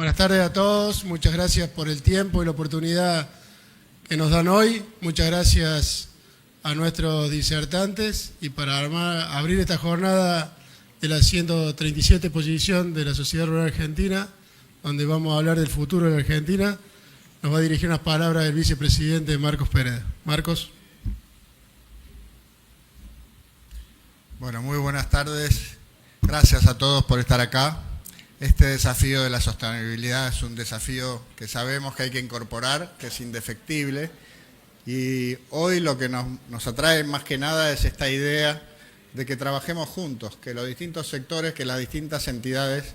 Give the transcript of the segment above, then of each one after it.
Buenas tardes a todos, muchas gracias por el tiempo y la oportunidad que nos dan hoy. Muchas gracias a nuestros disertantes y para abrir esta jornada de la 137 exposición de la Sociedad Rural Argentina, donde vamos a hablar del futuro de la Argentina, nos va a dirigir unas palabras el vicepresidente Marcos Pereda. Marcos. Bueno, muy buenas tardes. Gracias a todos por estar acá. Este desafío de la sostenibilidad es un desafío que sabemos que hay que incorporar, que es indefectible. Y hoy lo que nos atrae más que nada es esta idea de que trabajemos juntos, que los distintos sectores, que las distintas entidades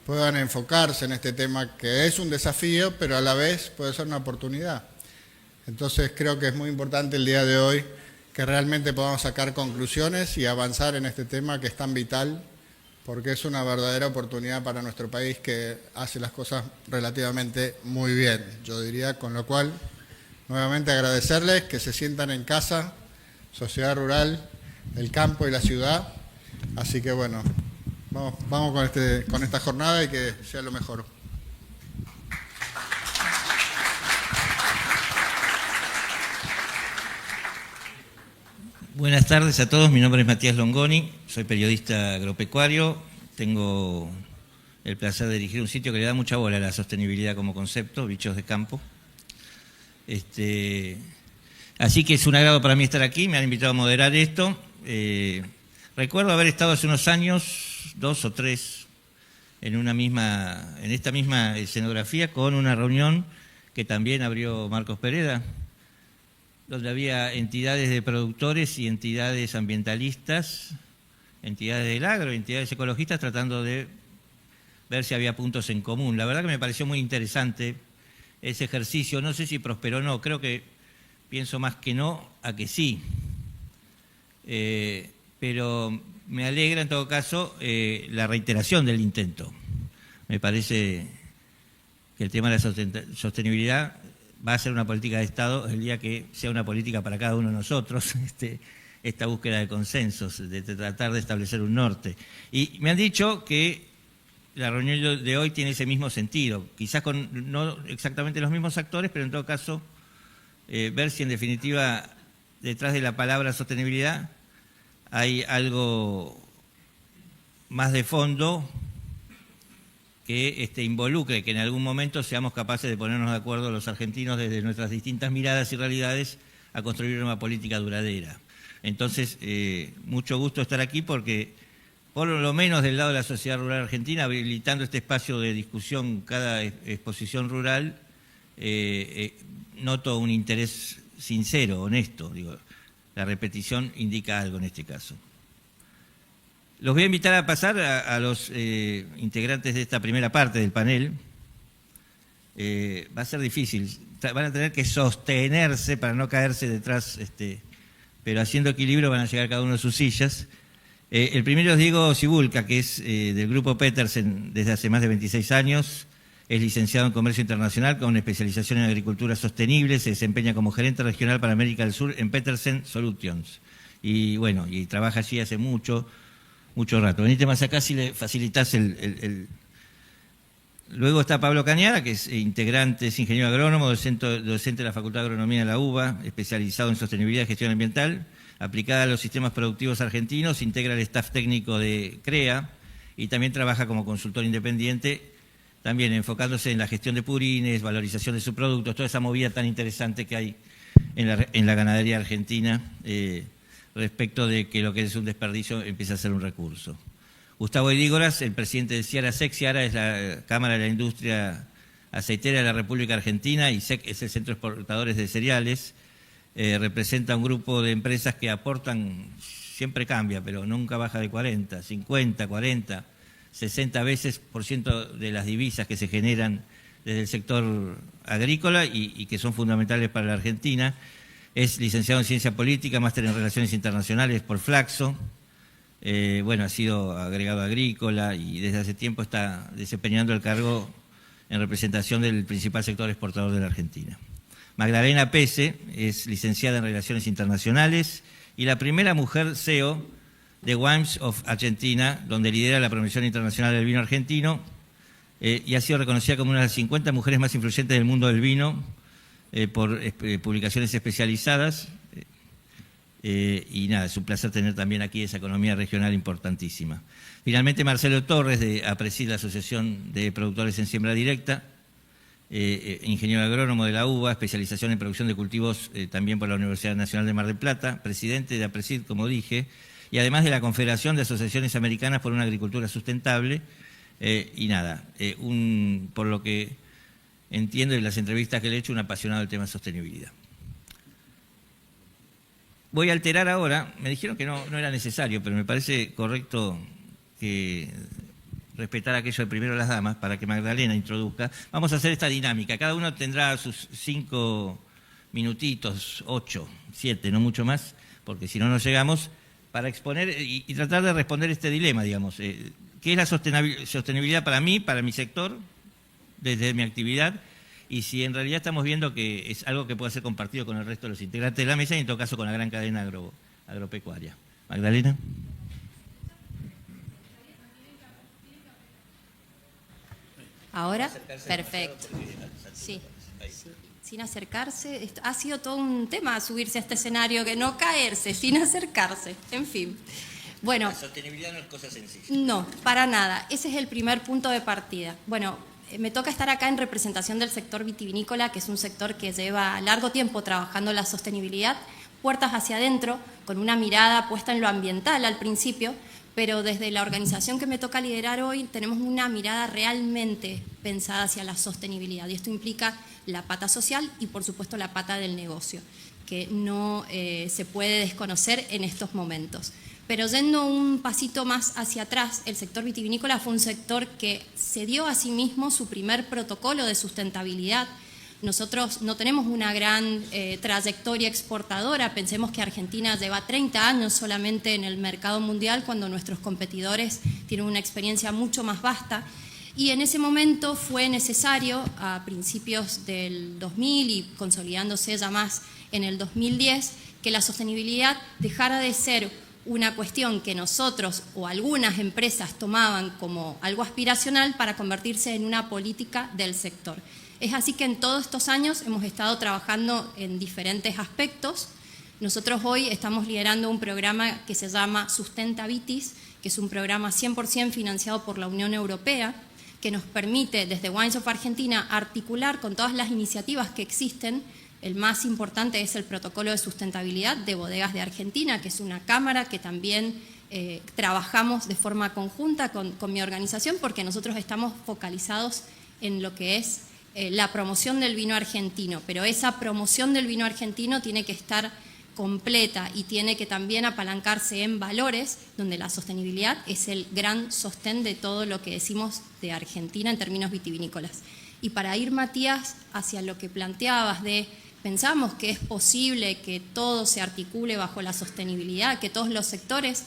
puedan enfocarse en este tema, que es un desafío, pero a la vez puede ser una oportunidad. Entonces creo que es muy importante el día de hoy que realmente podamos sacar conclusiones y avanzar en este tema que es tan vital, porque es una verdadera oportunidad para nuestro país que hace las cosas relativamente muy bien, yo diría, con lo cual nuevamente agradecerles que se sientan en casa, sociedad rural, el campo y la ciudad, así que bueno, vamos con esta jornada y que sea lo mejor. Buenas tardes a todos, mi nombre es Matías Longoni, soy periodista agropecuario, tengo el placer de dirigir un sitio que le da mucha bola a la sostenibilidad como concepto, Bichos de Campo. Así que es un agrado para mí estar aquí, me han invitado a moderar esto. Recuerdo haber estado hace unos años, 2 o 3, en esta misma escenografía con una reunión que también abrió Marcos Pereda, donde había entidades de productores y entidades ambientalistas, entidades del agro, entidades ecologistas, tratando de ver si había puntos en común. La verdad que me pareció muy interesante ese ejercicio. No sé si prosperó o no, creo que pienso más que no a que sí. Pero me alegra en todo caso la reiteración del intento. Me parece que el tema de la sostenibilidad va a ser una política de Estado el día que sea una política para cada uno de nosotros, esta búsqueda de consensos, de tratar de establecer un norte. Y me han dicho que la reunión de hoy tiene ese mismo sentido, quizás con no exactamente los mismos actores, pero en todo caso ver si en definitiva detrás de la palabra sostenibilidad hay algo más de fondo que involucre, que en algún momento seamos capaces de ponernos de acuerdo los argentinos desde nuestras distintas miradas y realidades a construir una política duradera. Entonces, mucho gusto estar aquí porque, por lo menos del lado de la sociedad rural argentina, habilitando este espacio de discusión cada exposición rural, noto un interés sincero, honesto. Digo, la repetición indica algo en este caso. Los voy a invitar a pasar a los integrantes de esta primera parte del panel. Va a ser difícil, van a tener que sostenerse para no caerse detrás, pero haciendo equilibrio van a llegar cada uno de sus sillas. El primero es Diego Cibulca, que es del Grupo Petersen desde hace más de 26 años, es licenciado en Comercio Internacional con especialización en Agricultura Sostenible, se desempeña como gerente regional para América del Sur en Petersen Solutions. Y bueno, y trabaja allí hace mucho rato. Venite más acá si le facilitas Luego está Pablo Cañara, que es integrante, es ingeniero agrónomo, docente de la Facultad de Agronomía de la UBA, especializado en sostenibilidad y gestión ambiental, aplicada a los sistemas productivos argentinos, integra el staff técnico de CREA y también trabaja como consultor independiente, también enfocándose en la gestión de purines, valorización de subproductos, toda esa movida tan interesante que hay en la ganadería argentina, respecto de que lo que es un desperdicio empieza a ser un recurso. Gustavo Edígoras, el presidente de Ciara SEC. Ciara es la Cámara de la Industria Aceitera de la República Argentina y SEC es el Centro de Exportadores de Cereales. Representa un grupo de empresas que aportan, siempre cambia, pero nunca baja de 40, 50, 40, 60 veces por ciento de las divisas que se generan desde el sector agrícola y que son fundamentales para la Argentina. Es licenciado en Ciencia Política, máster en Relaciones Internacionales por Flaxo. Ha sido agregado agrícola y desde hace tiempo está desempeñando el cargo en representación del principal sector exportador de la Argentina. Magdalena Pese es licenciada en Relaciones Internacionales y la primera mujer CEO de Wines of Argentina, donde lidera la promoción internacional del vino argentino y ha sido reconocida como una de las 50 mujeres más influyentes del mundo del vino por publicaciones especializadas. Y nada, es un placer tener también aquí esa economía regional importantísima. Finalmente, Marcelo Torres, de APRESID, la Asociación de Productores en Siembra Directa, ingeniero agrónomo de la UBA, especialización en producción de cultivos también por la Universidad Nacional de Mar del Plata, presidente de APRESID, como dije, y además de la Confederación de Asociaciones Americanas por una Agricultura Sustentable. Y nada, por lo que entiendo de las entrevistas que le he hecho, un apasionado del tema de sostenibilidad. Voy a alterar ahora, me dijeron que no era necesario, pero me parece correcto que respetar aquello de primero las damas para que Magdalena introduzca. Vamos a hacer esta dinámica, cada uno tendrá sus 5 minutitos, 8, 7, no mucho más, porque si no, no llegamos, para exponer y tratar de responder este dilema, digamos. ¿Qué es la sostenibilidad para mí, para mi sector, desde mi actividad? Y si en realidad estamos viendo que es algo que puede ser compartido con el resto de los integrantes de la mesa y en todo caso con la gran cadena agropecuaria. Magdalena. ¿Ahora? Perfecto. Sí. Sin acercarse. Ha sido todo un tema subirse a este escenario, que no caerse, sin acercarse. En fin. Bueno. La sostenibilidad no es cosa sencilla. No, para nada. Ese es el primer punto de partida. Bueno, me toca estar acá en representación del sector vitivinícola, que es un sector que lleva largo tiempo trabajando la sostenibilidad, puertas hacia adentro, con una mirada puesta en lo ambiental al principio, pero desde la organización que me toca liderar hoy tenemos una mirada realmente pensada hacia la sostenibilidad, y esto implica la pata social y por supuesto la pata del negocio, que no se puede desconocer en estos momentos. Pero yendo un pasito más hacia atrás, el sector vitivinícola fue un sector que se dio a sí mismo su primer protocolo de sustentabilidad. Nosotros no tenemos una gran trayectoria exportadora, pensemos que Argentina lleva 30 años solamente en el mercado mundial, cuando nuestros competidores tienen una experiencia mucho más vasta. Y en ese momento fue necesario, a principios del 2000 y consolidándose ya más en el 2010, que la sostenibilidad dejara de ser una cuestión que nosotros o algunas empresas tomaban como algo aspiracional para convertirse en una política del sector. Es así que en todos estos años hemos estado trabajando en diferentes aspectos. Nosotros hoy estamos liderando un programa que se llama Sustentavitis, que es un programa 100% financiado por la Unión Europea, que nos permite desde Wines of Argentina articular con todas las iniciativas que existen. El más importante es el protocolo de sustentabilidad de Bodegas de Argentina, que es una cámara que también trabajamos de forma conjunta con mi organización, porque nosotros estamos focalizados en lo que es la promoción del vino argentino, pero esa promoción del vino argentino tiene que estar completa y tiene que también apalancarse en valores, donde la sostenibilidad es el gran sostén de todo lo que decimos de Argentina en términos vitivinícolas. Y para ir, Matías, hacia lo que planteabas de pensamos que es posible que todo se articule bajo la sostenibilidad, que todos los sectores,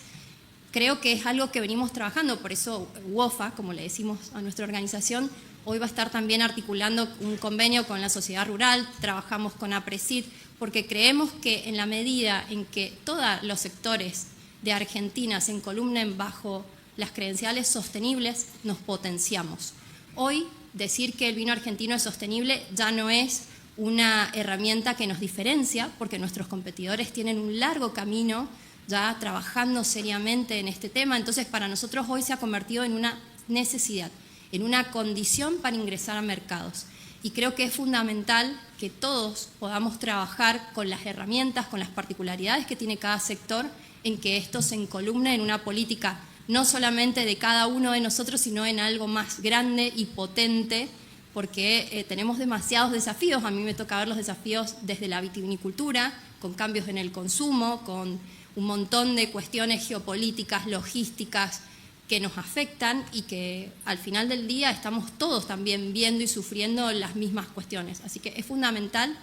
creo que es algo que venimos trabajando, por eso WOFA, como le decimos a nuestra organización, hoy va a estar también articulando un convenio con la sociedad rural, trabajamos con APRESID, porque creemos que en la medida en que todos los sectores de Argentina se encolumnen bajo las credenciales sostenibles, nos potenciamos. Hoy, decir que el vino argentino es sostenible ya no es una herramienta que nos diferencia, porque nuestros competidores tienen un largo camino ya trabajando seriamente en este tema. Entonces, para nosotros hoy se ha convertido en una necesidad, en una condición para ingresar a mercados. Y creo que es fundamental que todos podamos trabajar con las herramientas, con las particularidades que tiene cada sector, en que esto se encolumne en una política no solamente de cada uno de nosotros, sino en algo más grande y potente, porque tenemos demasiados desafíos. A mí me toca ver los desafíos desde la vitivinicultura, con cambios en el consumo, con un montón de cuestiones geopolíticas, logísticas, que nos afectan y que al final del día estamos todos también viendo y sufriendo las mismas cuestiones. Así que es fundamental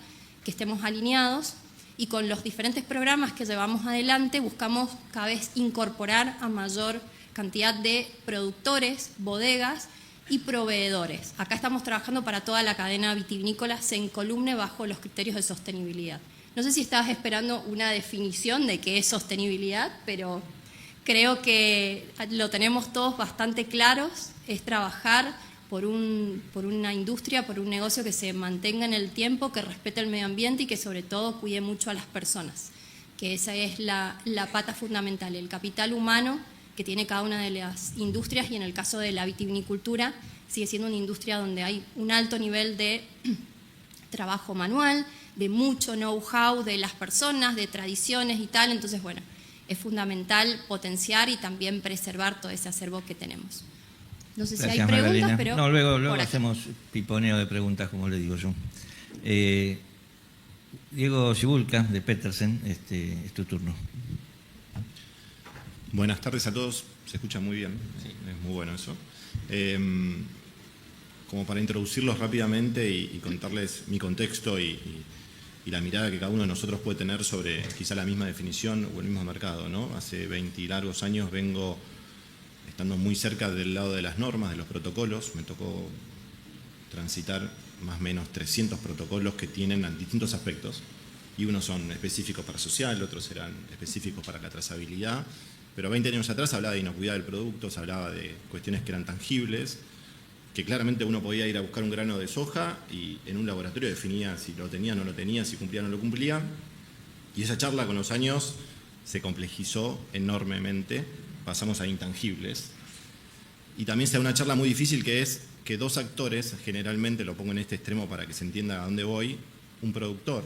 que estemos alineados, y con los diferentes programas que llevamos adelante buscamos cada vez incorporar a mayor cantidad de productores, bodegas y proveedores. Acá estamos trabajando para toda la cadena vitivinícola, se encolumne bajo los criterios de sostenibilidad. No sé si estabas esperando una definición de qué es sostenibilidad, pero creo que lo tenemos todos bastante claros, es trabajar por una industria, por un negocio que se mantenga en el tiempo, que respete el medio ambiente y que sobre todo cuide mucho a las personas, que esa es la pata fundamental, el capital humano que tiene cada una de las industrias, y en el caso de la vitivinicultura sigue siendo una industria donde hay un alto nivel de trabajo manual, de mucho know-how de las personas, de tradiciones y tal. Entonces, bueno, es fundamental potenciar y también preservar todo ese acervo que tenemos. No sé si hay preguntas, pero... No, luego hacemos piponeo de preguntas, como le digo yo. Diego Cibulca, de Petersen, es tu turno. Buenas tardes a todos. Se escucha muy bien, sí, es muy bueno eso. Como para introducirlos rápidamente y contarles mi contexto y la mirada que cada uno de nosotros puede tener sobre quizá la misma definición o el mismo mercado, ¿no? Hace 20 y largos años vengo estando muy cerca del lado de las normas, de los protocolos. Me tocó transitar más o menos 300 protocolos que tienen distintos aspectos, y unos son específicos para social, otros eran específicos para la trazabilidad, pero 20 años atrás se hablaba de inocuidad del producto, se hablaba de cuestiones que eran tangibles, que claramente uno podía ir a buscar un grano de soja y en un laboratorio definía si lo tenía o no lo tenía, si cumplía o no lo cumplía, y esa charla con los años se complejizó enormemente, pasamos a intangibles, y también se da una charla muy difícil, que es que dos actores, generalmente lo pongo en este extremo para que se entienda a dónde voy, un productor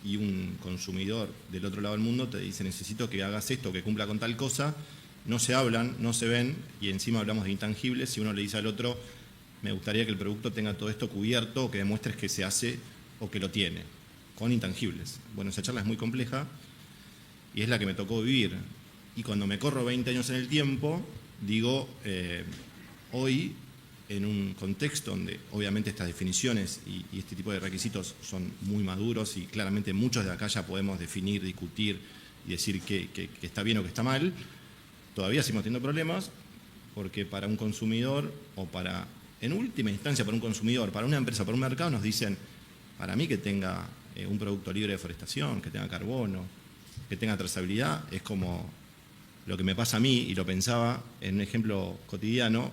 y un consumidor del otro lado del mundo te dice: necesito que hagas esto, que cumpla con tal cosa. No se hablan, no se ven, y encima hablamos de intangibles, y uno le dice al otro: me gustaría que el producto tenga todo esto cubierto, o que demuestres que se hace o que lo tiene, con intangibles. Bueno, esa charla es muy compleja y es la que me tocó vivir. Y cuando me corro 20 años en el tiempo, digo, hoy, en un contexto donde obviamente estas definiciones y este tipo de requisitos son muy maduros, y claramente muchos de acá ya podemos definir, discutir y decir que está bien o que está mal, todavía seguimos teniendo problemas, porque para un consumidor, o para, en última instancia, para un consumidor, para una empresa, para un mercado, nos dicen: para mí que tenga un producto libre de deforestación, que tenga carbono, que tenga trazabilidad, es como lo que me pasa a mí, y lo pensaba en un ejemplo cotidiano,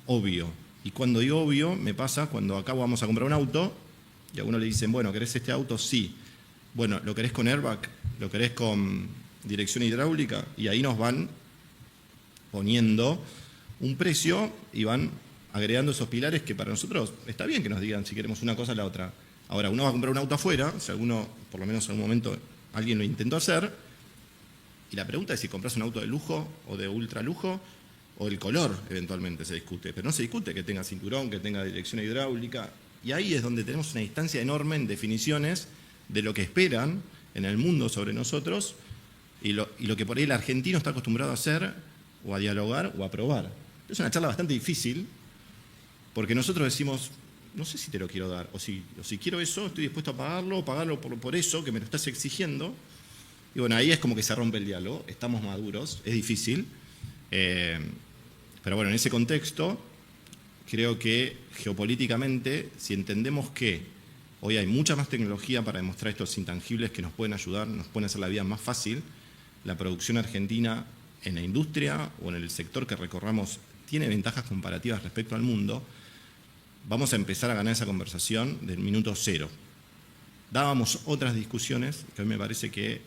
obvio. Y cuando digo obvio, me pasa cuando acá vamos a comprar un auto y a uno le dicen: bueno, ¿querés este auto? Sí. Bueno, ¿lo querés con airbag? ¿Lo querés con dirección hidráulica? Y ahí nos van poniendo un precio y van agregando esos pilares que para nosotros está bien que nos digan si queremos una cosa o la otra. Ahora, uno va a comprar un auto afuera, si alguno, por lo menos en algún momento, alguien lo intentó hacer, y la pregunta es si compras un auto de lujo o de ultralujo, o el color eventualmente se discute, pero no se discute que tenga cinturón, que tenga dirección hidráulica, y ahí es donde tenemos una distancia enorme en definiciones de lo que esperan en el mundo sobre nosotros, y lo que por ahí el argentino está acostumbrado a hacer, o a dialogar, o a probar. Es una charla bastante difícil, porque nosotros decimos: no sé si te lo quiero dar, o si quiero eso, estoy dispuesto a pagarlo, o pagarlo por eso, que me lo estás exigiendo. Y bueno, ahí es como que se rompe el diálogo, estamos maduros, es difícil, pero bueno, en ese contexto, creo que geopolíticamente, si entendemos que hoy hay mucha más tecnología para demostrar estos intangibles que nos pueden ayudar, nos pueden hacer la vida más fácil, la producción argentina en la industria o en el sector que recorramos tiene ventajas comparativas respecto al mundo. Vamos a empezar a ganar esa conversación del minuto cero. Dábamos otras discusiones que hoy me parece que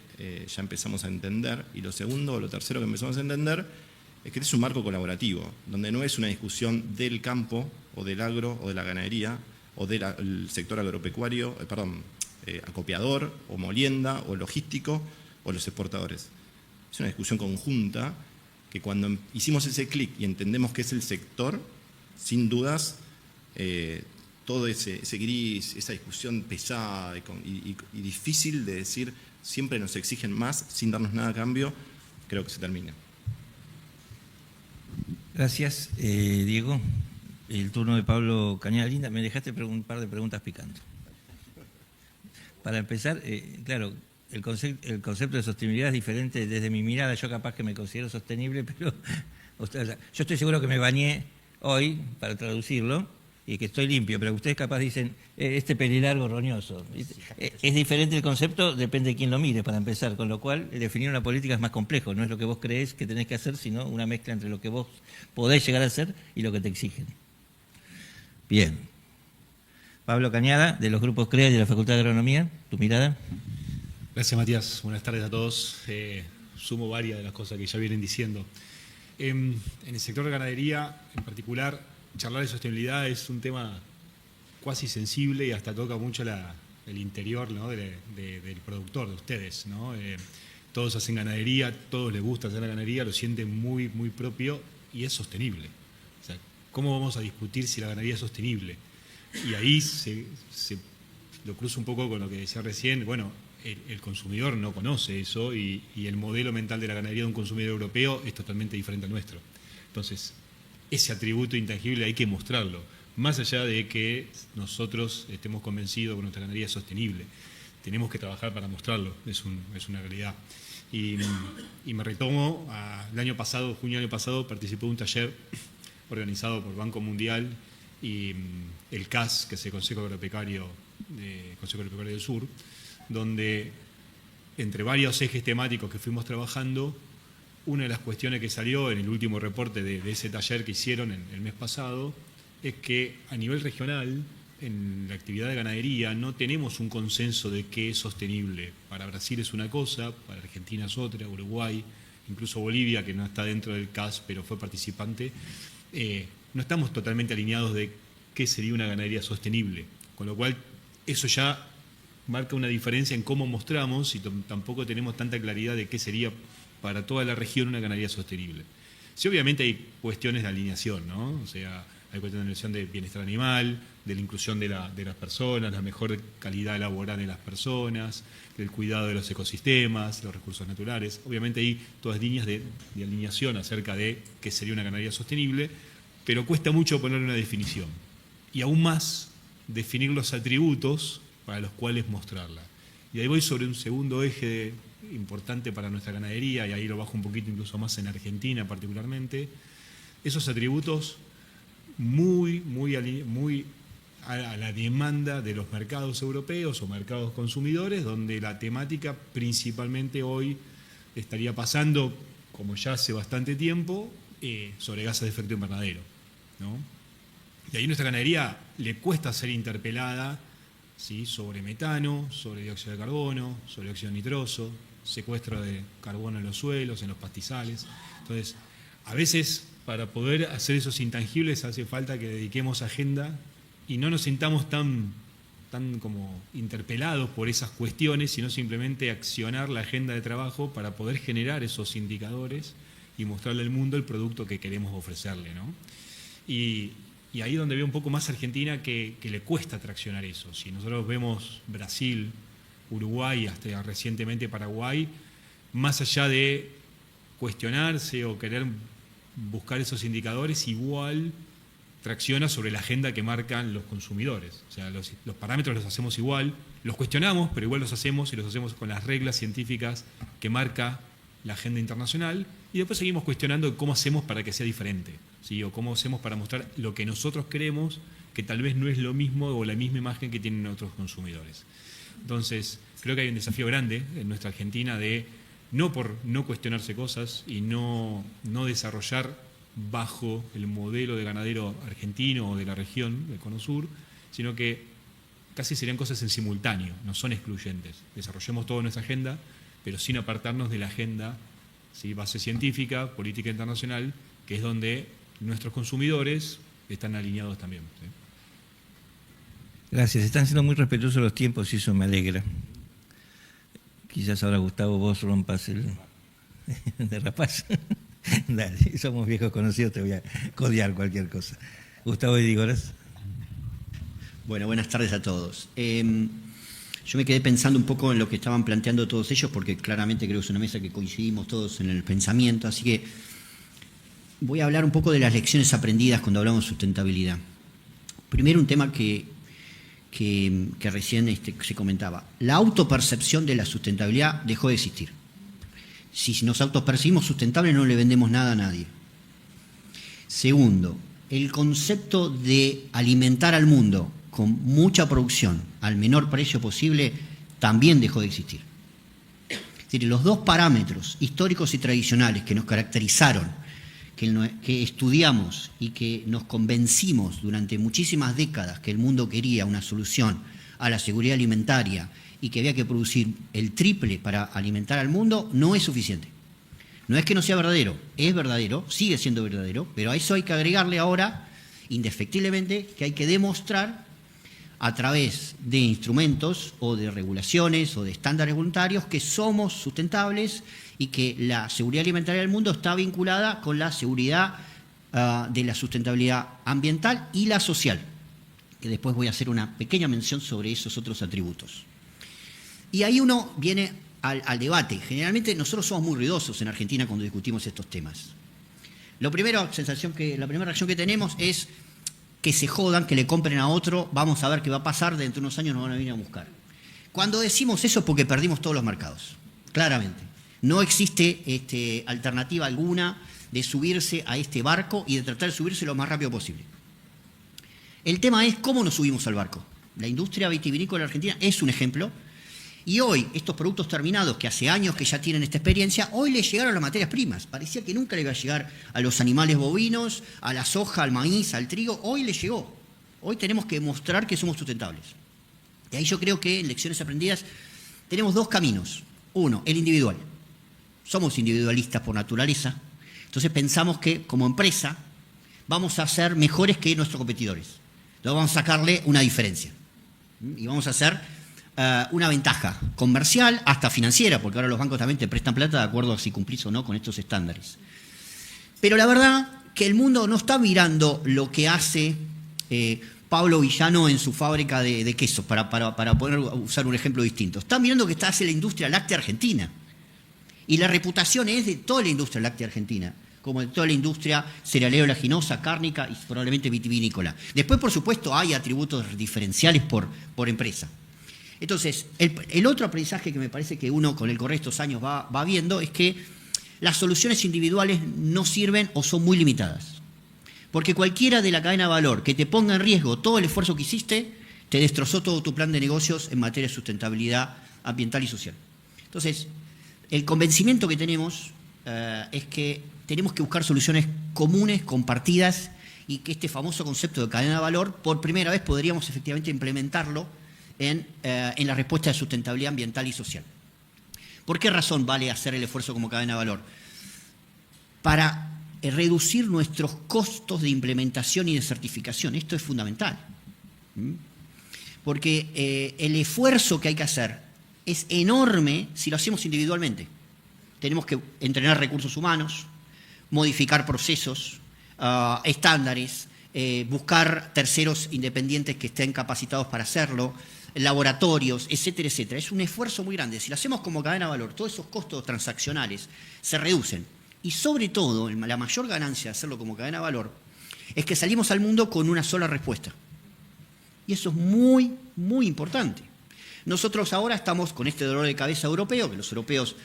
ya empezamos a entender, y lo segundo o lo tercero que empezamos a entender es que este es un marco colaborativo, donde no es una discusión del campo o del agro o de la ganadería o del sector agropecuario, acopiador o molienda o logístico o los exportadores. Es una discusión conjunta que cuando hicimos ese clic y entendemos que es el sector, sin dudas, todo ese gris, esa discusión pesada y difícil de decir siempre nos exigen más sin darnos nada a cambio, creo que se termina. Gracias, Diego. El turno de Pablo Cañada Linda. Me dejaste un par de preguntas picando. Para empezar, claro, el concepto de sostenibilidad es diferente desde mi mirada. Yo capaz que me considero sostenible, pero yo estoy seguro que me bañé hoy, para traducirlo, y que estoy limpio, pero ustedes capaz dicen, este pelilargo roñoso. Es diferente el concepto, depende de quién lo mire, para empezar, con lo cual definir una política es más complejo, no es lo que vos creés que tenés que hacer, sino una mezcla entre lo que vos podés llegar a hacer y lo que te exigen. Bien. Pablo Cañada, de los grupos CREA y de la Facultad de Agronomía, tu mirada. Gracias, Matías. Buenas tardes a todos. Sumo varias de las cosas que ya vienen diciendo. En el sector de ganadería, en particular, charlar de sostenibilidad es un tema cuasi sensible y hasta toca mucho el interior, ¿no?, del productor, de ustedes, ¿no? Todos hacen ganadería, todos les gusta hacer la ganadería, lo sienten muy, muy propio y es sostenible. O sea, ¿cómo vamos a discutir si la ganadería es sostenible? Y ahí lo cruzo un poco con lo que decía recién. Bueno, el consumidor no conoce eso y el modelo mental de la ganadería de un consumidor europeo es totalmente diferente al nuestro. Entonces, ese atributo intangible hay que mostrarlo, más allá de que nosotros estemos convencidos que nuestra ganadería es sostenible. Tenemos que trabajar para mostrarlo, es una realidad. Y me retomo, el año pasado, junio del año pasado, participé de un taller organizado por Banco Mundial y el CAS, que es el Consejo Agropecuario del Sur, donde entre varios ejes temáticos que fuimos trabajando, una de las cuestiones que salió en el último reporte de ese taller que hicieron el mes pasado es que a nivel regional, en la actividad de ganadería, no tenemos un consenso de qué es sostenible. Para Brasil es una cosa, para Argentina es otra, Uruguay, incluso Bolivia, que no está dentro del CAS, pero fue participante, no estamos totalmente alineados de qué sería una ganadería sostenible. Con lo cual, eso ya marca una diferencia en cómo mostramos y tampoco tenemos tanta claridad de qué sería para toda la región una ganadería sostenible. Sí, obviamente hay cuestiones de alineación, ¿no? O sea, hay cuestiones de alineación de bienestar animal, de la inclusión de las personas, la mejor calidad laboral de las personas, del cuidado de los ecosistemas, los recursos naturales. Obviamente hay todas líneas de alineación acerca de qué sería una ganadería sostenible, pero cuesta mucho poner una definición. Y aún más, definir los atributos para los cuales mostrarla. Y ahí voy sobre un segundo eje importante para nuestra ganadería, y ahí lo bajo un poquito incluso más en Argentina particularmente, esos atributos muy a la demanda de los mercados europeos o mercados consumidores, donde la temática principalmente hoy estaría pasando, como ya hace bastante tiempo, sobre gases de efecto invernadero, ¿no? Y ahí nuestra ganadería le cuesta ser interpelada, ¿sí?, sobre metano, sobre dióxido de carbono, sobre dióxido nitroso, secuestro de carbono en los suelos, en los pastizales. Entonces, a veces, para poder hacer esos intangibles hace falta que dediquemos agenda y no nos sintamos tan como interpelados por esas cuestiones, sino simplemente accionar la agenda de trabajo para poder generar esos indicadores y mostrarle al mundo el producto que queremos ofrecerle, ¿no? Y ahí donde veo un poco más Argentina que le cuesta traccionar eso. Si nosotros vemos Brasil, Uruguay, hasta recientemente Paraguay, más allá de cuestionarse o querer buscar esos indicadores, igual tracciona sobre la agenda que marcan los consumidores. O sea, los parámetros los hacemos igual, los cuestionamos, pero igual los hacemos y los hacemos con las reglas científicas que marca la agenda internacional, y después seguimos cuestionando cómo hacemos para que sea diferente, ¿sí?, o cómo hacemos para mostrar lo que nosotros creemos que tal vez no es lo mismo o la misma imagen que tienen otros consumidores. Entonces, creo que hay un desafío grande en nuestra Argentina de no cuestionarse cosas y no desarrollar bajo el modelo de ganadero argentino o de la región del Cono Sur, sino que casi serían cosas en simultáneo, no son excluyentes. Desarrollemos toda nuestra agenda, pero sin apartarnos de la agenda, ¿sí?, base científica, política internacional, que es donde nuestros consumidores están alineados también, ¿sí? Gracias. Están siendo muy respetuosos los tiempos y eso me alegra. Quizás ahora, Gustavo, vos rompas el derrapaz. Dale, somos viejos conocidos, te voy a codear cualquier cosa. Gustavo Edígoras. Bueno, buenas tardes a todos. Yo me quedé pensando un poco en lo que estaban planteando todos ellos, porque claramente creo que es una mesa que coincidimos todos en el pensamiento, así que voy a hablar un poco de las lecciones aprendidas cuando hablamos de sustentabilidad. Primero, un tema que recién se comentaba. La autopercepción de la sustentabilidad dejó de existir. Si nos autopercibimos sustentables, no le vendemos nada a nadie. Segundo, el concepto de alimentar al mundo con mucha producción al menor precio posible también dejó de existir. Es decir, los dos parámetros históricos y tradicionales que nos caracterizaron, que estudiamos y que nos convencimos durante muchísimas décadas que el mundo quería una solución a la seguridad alimentaria y que había que producir el triple para alimentar al mundo, no es suficiente. No es que no sea verdadero, es verdadero, sigue siendo verdadero, pero a eso hay que agregarle ahora, indefectiblemente, que hay que demostrar a través de instrumentos o de regulaciones o de estándares voluntarios que somos sustentables y que la seguridad alimentaria del mundo está vinculada con la seguridad de la sustentabilidad ambiental y la social, que después voy a hacer una pequeña mención sobre esos otros atributos. Y ahí uno viene al debate. Generalmente nosotros somos muy ruidosos en Argentina cuando discutimos estos temas. La primera reacción que tenemos es que se jodan, que le compren a otro, vamos a ver qué va a pasar, dentro de unos años nos van a venir a buscar. Cuando decimos eso es porque perdimos todos los mercados, claramente. No existe alternativa alguna de subirse a este barco y de tratar de subirse lo más rápido posible. El tema es cómo nos subimos al barco. La industria vitivinícola argentina es un ejemplo. Y hoy, estos productos terminados, que hace años que ya tienen esta experiencia, hoy les llegaron a las materias primas. Parecía que nunca le iba a llegar a los animales bovinos, a la soja, al maíz, al trigo. Hoy les llegó. Hoy tenemos que demostrar que somos sustentables. Y ahí yo creo que en lecciones aprendidas tenemos dos caminos. Uno, el individual. Somos individualistas por naturaleza. Entonces pensamos que como empresa vamos a ser mejores que nuestros competidores. Entonces vamos a sacarle una diferencia. Y vamos a hacer una ventaja comercial hasta financiera, porque ahora los bancos también te prestan plata de acuerdo a si cumplís o no con estos estándares. Pero la verdad que el mundo no está mirando lo que hace Pablo Villano en su fábrica de quesos, para poder usar un ejemplo distinto. Está mirando lo que hace la industria láctea argentina. Y la reputación es de toda la industria láctea argentina, como de toda la industria cerealera, oleaginosa, cárnica y probablemente vitivinícola. Después, por supuesto, hay atributos diferenciales por empresa. Entonces, el otro aprendizaje que me parece que uno con el correr de estos años va viendo es que las soluciones individuales no sirven o son muy limitadas. Porque cualquiera de la cadena de valor que te ponga en riesgo todo el esfuerzo que hiciste, te destrozó todo tu plan de negocios en materia de sustentabilidad ambiental y social. Entonces, el convencimiento que tenemos es que tenemos que buscar soluciones comunes, compartidas, y que este famoso concepto de cadena de valor, por primera vez podríamos efectivamente implementarlo en la respuesta de sustentabilidad ambiental y social. ¿Por qué razón vale hacer el esfuerzo como cadena de valor? Para reducir nuestros costos de implementación y de certificación. Esto es fundamental. Porque el esfuerzo que hay que hacer es enorme si lo hacemos individualmente. Tenemos que entrenar recursos humanos, modificar procesos, estándares, buscar terceros independientes que estén capacitados para hacerlo, laboratorios, etcétera, etcétera. Es un esfuerzo muy grande. Si lo hacemos como cadena de valor, todos esos costos transaccionales se reducen. Y sobre todo, la mayor ganancia de hacerlo como cadena de valor es que salimos al mundo con una sola respuesta. Y eso es muy, muy importante. Nosotros ahora estamos con este dolor de cabeza europeo, que los europeos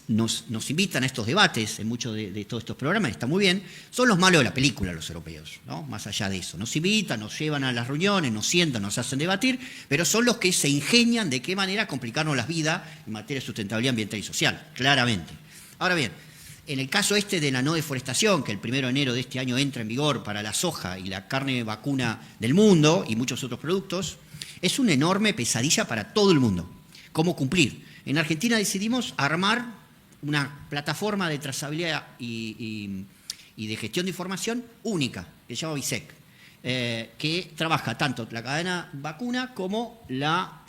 nos invitan a estos debates en muchos de todos estos programas, está muy bien. Son los malos de la película los europeos, ¿no? Más allá de eso. Nos invitan, nos llevan a las reuniones, nos sientan, nos hacen debatir, pero son los que se ingenian de qué manera complicarnos la vida en materia de sustentabilidad ambiental y social, claramente. Ahora bien, en el caso de la no deforestación, que el 1 de enero de este año entra en vigor para la soja y la carne vacuna del mundo y muchos otros productos, es una enorme pesadilla para todo el mundo. ¿Cómo cumplir? En Argentina decidimos armar una plataforma de trazabilidad y de gestión de información única, que se llama BISEC, que trabaja tanto la cadena vacuna como la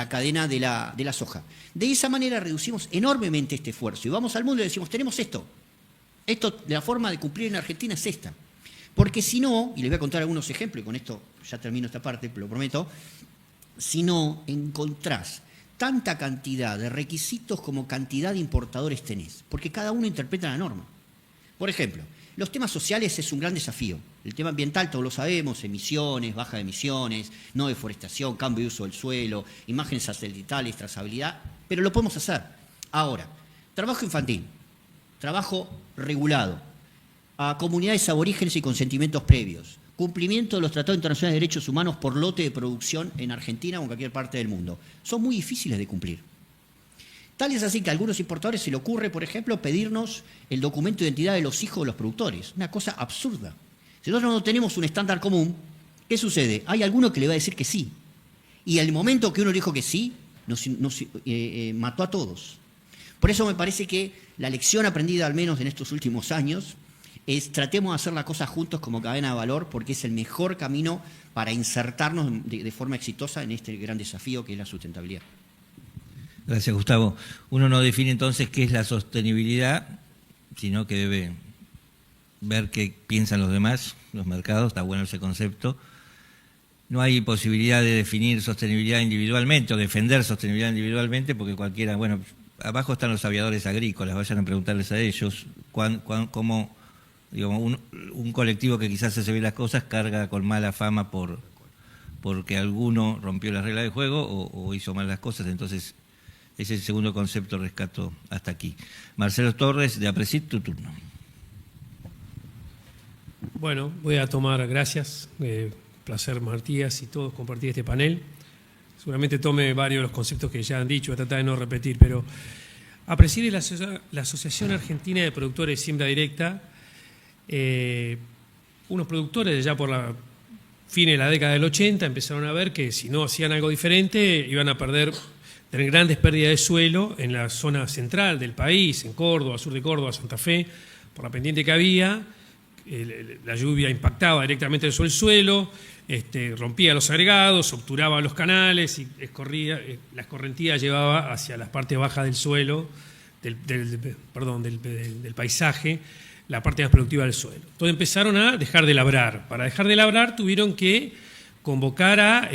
cadena de la soja. De esa manera reducimos enormemente este esfuerzo y vamos al mundo y decimos, tenemos esto, la forma de cumplir en Argentina es esta. Porque si no, y les voy a contar algunos ejemplos, y con esto ya termino esta parte, lo prometo, si no encontrás tanta cantidad de requisitos como cantidad de importadores tenés, porque cada uno interpreta la norma. Por ejemplo, los temas sociales es un gran desafío. El tema ambiental, todos lo sabemos, emisiones, baja de emisiones, no deforestación, cambio de uso del suelo, imágenes satelitales, trazabilidad, pero lo podemos hacer. Ahora, trabajo infantil, trabajo regulado, a comunidades aborígenes y consentimientos previos, cumplimiento de los tratados internacionales de derechos humanos por lote de producción en Argentina o en cualquier parte del mundo. Son muy difíciles de cumplir. Tal es así que a algunos importadores se le ocurre, por ejemplo, pedirnos el documento de identidad de los hijos de los productores. Una cosa absurda. Si nosotros no tenemos un estándar común, ¿qué sucede? Hay alguno que le va a decir que sí. Y al momento que uno dijo que sí, mató a todos. Por eso me parece que la lección aprendida, al menos en estos últimos años, es tratemos de hacer las cosas juntos como cadena de valor, porque es el mejor camino para insertarnos de forma exitosa en este gran desafío que es la sustentabilidad. Gracias, Gustavo. Uno no define entonces qué es la sostenibilidad, sino que debe ver qué piensan los demás, los mercados. Está bueno ese concepto. No hay posibilidad de definir sostenibilidad individualmente o defender sostenibilidad individualmente, porque cualquiera, bueno, abajo están los aviadores agrícolas, vayan a preguntarles a ellos cómo, digamos, un colectivo que quizás hace bien las cosas carga con mala fama porque alguno rompió las reglas del juego o hizo mal las cosas. Entonces, ese es el segundo concepto, rescato hasta aquí. Marcelo Torres, de APRESID, tu turno. Bueno, voy a tomar, gracias, placer Matías y todos compartir este panel. Seguramente tome varios de los conceptos que ya han dicho, voy a tratar de no repetir, pero APRESID es la Asociación Argentina de Productores de Siembra Directa. Unos productores ya por la fin de la década del 80 empezaron a ver que si no hacían algo diferente iban a tener grandes pérdidas de suelo en la zona central del país, en Córdoba, sur de Córdoba, Santa Fe, por la pendiente que había. La lluvia impactaba directamente sobre el suelo, rompía los agregados, obturaba los canales y la escorrentía llevaba hacia las partes bajas del suelo, del paisaje, la parte más productiva del suelo. Entonces empezaron a dejar de labrar. Para dejar de labrar tuvieron que convocar a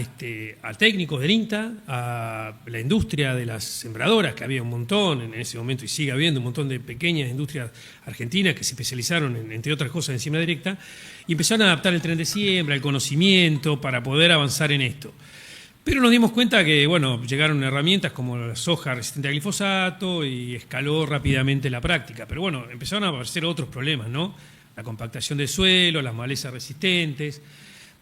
técnicos del INTA, a la industria de las sembradoras, que había un montón en ese momento y sigue habiendo un montón de pequeñas industrias argentinas que se especializaron, entre otras cosas, en siembra directa, y empezaron a adaptar el tren de siembra, el conocimiento, para poder avanzar en esto. Pero nos dimos cuenta que, bueno, llegaron herramientas como la soja resistente a glifosato y escaló rápidamente la práctica. Pero bueno, empezaron a aparecer otros problemas, ¿no? La compactación del suelo, las malezas resistentes.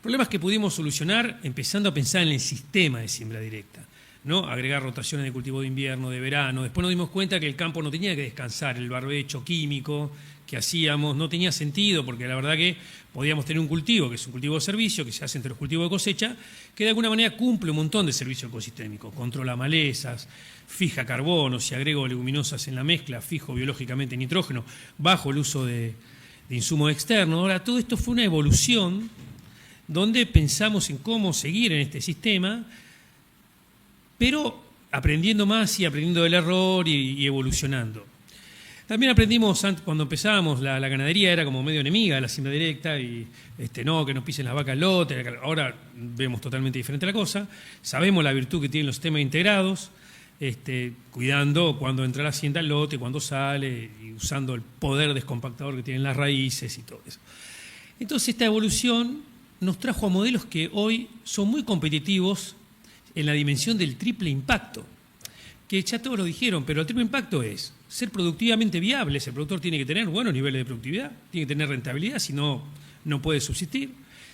Problemas que pudimos solucionar empezando a pensar en el sistema de siembra directa, ¿no? Agregar rotaciones de cultivo de invierno, de verano. Después nos dimos cuenta que el campo no tenía que descansar, el barbecho químico que hacíamos no tenía sentido, porque la verdad que podíamos tener un cultivo, que es un cultivo de servicio, que se hace entre los cultivos de cosecha, que de alguna manera cumple un montón de servicios ecosistémicos, controla malezas, fija carbono, si agrego leguminosas en la mezcla, fijo biológicamente nitrógeno, bajo el uso de insumos externos. Ahora, todo esto fue una evolución donde pensamos en cómo seguir en este sistema, pero aprendiendo más y aprendiendo del error y evolucionando. También aprendimos, cuando empezábamos, la ganadería era como medio enemiga de la siembra directa y no, que nos pisen las vacas al lote. Ahora vemos totalmente diferente la cosa. Sabemos la virtud que tienen los sistemas integrados, cuidando cuando entra la hacienda al lote, cuando sale, y usando el poder descompactador que tienen las raíces y todo eso. Entonces esta evolución nos trajo a modelos que hoy son muy competitivos en la dimensión del triple impacto, que ya todos lo dijeron, pero el triple impacto es ser productivamente viable. El productor tiene que tener buenos niveles de productividad, tiene que tener rentabilidad, si no, no puede subsistir.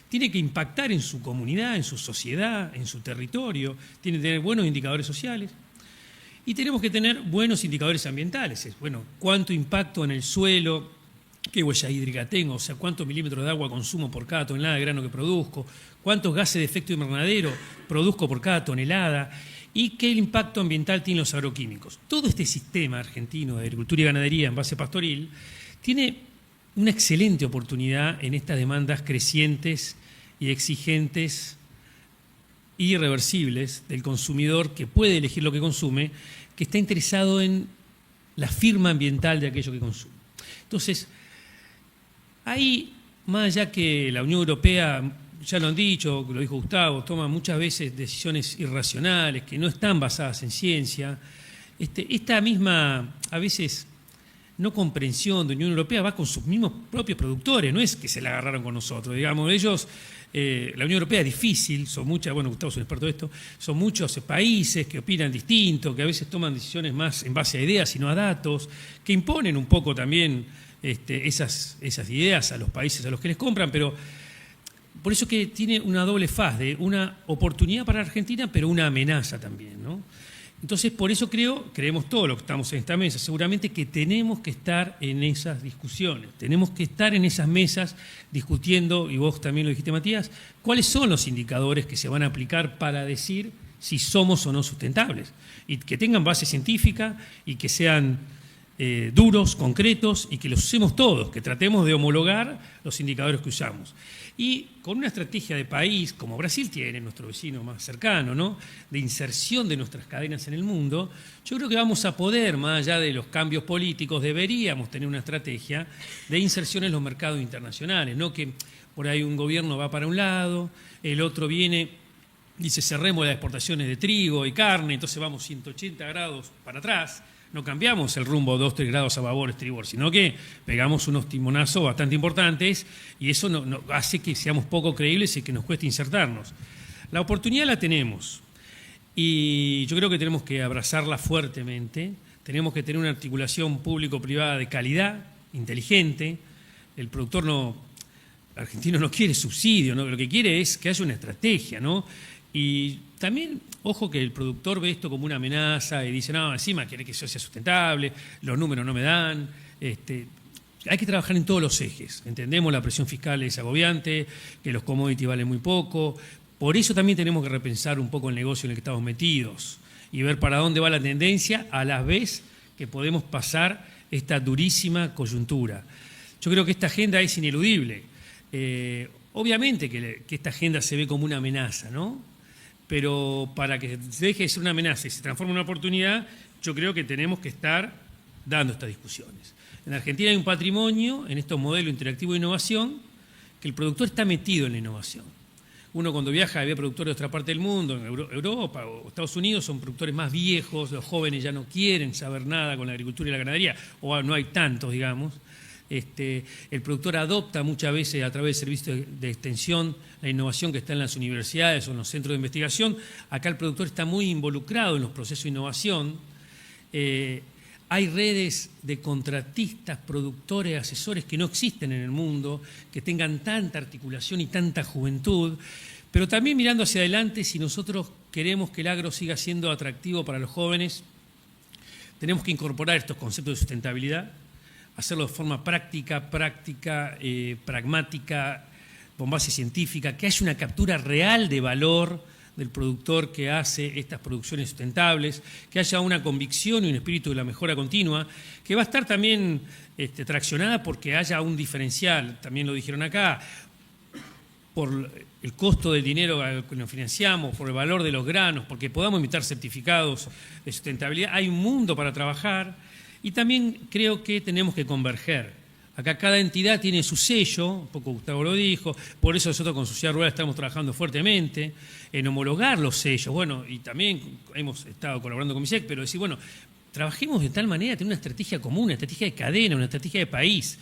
Tiene que impactar en su comunidad, en su sociedad, en su territorio, tiene que tener buenos indicadores sociales. Y tenemos que tener buenos indicadores ambientales. Bueno, cuánto impacto en el suelo, qué huella hídrica tengo, o sea, cuántos milímetros de agua consumo por cada tonelada de grano que produzco, cuántos gases de efecto invernadero produzco por cada tonelada y qué impacto ambiental tienen los agroquímicos. Todo este sistema argentino de agricultura y ganadería en base pastoril tiene una excelente oportunidad en estas demandas crecientes y exigentes e irreversibles del consumidor, que puede elegir lo que consume, que está interesado en la firma ambiental de aquello que consume. Entonces, ahí, más allá que la Unión Europea, ya lo han dicho, lo dijo Gustavo, toma muchas veces decisiones irracionales que no están basadas en ciencia, esta misma, a veces, no comprensión de Unión Europea va con sus mismos propios productores, no es que se la agarraron con nosotros, digamos, ellos, la Unión Europea es difícil, son muchas, bueno, Gustavo es un experto de esto, son muchos países que opinan distinto, que a veces toman decisiones más en base a ideas y no a datos, que imponen un poco también esas ideas a los países a los que les compran, pero por eso que tiene una doble faz de una oportunidad para Argentina, pero una amenaza también, ¿no? Entonces, por eso creemos todos los que estamos en esta mesa, seguramente que tenemos que estar en esas discusiones, tenemos que estar en esas mesas discutiendo, y vos también lo dijiste, Matías, cuáles son los indicadores que se van a aplicar para decir si somos o no sustentables, y que tengan base científica y que sean duros, concretos, y que los usemos todos, que tratemos de homologar los indicadores que usamos. Y con una estrategia de país, como Brasil tiene, nuestro vecino más cercano, ¿no?, de inserción de nuestras cadenas en el mundo, yo creo que vamos a poder, más allá de los cambios políticos, deberíamos tener una estrategia de inserción en los mercados internacionales, no que por ahí un gobierno va para un lado, el otro viene, dice cerremos las exportaciones de trigo y carne, entonces vamos 180 grados para atrás. No cambiamos el rumbo 2-3 grados a favor estribor, sino que pegamos unos timonazos bastante importantes y eso no hace que seamos poco creíbles y que nos cueste insertarnos. La oportunidad la tenemos y yo creo que tenemos que abrazarla fuertemente, tenemos que tener una articulación público-privada de calidad, inteligente. El productor argentino no quiere subsidio, ¿no? Lo que quiere es que haya una estrategia, ¿no? Y también, ojo que el productor ve esto como una amenaza y dice, no, encima quiere que eso sea sustentable, los números no me dan. Hay que trabajar en todos los ejes. Entendemos la presión fiscal es agobiante, que los commodities valen muy poco. Por eso también tenemos que repensar un poco el negocio en el que estamos metidos y ver para dónde va la tendencia a la vez que podemos pasar esta durísima coyuntura. Yo creo que esta agenda es ineludible. Obviamente que esta agenda se ve como una amenaza, ¿no? Pero para que deje de ser una amenaza y se transforme en una oportunidad, yo creo que tenemos que estar dando estas discusiones. En Argentina hay un patrimonio en estos modelos interactivos de innovación que el productor está metido en la innovación. Uno cuando viaja ve productores de otra parte del mundo, en Europa o Estados Unidos, son productores más viejos, los jóvenes ya no quieren saber nada con la agricultura y la ganadería, o no hay tantos, digamos. El productor adopta muchas veces a través de servicios de extensión la innovación que está en las universidades o en los centros de investigación. Acá el productor está muy involucrado en los procesos de innovación. Hay redes de contratistas, productores, asesores que no existen en el mundo, que tengan tanta articulación y tanta juventud. Pero también mirando hacia adelante, si nosotros queremos que el agro siga siendo atractivo para los jóvenes, tenemos que incorporar estos conceptos de sustentabilidad, hacerlo de forma práctica, pragmática, con base científica, que haya una captura real de valor del productor que hace estas producciones sustentables, que haya una convicción y un espíritu de la mejora continua, que va a estar también traccionada porque haya un diferencial, también lo dijeron acá, por el costo del dinero que nos financiamos, por el valor de los granos, porque podamos emitir certificados de sustentabilidad. Hay un mundo para trabajar. Y también creo que tenemos que converger. Acá cada entidad tiene su sello, un poco Gustavo lo dijo, por eso nosotros con Sociedad Rural estamos trabajando fuertemente en homologar los sellos. Bueno, y también hemos estado colaborando con MISEC, pero decir, bueno, trabajemos de tal manera, tener una estrategia común, una estrategia de cadena, una estrategia de país.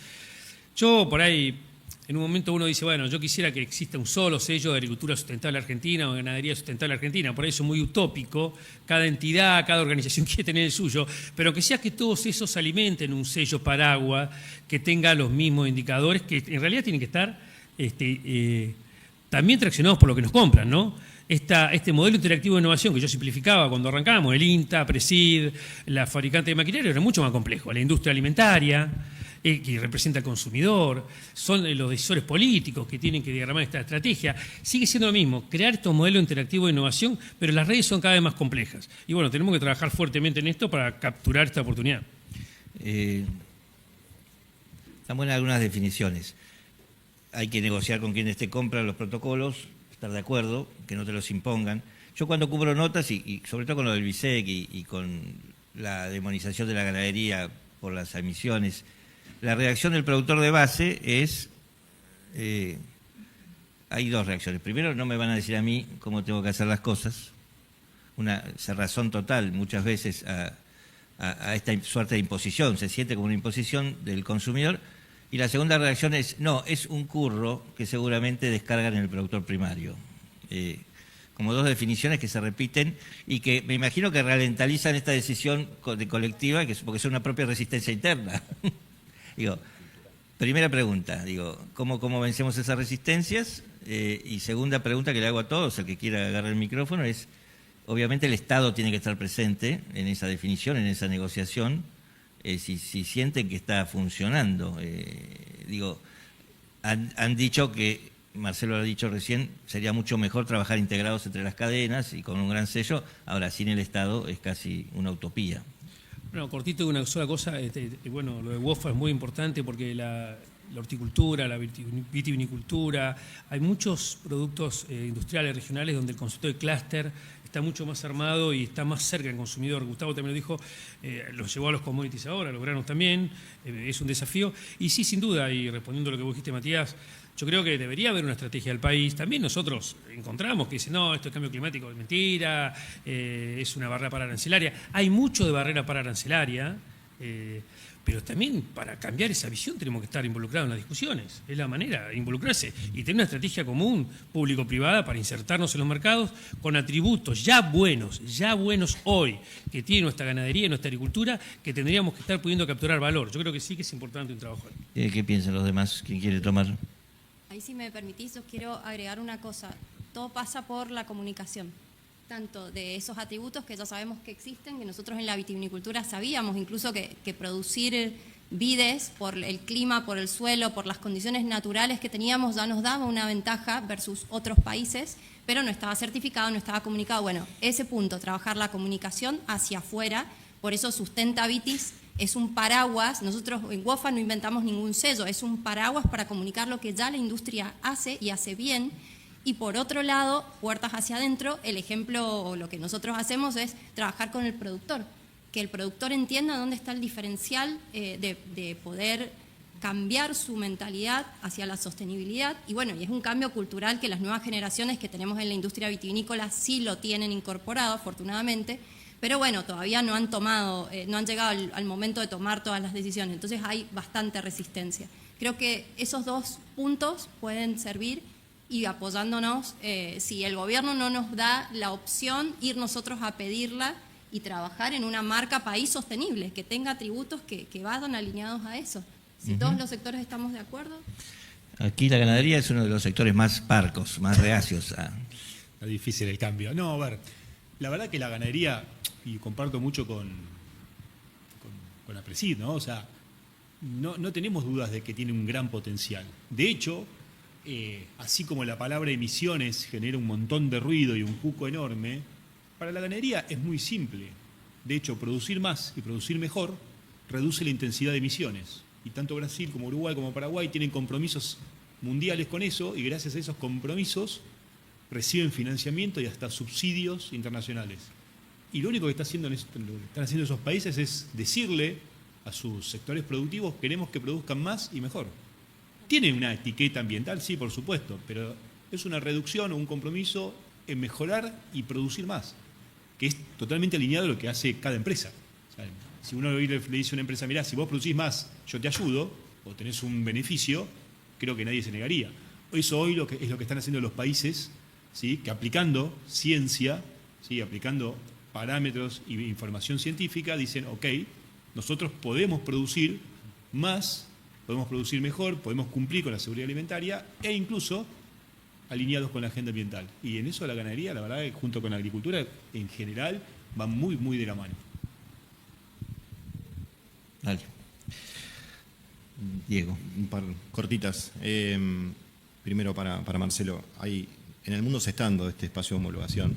Yo por ahí, en un momento uno dice, bueno, yo quisiera que exista un solo sello de agricultura sustentable argentina o de ganadería sustentable argentina, por eso es muy utópico, cada entidad, cada organización quiere tener el suyo, pero que sea que todos esos alimenten un sello paraguas, que tenga los mismos indicadores, que en realidad tienen que estar también traccionados por lo que nos compran, ¿no? Este modelo interactivo de innovación que yo simplificaba cuando arrancamos, el INTA, Presid, la fabricante de maquinaria, era mucho más complejo, la industria alimentaria, que representa al consumidor, son los decisores políticos que tienen que diagramar esta estrategia. Sigue siendo lo mismo, crear estos modelos interactivos de innovación, pero las redes son cada vez más complejas. Y bueno, tenemos que trabajar fuertemente en esto para capturar esta oportunidad. Están buenas algunas definiciones. Hay que negociar con quienes te compran los protocolos, estar de acuerdo, que no te los impongan. Yo cuando cubro notas, y sobre todo con lo del BISEC y con la demonización de la ganadería por las emisiones, la reacción del productor de base es, hay dos reacciones. Primero, no me van a decir a mí cómo tengo que hacer las cosas, una cerrazón total muchas veces a esta suerte de imposición, se siente como una imposición del consumidor. Y la segunda reacción es, no, es un curro que seguramente descargan en el productor primario. Como dos definiciones que se repiten y que me imagino que ralentizan esta decisión colectiva, porque es una propia resistencia interna. Digo, primera pregunta, digo, ¿cómo vencemos esas resistencias? Y segunda pregunta que le hago a todos, el que quiera agarrar el micrófono, es, obviamente el Estado tiene que estar presente en esa definición, en esa negociación, si sienten que está funcionando. Han dicho que, Marcelo lo ha dicho recién, sería mucho mejor trabajar integrados entre las cadenas y con un gran sello. Ahora, sin el Estado es casi una utopía. Bueno, cortito, una sola cosa. Bueno, lo de WOFA es muy importante porque la horticultura, la vitivinicultura, hay muchos productos industriales regionales donde el concepto de clúster está mucho más armado y está más cerca del consumidor. Gustavo también lo dijo, los llevó a los commodities ahora, a los granos también, es un desafío. Y sí, sin duda, y respondiendo a lo que vos dijiste, Matías, yo creo que debería haber una estrategia del país. También nosotros encontramos que dicen, no, esto es cambio climático, es mentira, es una barrera paraarancelaria. Hay mucho de barrera paraarancelaria, pero también para cambiar esa visión tenemos que estar involucrados en las discusiones. Es la manera de involucrarse y tener una estrategia común, público-privada, para insertarnos en los mercados con atributos ya buenos hoy, que tiene nuestra ganadería y nuestra agricultura, que tendríamos que estar pudiendo capturar valor. Yo creo que sí que es importante un trabajo ahí. ¿Qué piensan los demás? ¿Quién quiere tomar? Ahí, si me permitís, yo quiero agregar una cosa. Todo pasa por la comunicación, tanto de esos atributos que ya sabemos que existen, que nosotros en la vitivinicultura sabíamos incluso que producir vides por el clima, por el suelo, por las condiciones naturales que teníamos ya nos daba una ventaja versus otros países, pero no estaba certificado, no estaba comunicado. Bueno, ese punto, trabajar la comunicación hacia afuera, por eso Sustenta Vitis es un paraguas. Nosotros en WOFA no inventamos ningún sello, es un paraguas para comunicar lo que ya la industria hace y hace bien. Y por otro lado, puertas hacia adentro, el ejemplo o lo que nosotros hacemos es trabajar con el productor, que el productor entienda dónde está el diferencial de poder cambiar su mentalidad hacia la sostenibilidad. Y bueno, y es un cambio cultural que las nuevas generaciones que tenemos en la industria vitivinícola sí lo tienen incorporado, afortunadamente, pero bueno, todavía no han llegado al momento de tomar todas las decisiones, entonces hay bastante resistencia. Creo que esos dos puntos pueden servir y apoyándonos, si el gobierno no nos da la opción, ir nosotros a pedirla y trabajar en una marca país sostenible, que tenga atributos que vayan alineados a eso. Si todos los sectores estamos de acuerdo. Aquí la ganadería es uno de los sectores más parcos, más reacios. Es difícil el cambio. No, a ver, la verdad que la ganadería, y comparto mucho con la Presid, ¿no? O sea, no tenemos dudas de que tiene un gran potencial. De hecho, así como la palabra emisiones genera un montón de ruido y un cuco enorme, para la ganadería es muy simple. De hecho, producir más y producir mejor reduce la intensidad de emisiones. Y tanto Brasil como Uruguay como Paraguay tienen compromisos mundiales con eso, y gracias a esos compromisos reciben financiamiento y hasta subsidios internacionales. Y lo único que están haciendo esos países es decirle a sus sectores productivos: queremos que produzcan más y mejor. Tiene una etiqueta ambiental, sí, por supuesto, pero es una reducción o un compromiso en mejorar y producir más, que es totalmente alineado a lo que hace cada empresa. O sea, si uno le dice a una empresa, mirá, si vos producís más, yo te ayudo, o tenés un beneficio, creo que nadie se negaría. Eso hoy es lo que están haciendo los países, ¿sí? Que aplicando ciencia, ¿sí? Aplicando parámetros y información científica, dicen, ok, nosotros podemos producir más, podemos producir mejor, podemos cumplir con la seguridad alimentaria e incluso alineados con la agenda ambiental. Y en eso la ganadería, la verdad, junto con la agricultura en general, van muy, muy de la mano. Dale. Diego. Un par cortitas. Primero para Marcelo. En el mundo se está dando este espacio de homologación.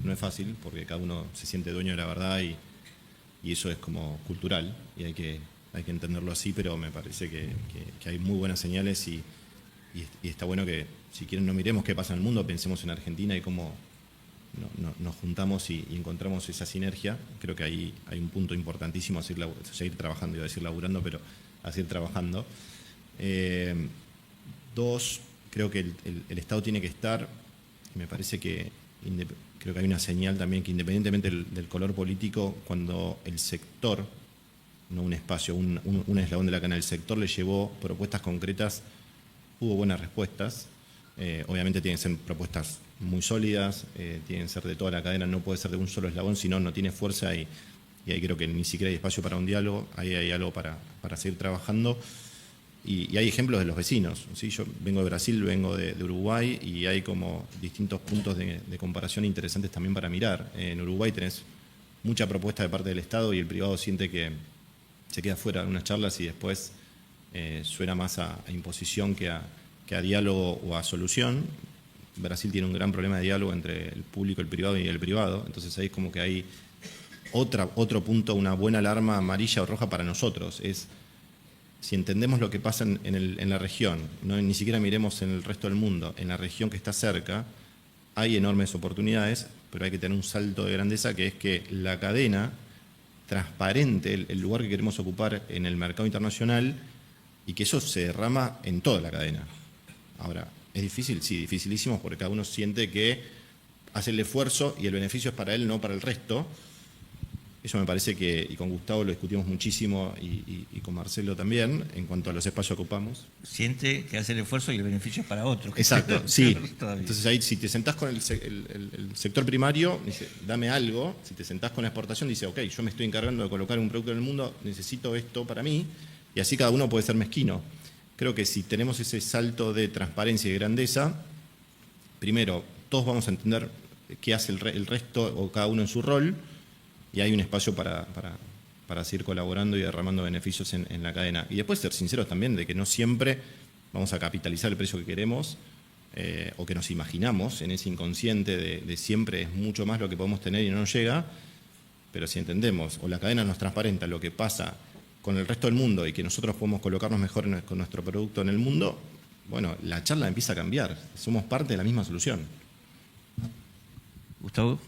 No es fácil porque cada uno se siente dueño de la verdad y eso es como cultural y hay que entenderlo así, pero me parece que hay muy buenas señales y está bueno que, si quieren, no miremos qué pasa en el mundo, pensemos en Argentina y cómo nos juntamos y encontramos esa sinergia. Creo que ahí hay un punto importantísimo a seguir trabajando, iba a decir laburando, pero a seguir trabajando. Dos, creo que el Estado tiene que estar, y me parece que creo que hay una señal también que independientemente del color político, cuando el sector, no un espacio, un eslabón de la cadena, el sector le llevó propuestas concretas, hubo buenas respuestas. Obviamente tienen que ser propuestas muy sólidas, tienen que ser de toda la cadena, no puede ser de un solo eslabón, si no tiene fuerza y ahí creo que ni siquiera hay espacio para un diálogo, ahí hay algo para seguir trabajando. Y hay ejemplos de los vecinos, ¿sí? Yo vengo de Brasil, vengo de Uruguay, y hay como distintos puntos de comparación interesantes también para mirar. En Uruguay tenés mucha propuesta de parte del Estado y el privado siente que se queda fuera de unas charlas y después suena más a imposición que a diálogo o a solución. Brasil tiene un gran problema de diálogo entre el público, el privado y el privado, entonces ahí es como que hay otro punto, una buena alarma amarilla o roja para nosotros. Es si entendemos lo que pasa en la región, ni siquiera miremos en el resto del mundo, en la región que está cerca, hay enormes oportunidades, pero hay que tener un salto de grandeza, que es que la cadena transparente, el lugar que queremos ocupar en el mercado internacional, y que eso se derrama en toda la cadena. Ahora, ¿es difícil? Sí, dificilísimo, porque cada uno siente que hace el esfuerzo y el beneficio es para él, no para el resto. Eso me parece que, y con Gustavo lo discutimos muchísimo, y con Marcelo también, en cuanto a los espacios que ocupamos. Siente que hace el esfuerzo y el beneficio es para otros. Exacto, sí. Entonces ahí, si te sentás con el sector primario, dice, dame algo. Si te sentás con la exportación, dice, ok, yo me estoy encargando de colocar un producto en el mundo, necesito esto para mí, y así cada uno puede ser mezquino. Creo que si tenemos ese salto de transparencia y de grandeza, primero, todos vamos a entender qué hace el resto o cada uno en su rol, y hay un espacio para seguir colaborando y derramando beneficios en la cadena. Y después ser sinceros también de que no siempre vamos a capitalizar el precio que queremos o que nos imaginamos en ese inconsciente de siempre es mucho más lo que podemos tener y no nos llega, pero si entendemos o la cadena nos transparenta lo que pasa con el resto del mundo y que nosotros podemos colocarnos mejor con nuestro producto en el mundo, bueno, la charla empieza a cambiar. Somos parte de la misma solución. Gustavo.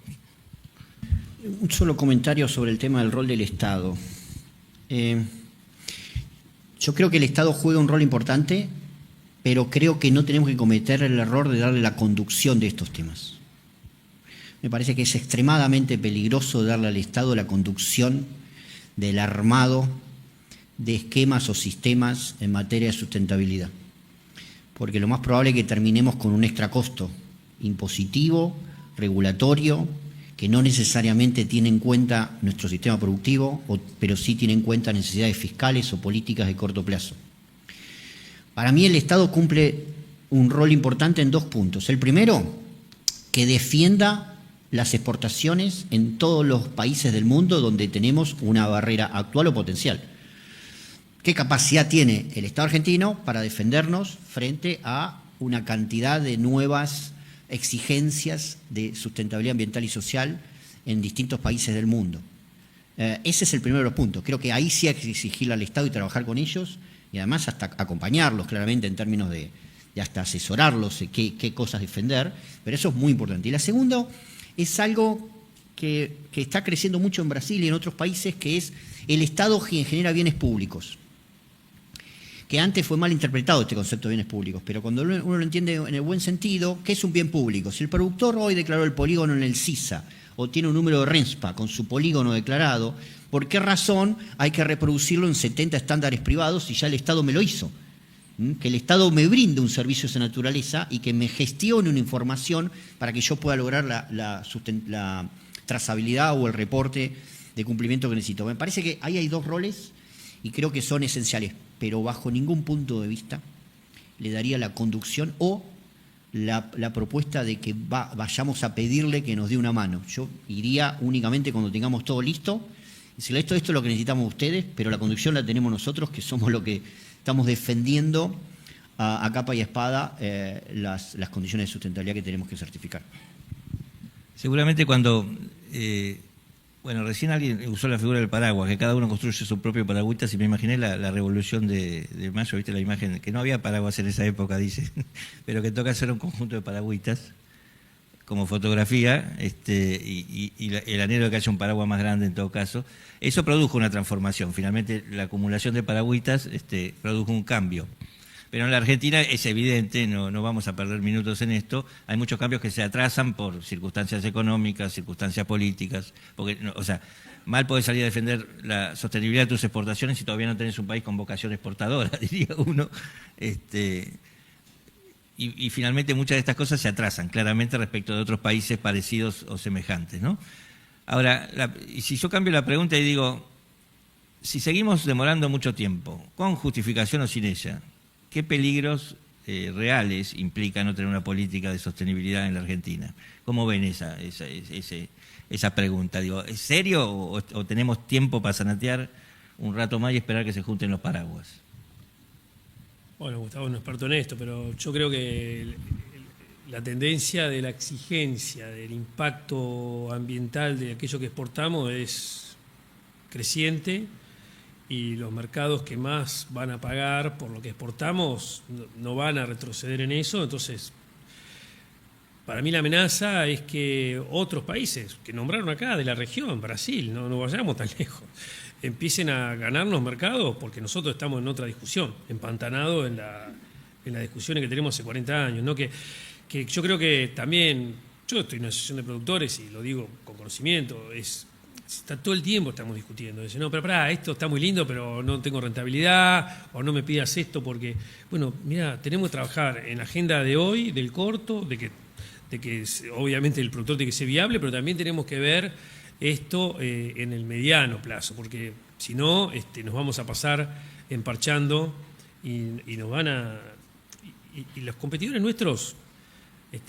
Un solo comentario sobre el tema del rol del Estado. Yo creo que el Estado juega un rol importante, pero creo que no tenemos que cometer el error de darle la conducción de estos temas. Me parece que es extremadamente peligroso darle al Estado la conducción del armado de esquemas o sistemas en materia de sustentabilidad, porque lo más probable es que terminemos con un extracosto impositivo, regulatorio, que no necesariamente tiene en cuenta nuestro sistema productivo, pero sí tiene en cuenta necesidades fiscales o políticas de corto plazo. Para mí el Estado cumple un rol importante en 2 puntos. El primero, que defienda las exportaciones en todos los países del mundo donde tenemos una barrera actual o potencial. ¿Qué capacidad tiene el Estado argentino para defendernos frente a una cantidad de nuevas exigencias de sustentabilidad ambiental y social en distintos países del mundo? Ese es el primero de los puntos. Creo que ahí sí hay que exigirle al Estado y trabajar con ellos y además hasta acompañarlos claramente en términos de hasta asesorarlos de qué cosas defender, pero eso es muy importante. Y la segunda es algo que está creciendo mucho en Brasil y en otros países, que es el Estado quien genera bienes públicos. Que antes fue mal interpretado este concepto de bienes públicos, pero cuando uno lo entiende en el buen sentido, ¿qué es un bien público? Si el productor hoy declaró el polígono en el CISA o tiene un número de RENSPA con su polígono declarado, ¿por qué razón hay que reproducirlo en 70 estándares privados si ya el Estado me lo hizo? Que el Estado me brinde un servicio de esa naturaleza y que me gestione una información para que yo pueda lograr la trazabilidad o el reporte de cumplimiento que necesito. Me parece que ahí hay 2 roles y creo que son esenciales, pero bajo ningún punto de vista le daría la conducción o la propuesta de que vayamos a pedirle que nos dé una mano. Yo iría únicamente cuando tengamos todo listo y decirle esto es lo que necesitamos ustedes, pero la conducción la tenemos nosotros, que somos lo que estamos defendiendo a capa y espada las condiciones de sustentabilidad que tenemos que certificar. Seguramente cuando... recién alguien usó la figura del paraguas, que cada uno construye su propio paragüitas, y me imaginé la revolución de mayo, viste la imagen, que no había paraguas en esa época, dice, pero que toca hacer un conjunto de paragüitas como fotografía, y el anhelo de que haya un paraguas más grande en todo caso. Eso produjo una transformación, finalmente la acumulación de paragüitas produjo un cambio. Pero en la Argentina es evidente, no vamos a perder minutos en esto, hay muchos cambios que se atrasan por circunstancias económicas, circunstancias políticas, porque, mal podés salir a defender la sostenibilidad de tus exportaciones si todavía no tenés un país con vocación exportadora, diría uno. Y finalmente muchas de estas cosas se atrasan claramente respecto de otros países parecidos o semejantes, ¿no? Ahora, y si yo cambio la pregunta y digo, si seguimos demorando mucho tiempo, con justificación o sin ella, ¿qué peligros reales implica no tener una política de sostenibilidad en la Argentina? ¿Cómo ven esa pregunta? Digo, ¿es serio o tenemos tiempo para zanatear un rato más y esperar que se junten los paraguas? Bueno, Gustavo es un experto en esto, pero yo creo que la tendencia de la exigencia del impacto ambiental de aquello que exportamos es creciente, y los mercados que más van a pagar por lo que exportamos no van a retroceder en eso. Entonces, para mí la amenaza es que otros países que nombraron acá de la región, Brasil, no vayamos tan lejos, empiecen a ganarnos mercados, porque nosotros estamos en otra discusión, empantanados en las discusiones que tenemos hace 40 años, ¿no? Que yo creo que también, yo estoy en una asociación de productores y lo digo con conocimiento, está todo el tiempo estamos discutiendo. Dice, no, pero pará, esto está muy lindo, pero no tengo rentabilidad, o no me pidas esto porque, bueno, mira, tenemos que trabajar en la agenda de hoy, del corto, de que obviamente el productor tiene que ser viable, pero también tenemos que ver esto en el mediano plazo, porque si no, nos vamos a pasar emparchando y nos van a... Y los competidores nuestros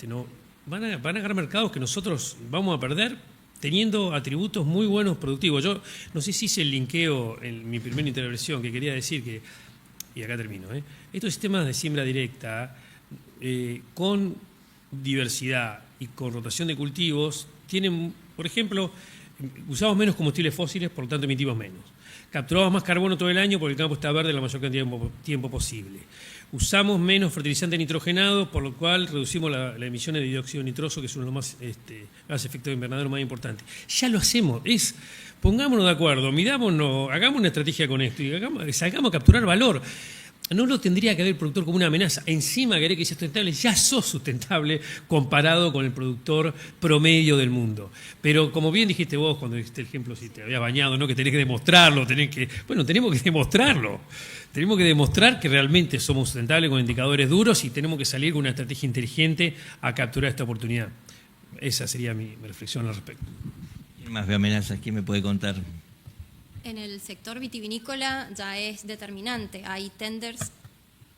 no van a ganar mercados que nosotros vamos a perder, teniendo atributos muy buenos productivos. Yo no sé si hice el linkeo en mi primera intervención, que quería decir que, y acá termino, estos sistemas de siembra directa con diversidad y con rotación de cultivos tienen, por ejemplo, usamos menos combustibles fósiles, por lo tanto emitimos menos. Capturamos más carbono todo el año porque el campo está verde la mayor cantidad de tiempo posible. Usamos menos fertilizante nitrogenado, por lo cual reducimos la emisión de dióxido nitroso, que es uno de los más gases efecto invernadero más importantes. Ya lo hacemos, pongámonos de acuerdo, midámonos, hagamos una estrategia con esto y salgamos a capturar valor. No lo tendría que ver el productor como una amenaza. Encima querer que sea sustentable, ya sos sustentable comparado con el productor promedio del mundo. Pero como bien dijiste vos cuando dijiste el ejemplo, si te habías bañado, ¿no? Que tenés que demostrarlo, tenemos que demostrarlo. Tenemos que demostrar que realmente somos sustentables con indicadores duros y tenemos que salir con una estrategia inteligente a capturar esta oportunidad. Esa sería mi reflexión al respecto. ¿Quién más ve amenazas? ¿Quién me puede contar? En el sector vitivinícola ya es determinante. Hay tenders,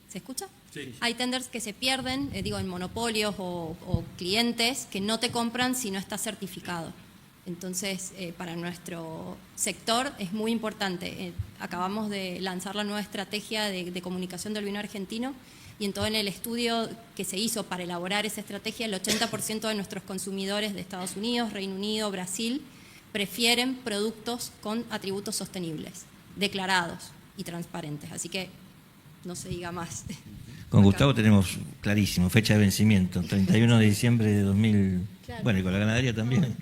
¿se escucha? Sí. Hay tenders que se pierden, en monopolios o clientes que no te compran si no está certificado. Entonces, para nuestro sector es muy importante. Acabamos de lanzar la nueva estrategia de comunicación del vino argentino y en todo el estudio que se hizo para elaborar esa estrategia, el 80% de nuestros consumidores de Estados Unidos, Reino Unido, Brasil, prefieren productos con atributos sostenibles, declarados y transparentes. Así que no se diga más. Con Gustavo tenemos clarísimo, fecha de vencimiento, 31 de diciembre de 2000. Claro. Bueno, y con la ganadería también.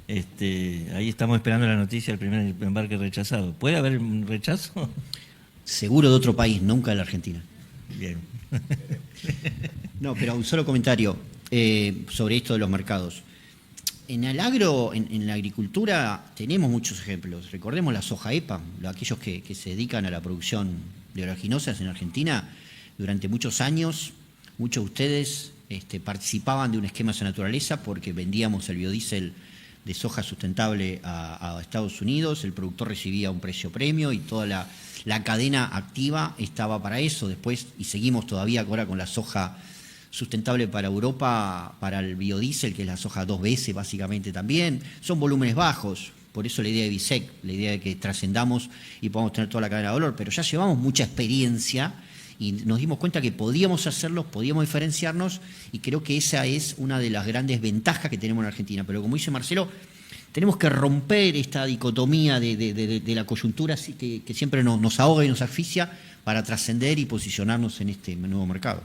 Ahí estamos esperando la noticia del primer embarque rechazado. ¿Puede haber un rechazo? Seguro de otro país, nunca de la Argentina. Bien. No, pero un solo comentario sobre esto de los mercados. En el agro, en la agricultura, tenemos muchos ejemplos. Recordemos la soja EPA, aquellos que se dedican a la producción de oleaginosas en Argentina. Durante muchos años, muchos de ustedes participaban de un esquema de naturaleza porque vendíamos el biodiesel de soja sustentable a Estados Unidos, el productor recibía un precio premio y toda la cadena activa estaba para eso. Después, y seguimos todavía ahora con la soja sustentable para Europa, para el biodiesel, que es la soja 2BS básicamente también. Son volúmenes bajos, por eso la idea de BISEC, la idea de que trascendamos y podamos tener toda la cadena de valor, pero ya llevamos mucha experiencia y nos dimos cuenta que podíamos hacerlo, podíamos diferenciarnos y creo que esa es una de las grandes ventajas que tenemos en Argentina. Pero como dice Marcelo, tenemos que romper esta dicotomía de la coyuntura que siempre nos ahoga y nos asfixia para trascender y posicionarnos en este nuevo mercado.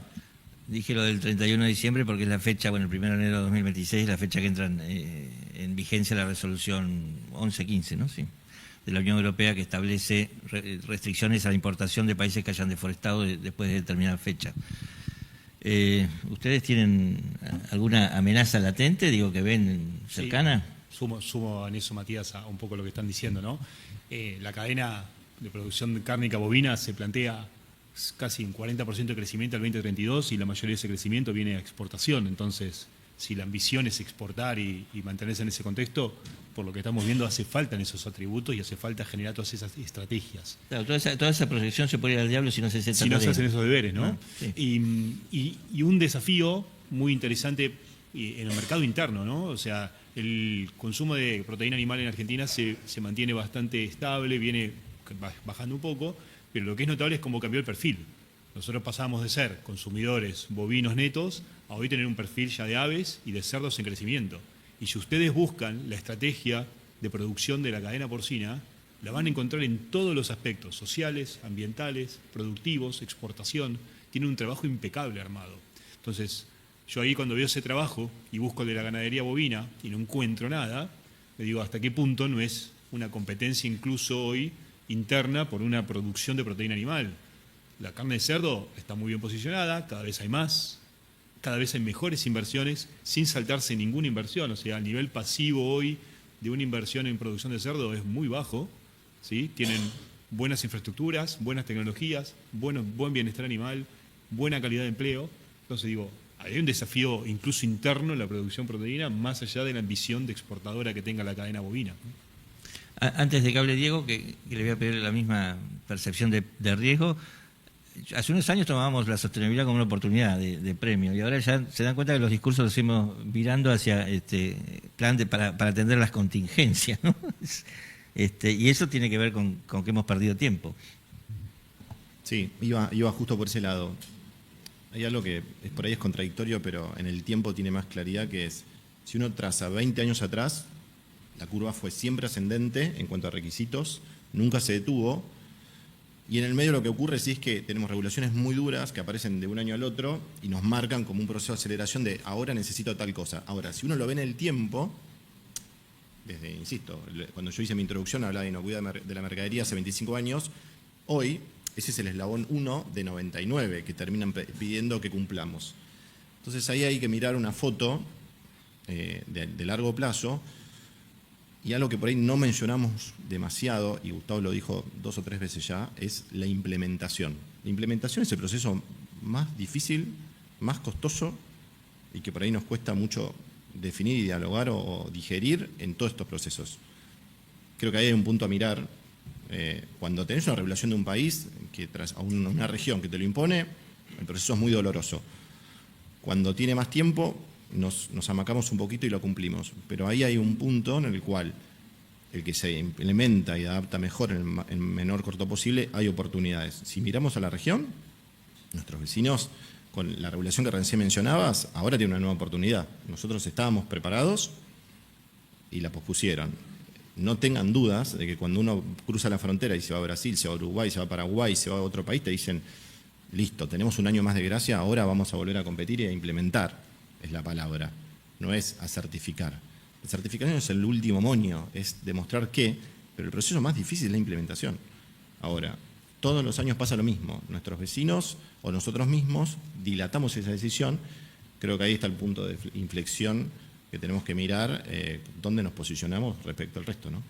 Dije lo del 31 de diciembre porque es la fecha, el 1 de enero de 2026, la fecha que entra en vigencia la resolución 1115, ¿no? Sí, de la Unión Europea, que establece restricciones a la importación de países que hayan deforestado después de determinada fecha. ¿Ustedes tienen alguna amenaza latente, que ven cercana? Sí, sumo en eso, Matías, a un poco lo que están diciendo, ¿no? La cadena de producción cárnica bovina se plantea casi un 40% de crecimiento al 2032 y la mayoría de ese crecimiento viene a exportación. Entonces, si la ambición es exportar y mantenerse en ese contexto, por lo que estamos viendo, hace falta en esos atributos y hace falta generar todas esas estrategias. Claro, toda esa proyección se puede ir al diablo si no se Si no se hacen esos deberes, ¿no? Sí. Y un desafío muy interesante en el mercado interno, ¿no? O sea, el consumo de proteína animal en Argentina se mantiene bastante estable, viene bajando un poco, pero lo que es notable es cómo cambió el perfil. Nosotros pasamos de ser consumidores bovinos netos a hoy tener un perfil ya de aves y de cerdos en crecimiento. Y si ustedes buscan la estrategia de producción de la cadena porcina, la van a encontrar en todos los aspectos, sociales, ambientales, productivos, exportación. Tiene un trabajo impecable armado. Entonces, yo ahí cuando veo ese trabajo y busco el de la ganadería bovina y no encuentro nada, me digo hasta qué punto no es una competencia incluso hoy interna por una producción de proteína animal. La carne de cerdo está muy bien posicionada, cada vez hay más, cada vez hay mejores inversiones sin saltarse ninguna inversión. O sea, el nivel pasivo hoy de una inversión en producción de cerdo es muy bajo, ¿sí? Tienen buenas infraestructuras, buenas tecnologías, buen bienestar animal, buena calidad de empleo. Entonces digo, hay un desafío incluso interno en la producción proteína, más allá de la ambición de exportadora que tenga la cadena bovina. Antes de que hable Diego, que le voy a pedir la misma percepción de riesgo, hace unos años tomábamos la sostenibilidad como una oportunidad de premio y ahora ya se dan cuenta que los discursos los hemos virando hacia plan para atender las contingencias, ¿no? Y eso tiene que ver con que hemos perdido tiempo. Sí, iba justo por ese lado. Hay algo que por ahí es contradictorio, pero en el tiempo tiene más claridad, que es, si uno traza 20 años atrás, la curva fue siempre ascendente en cuanto a requisitos, nunca se detuvo, y en el medio lo que ocurre sí es que tenemos regulaciones muy duras que aparecen de un año al otro y nos marcan como un proceso de aceleración de ahora necesito tal cosa. Ahora, si uno lo ve en el tiempo, desde, insisto, cuando yo hice mi introducción hablaba de inocuidad de la mercadería hace 25 años, hoy ese es el eslabón 1 de 99 que terminan pidiendo que cumplamos. Entonces ahí hay que mirar una foto de largo plazo, y algo que por ahí no mencionamos demasiado, y Gustavo lo dijo 2 o 3 veces ya, es la implementación. La implementación es el proceso más difícil, más costoso, y que por ahí nos cuesta mucho definir y dialogar o digerir en todos estos procesos. Creo que ahí hay un punto a mirar. Cuando tenés una regulación de un país, a una región que te lo impone, el proceso es muy doloroso. Cuando tiene más tiempo, nos amacamos un poquito y lo cumplimos. Pero ahí hay un punto en el cual el que se implementa y adapta mejor en el menor corto posible, hay oportunidades. Si miramos a la región, nuestros vecinos, con la regulación que recién mencionabas, ahora tienen una nueva oportunidad. Nosotros estábamos preparados y la pospusieron. No tengan dudas de que cuando uno cruza la frontera y se va a Brasil, se va a Uruguay, se va a Paraguay, se va a otro país, te dicen, listo, tenemos un año más de gracia, ahora vamos a volver a competir y a implementar, es la palabra, no es a certificar. La certificación es el último moño, es demostrar que, pero el proceso más difícil es la implementación. Ahora, todos los años pasa lo mismo, nuestros vecinos o nosotros mismos dilatamos esa decisión, creo que ahí está el punto de inflexión que tenemos que mirar dónde nos posicionamos respecto al resto, ¿no?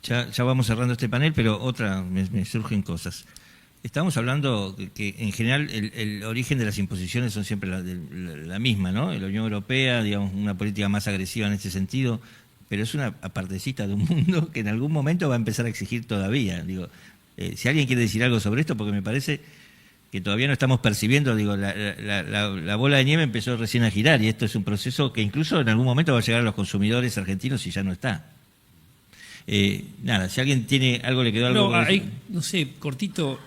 Ya vamos cerrando este panel, pero me surgen cosas. Estamos hablando que en general el origen de las imposiciones son siempre la misma, ¿no? La Unión Europea, digamos, una política más agresiva en ese sentido, pero es una partecita de un mundo que en algún momento va a empezar a exigir todavía. Digo, si alguien quiere decir algo sobre esto, porque me parece que todavía no estamos percibiendo, digo, la bola de nieve empezó recién a girar y esto es un proceso que incluso en algún momento va a llegar a los consumidores argentinos y ya no está. Nada, si alguien tiene algo, le quedó algo. No sé, cortito,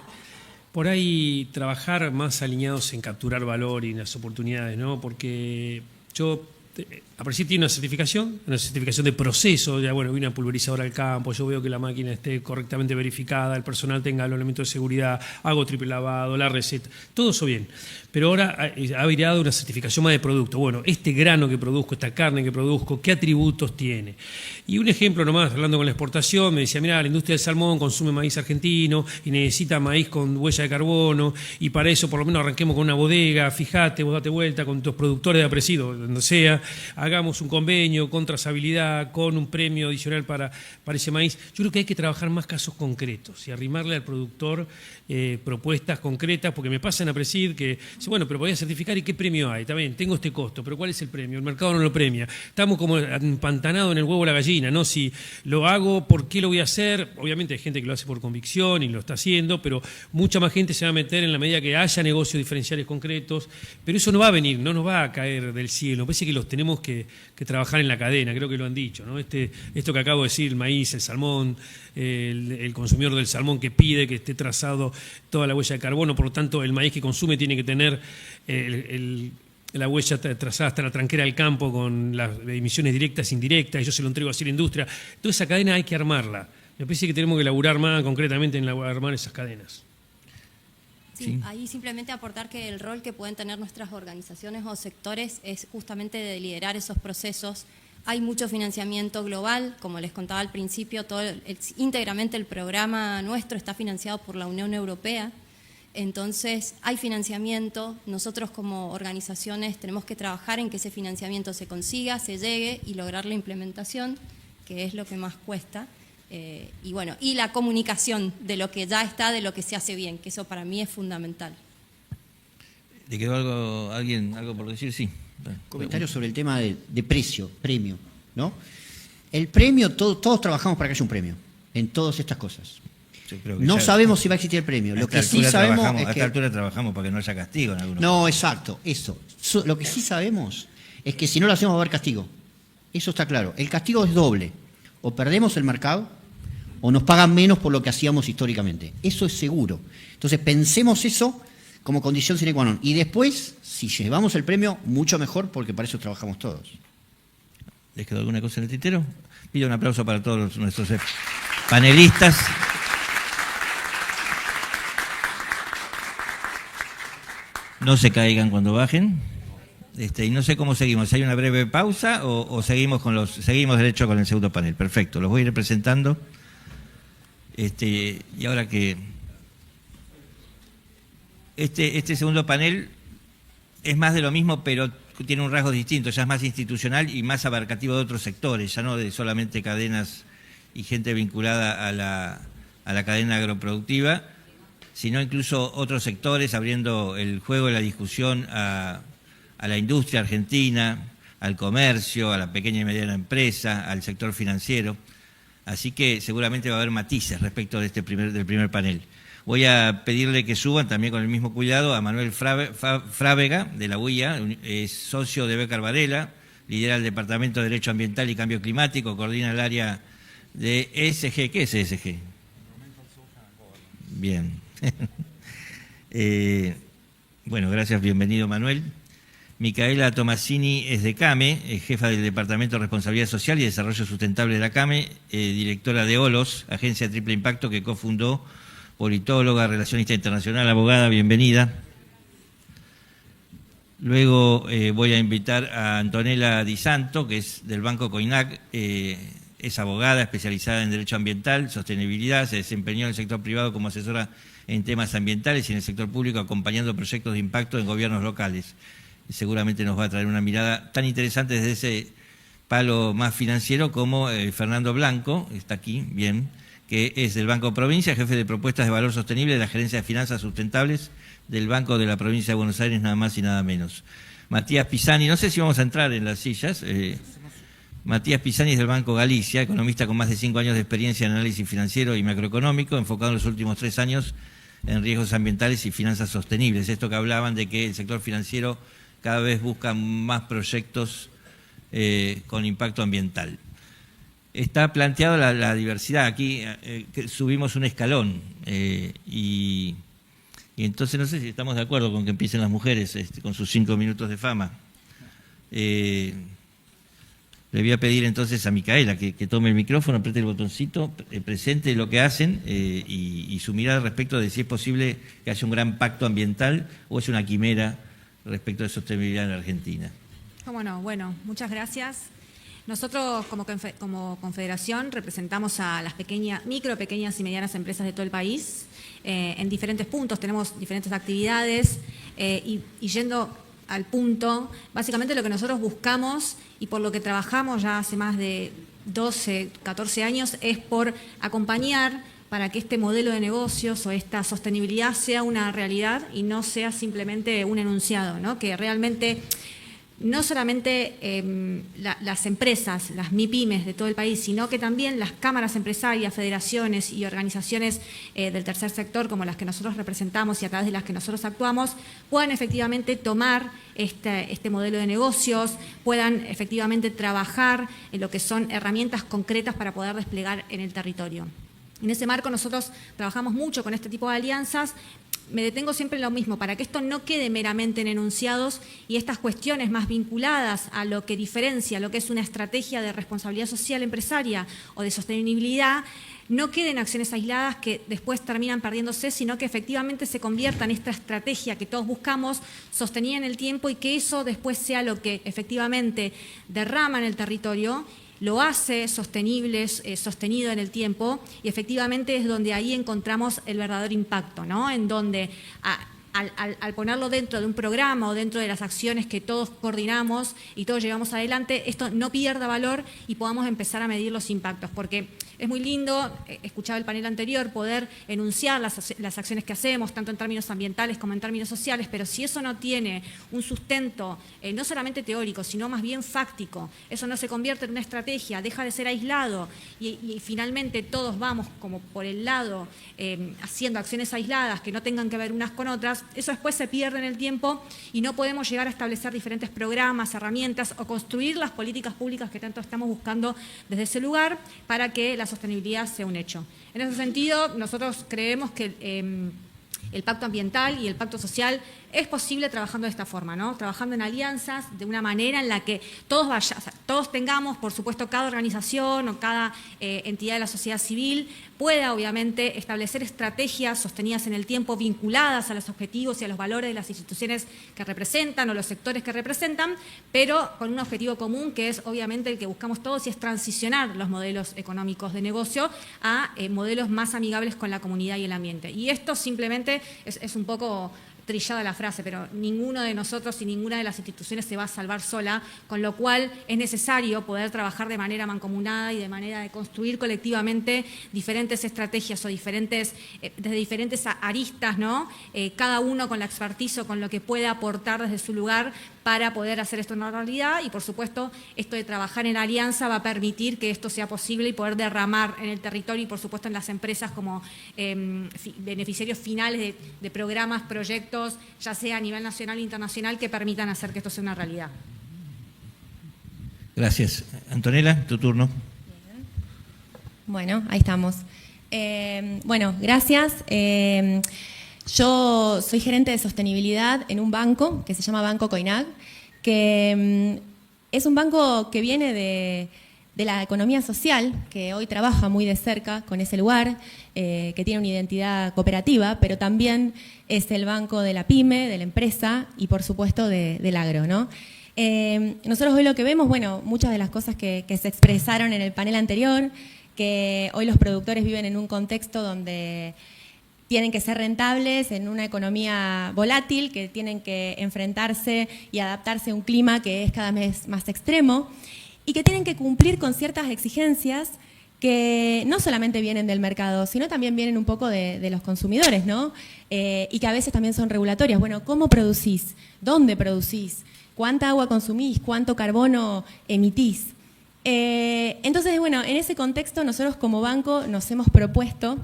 por ahí trabajar más alineados en capturar valor y las oportunidades, ¿no? Porque yo aparecí tiene una certificación de proceso, ya bueno, vine a pulverizadora al campo, yo veo que la máquina esté correctamente verificada, el personal tenga los elementos de seguridad, hago triple lavado, la receta, todo eso bien. Pero ahora ha virado una certificación más de producto. Bueno, este grano que produzco, esta carne que produzco, ¿qué atributos tiene? Y un ejemplo nomás, hablando con la exportación, me decía, mira, la industria del salmón consume maíz argentino y necesita maíz con huella de carbono, y para eso por lo menos arranquemos con una bodega, fíjate, vos date vuelta con tus productores de apresido, donde sea, hagamos un convenio con trazabilidad, con un premio adicional para ese maíz. Yo creo que hay que trabajar más casos concretos y arrimarle al productor propuestas concretas, porque me pasan a Presid que, bueno, pero voy a certificar y qué premio hay. También tengo este costo, pero ¿cuál es el premio? El mercado no lo premia. Estamos como empantanados en el huevo o la gallina, ¿no? Si lo hago, ¿por qué lo voy a hacer? Obviamente hay gente que lo hace por convicción y lo está haciendo, pero mucha más gente se va a meter en la medida que haya negocios diferenciales concretos, pero eso no va a venir, no nos va a caer del cielo. Me parece que los tenemos que trabajar en la cadena, creo que lo han dicho, ¿no? Esto que acabo de decir, el maíz, el salmón, el consumidor del salmón que pide que esté trazado toda la huella de carbono, por lo tanto el maíz que consume tiene que tener la huella trazada hasta la tranquera del campo con las emisiones directas e indirectas, y yo se lo entrego así a la industria. Toda esa cadena hay que armarla. Me parece que tenemos que elaborar más concretamente en armar esas cadenas. Sí, ahí simplemente aportar que el rol que pueden tener nuestras organizaciones o sectores es justamente de liderar esos procesos. Hay mucho financiamiento global, como les contaba al principio, íntegramente el programa nuestro está financiado por la Unión Europea. Entonces, hay financiamiento, nosotros como organizaciones tenemos que trabajar en que ese financiamiento se consiga, se llegue y lograr la implementación, que es lo que más cuesta. Y bueno, y la comunicación de lo que ya está, de lo que se hace bien, que eso para mí es fundamental. ¿Le quedó algo por decir? Sí. Comentario sobre el tema de precio, premio, ¿no? El premio, todos trabajamos para que haya un premio en todas estas cosas. No sabemos si va a existir el premio. Lo que sí sabemos es que... A esta altura trabajamos para que no haya castigo en algunos casos. No, exacto, eso. Lo que sí sabemos es que si no lo hacemos va a haber castigo. Eso está claro. El castigo es doble. O perdemos el mercado o nos pagan menos por lo que hacíamos históricamente. Eso es seguro. Entonces pensemos eso como condición sine qua non. Y después, si llevamos el premio, mucho mejor, porque para eso trabajamos todos. ¿Les quedó alguna cosa en el tintero? Pido un aplauso para todos nuestros panelistas. No se caigan cuando bajen. Y no sé cómo seguimos. ¿Hay una breve pausa o seguimos derecho con el segundo panel? Perfecto, los voy a ir presentando. Y ahora que este segundo panel es más de lo mismo, pero tiene un rasgo distinto, ya es más institucional y más abarcativo de otros sectores, ya no de solamente cadenas y gente vinculada a la cadena agroproductiva, sino incluso otros sectores, abriendo el juego de la discusión a la industria argentina, al comercio, a la pequeña y mediana empresa, al sector financiero. Así que seguramente va a haber matices respecto de del primer panel. Voy a pedirle que suban también con el mismo cuidado a Manuel Frávega, de la UIA, es socio de Becar Varela, lidera el Departamento de Derecho Ambiental y Cambio Climático, coordina el área de ESG. ¿Qué es ESG? Bien. Bueno, gracias, bienvenido Manuel. Micaela Tomasini es de CAME, jefa del Departamento de Responsabilidad Social y Desarrollo Sustentable de la CAME, directora de OLOS, agencia de triple impacto que cofundó, politóloga, relacionista internacional, abogada, bienvenida. Luego voy a invitar a Antonella Di Santo, que es del Banco Coinac, es abogada especializada en Derecho Ambiental, Sostenibilidad, se desempeñó en el sector privado como asesora en temas ambientales y en el sector público acompañando proyectos de impacto en gobiernos locales. Seguramente nos va a traer una mirada tan interesante desde ese palo más financiero como Fernando Blanco, está aquí, bien, que es del Banco Provincia, jefe de propuestas de valor sostenible de la Gerencia de Finanzas Sustentables del Banco de la Provincia de Buenos Aires, nada más y nada menos. Matías Pisani, no sé si vamos a entrar en las sillas. Matías Pisani es del Banco Galicia, economista con más de 5 años de experiencia en análisis financiero y macroeconómico, enfocado en los últimos 3 años en riesgos ambientales y finanzas sostenibles. Esto que hablaban de que el sector financiero cada vez busca más proyectos con impacto ambiental. Está planteada la diversidad. Aquí subimos un escalón y entonces no sé si estamos de acuerdo con que empiecen las mujeres con sus 5 minutos de fama. Le voy a pedir entonces a Micaela que tome el micrófono, apriete el botoncito, presente lo que hacen y su mirada respecto de si es posible que haya un gran pacto ambiental o es una quimera respecto de sostenibilidad en Argentina. Bueno, muchas gracias. Nosotros como Confederación representamos a las micro, pequeñas y medianas empresas de todo el país en diferentes puntos, tenemos diferentes actividades y yendo al punto, básicamente lo que nosotros buscamos y por lo que trabajamos ya hace más de 12, 14 años es por acompañar para que este modelo de negocios o esta sostenibilidad sea una realidad y no sea simplemente un enunciado, ¿no? Que realmente no solamente las empresas, las MIPYMES de todo el país, sino que también las cámaras empresarias, federaciones y organizaciones del tercer sector, como las que nosotros representamos y a través de las que nosotros actuamos, puedan efectivamente tomar este modelo de negocios, puedan efectivamente trabajar en lo que son herramientas concretas para poder desplegar en el territorio. En ese marco nosotros trabajamos mucho con este tipo de alianzas. Me detengo siempre en lo mismo, para que esto no quede meramente en enunciados y estas cuestiones más vinculadas a lo que diferencia lo que es una estrategia de responsabilidad social empresaria o de sostenibilidad, no queden acciones aisladas que después terminan perdiéndose, sino que efectivamente se convierta en esta estrategia que todos buscamos, sostenida en el tiempo y que eso después sea lo que efectivamente derrama en el territorio, lo hace sostenible, sostenido en el tiempo y efectivamente es donde ahí encontramos el verdadero impacto, ¿no? En donde al ponerlo dentro de un programa o dentro de las acciones que todos coordinamos y todos llevamos adelante, esto no pierda valor y podamos empezar a medir los impactos, porque es muy lindo, escuchaba el panel anterior, poder enunciar las acciones que hacemos, tanto en términos ambientales como en términos sociales, pero si eso no tiene un sustento, no solamente teórico, sino más bien fáctico, eso no se convierte en una estrategia, deja de ser aislado y finalmente todos vamos como por el lado haciendo acciones aisladas que no tengan que ver unas con otras, eso después se pierde en el tiempo y no podemos llegar a establecer diferentes programas, herramientas o construir las políticas públicas que tanto estamos buscando desde ese lugar para que la sostenibilidad sea un hecho. En ese sentido, nosotros creemos que el pacto ambiental y el pacto social es posible trabajando de esta forma, ¿no? Trabajando en alianzas de una manera en la que todos tengamos, por supuesto, cada organización o cada entidad de la sociedad civil pueda, obviamente, establecer estrategias sostenidas en el tiempo vinculadas a los objetivos y a los valores de las instituciones que representan o los sectores que representan, pero con un objetivo común que es, obviamente, el que buscamos todos y es transicionar los modelos económicos de negocio a modelos más amigables con la comunidad y el ambiente. Y esto simplemente es un poco trillada la frase, pero ninguno de nosotros y ninguna de las instituciones se va a salvar sola, con lo cual es necesario poder trabajar de manera mancomunada y de manera de construir colectivamente diferentes estrategias o desde diferentes aristas, ¿no? Cada uno con la expertise o con lo que pueda aportar desde su lugar para poder hacer esto una realidad y, por supuesto, esto de trabajar en alianza va a permitir que esto sea posible y poder derramar en el territorio y, por supuesto, en las empresas como beneficiarios finales de programas, proyectos, ya sea a nivel nacional e internacional, que permitan hacer que esto sea una realidad. Gracias. Antonella, tu turno. Bueno, ahí estamos. Bueno, gracias. Yo soy gerente de sostenibilidad en un banco que se llama Banco Coinag, que es un banco que viene de la economía social, que hoy trabaja muy de cerca con ese lugar, que tiene una identidad cooperativa, pero también es el banco de la pyme, de la empresa y, por supuesto, del agro, ¿no? Nosotros hoy lo que vemos, bueno, muchas de las cosas que se expresaron en el panel anterior, que hoy los productores viven en un contexto donde tienen que ser rentables en una economía volátil, que tienen que enfrentarse y adaptarse a un clima que es cada vez más extremo y que tienen que cumplir con ciertas exigencias que no solamente vienen del mercado, sino también vienen un poco de los consumidores, ¿no? Y que a veces también son regulatorias. Bueno, ¿cómo producís? ¿Dónde producís? ¿Cuánta agua consumís? ¿Cuánto carbono emitís? Entonces, bueno, en ese contexto nosotros como banco nos hemos propuesto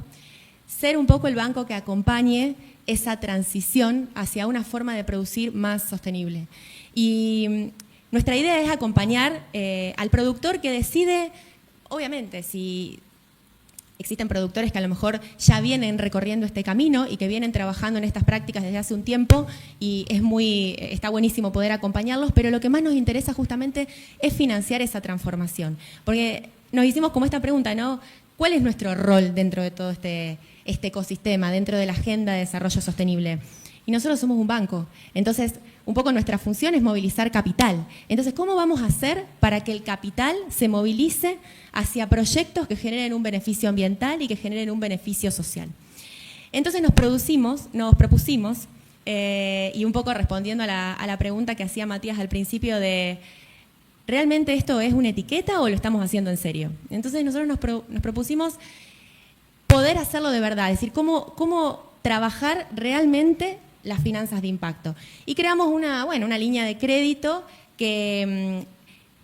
ser un poco el banco que acompañe esa transición hacia una forma de producir más sostenible. Y nuestra idea es acompañar al productor que decide, obviamente, si existen productores que a lo mejor ya vienen recorriendo este camino y que vienen trabajando en estas prácticas desde hace un tiempo y está buenísimo poder acompañarlos, pero lo que más nos interesa justamente es financiar esa transformación. Porque nos hicimos como esta pregunta, ¿no? ¿Cuál es nuestro rol dentro de todo este ecosistema, dentro de la agenda de desarrollo sostenible? Y nosotros somos un banco, entonces un poco nuestra función es movilizar capital. Entonces, ¿cómo vamos a hacer para que el capital se movilice hacia proyectos que generen un beneficio ambiental y que generen un beneficio social? Entonces nos propusimos y un poco respondiendo a la pregunta que hacía Matías al principio de ¿realmente esto es una etiqueta o lo estamos haciendo en serio? Entonces nosotros nos propusimos poder hacerlo de verdad, es decir, cómo trabajar realmente las finanzas de impacto. Y creamos una línea de crédito que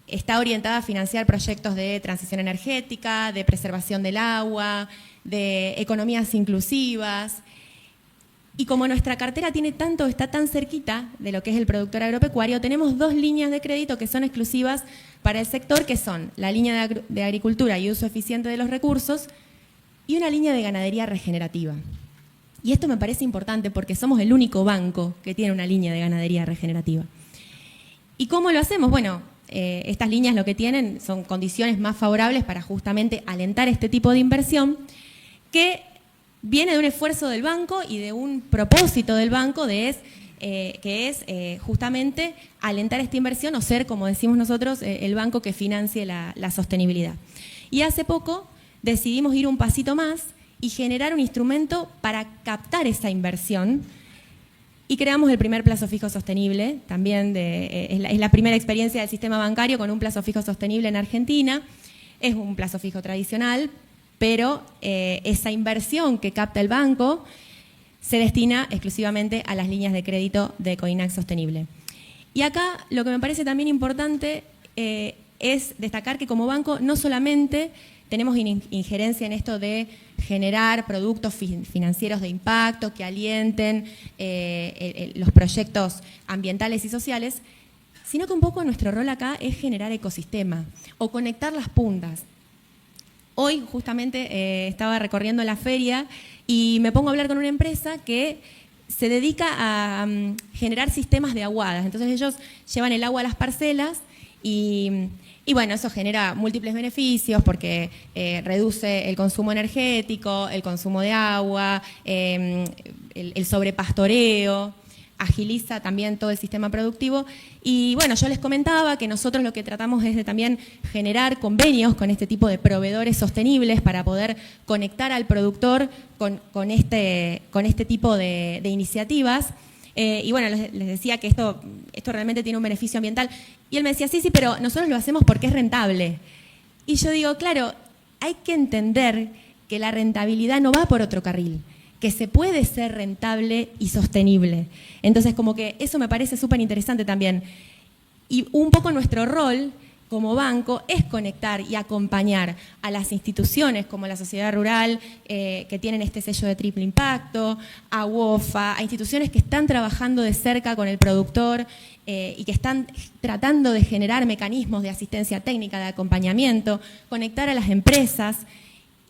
está orientada a financiar proyectos de transición energética, de preservación del agua, de economías inclusivas. Y como nuestra cartera está tan cerquita de lo que es el productor agropecuario, tenemos 2 líneas de crédito que son exclusivas para el sector, que son la línea de agricultura y uso eficiente de los recursos y una línea de ganadería regenerativa. Y esto me parece importante porque somos el único banco que tiene una línea de ganadería regenerativa. ¿Y cómo lo hacemos? Bueno, estas líneas lo que tienen son condiciones más favorables para justamente alentar este tipo de inversión que viene de un esfuerzo del banco y de un propósito del banco que es justamente alentar esta inversión o ser, como decimos nosotros, el banco que financie la sostenibilidad. Y hace poco decidimos ir un pasito más y generar un instrumento para captar esa inversión y creamos el primer plazo fijo sostenible, también es la primera experiencia del sistema bancario con un plazo fijo sostenible en Argentina. Es un plazo fijo tradicional, pero esa inversión que capta el banco se destina exclusivamente a las líneas de crédito de Coinac Sostenible. Y acá lo que me parece también importante es destacar que como banco no solamente tenemos injerencia en esto de generar productos financieros de impacto que alienten los proyectos ambientales y sociales, sino que un poco nuestro rol acá es generar ecosistema o conectar las puntas. Hoy justamente estaba recorriendo la feria y me pongo a hablar con una empresa que se dedica a generar sistemas de aguadas. Entonces ellos llevan el agua a las parcelas y bueno, eso genera múltiples beneficios porque reduce el consumo energético, el consumo de agua, el sobrepastoreo, agiliza también todo el sistema productivo. Y bueno, yo les comentaba que nosotros lo que tratamos es de también generar convenios con este tipo de proveedores sostenibles para poder conectar al productor con este tipo de iniciativas. Y bueno, les decía que esto realmente tiene un beneficio ambiental. Y él me decía, sí, pero nosotros lo hacemos porque es rentable. Y yo digo, claro, hay que entender que la rentabilidad no va por otro carril, que se puede ser rentable y sostenible. Entonces, como que eso me parece súper interesante también. Y un poco nuestro rol como banco es conectar y acompañar a las instituciones como la Sociedad Rural, que tienen este sello de triple impacto, a WOFA, a instituciones que están trabajando de cerca con el productor y que están tratando de generar mecanismos de asistencia técnica, de acompañamiento, conectar a las empresas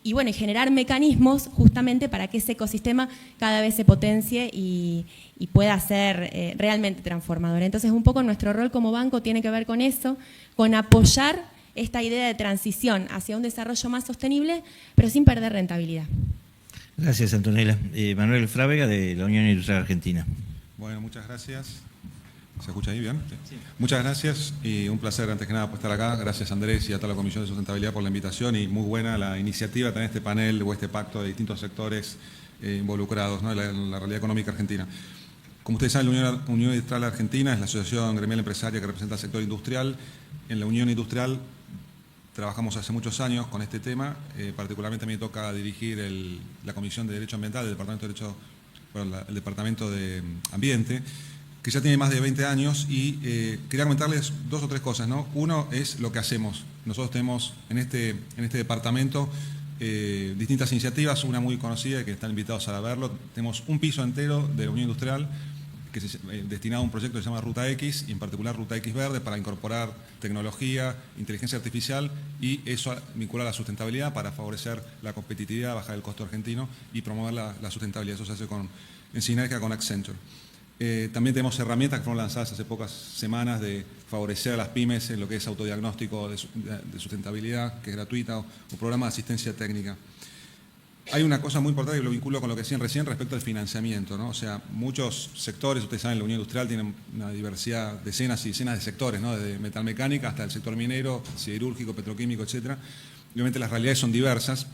y bueno, y generar mecanismos justamente para que ese ecosistema cada vez se potencie y pueda ser realmente transformador. Entonces, un poco nuestro rol como banco tiene que ver con eso, con apoyar esta idea de transición hacia un desarrollo más sostenible, pero sin perder rentabilidad. Gracias, Antonella. Manuel Frávega, de la Unión Industrial Argentina. Bueno, muchas gracias. ¿Se escucha ahí bien? Sí. Muchas gracias y un placer antes que nada por estar acá. Gracias Andrés y a toda la Comisión de Sustentabilidad por la invitación y muy buena la iniciativa de tener este panel o este pacto de distintos sectores involucrados, ¿no? en la realidad económica argentina. Como ustedes saben, la Unión Industrial Argentina es la asociación gremial empresaria que representa al sector industrial. En la Unión Industrial trabajamos hace muchos años con este tema. Particularmente a mí me toca dirigir la Comisión de Derecho Ambiental del el Departamento de Ambiente, que ya tiene más de 20 años y quería comentarles 2 o 3 cosas, ¿no? Uno es lo que hacemos. Nosotros tenemos en este departamento distintas iniciativas, una muy conocida que están invitados a verlo. Tenemos un piso entero de la Unión Industrial que es destinado a un proyecto que se llama Ruta X, y en particular Ruta X Verde, para incorporar tecnología, inteligencia artificial y eso vincular a la sustentabilidad para favorecer la competitividad, bajar el costo argentino y promover la sustentabilidad. Eso se hace en sinergia con Accenture. También tenemos herramientas que fueron lanzadas hace pocas semanas de favorecer a las pymes en lo que es autodiagnóstico de sustentabilidad, que es gratuita, o programa de asistencia técnica. Hay una cosa muy importante que lo vinculo con lo que decían recién respecto al financiamiento, ¿no? O sea, muchos sectores, ustedes saben, la Unión Industrial tiene una diversidad, decenas y decenas de sectores, ¿no? Desde metalmecánica hasta el sector minero, siderúrgico, petroquímico, etcétera. Obviamente las realidades son diversas,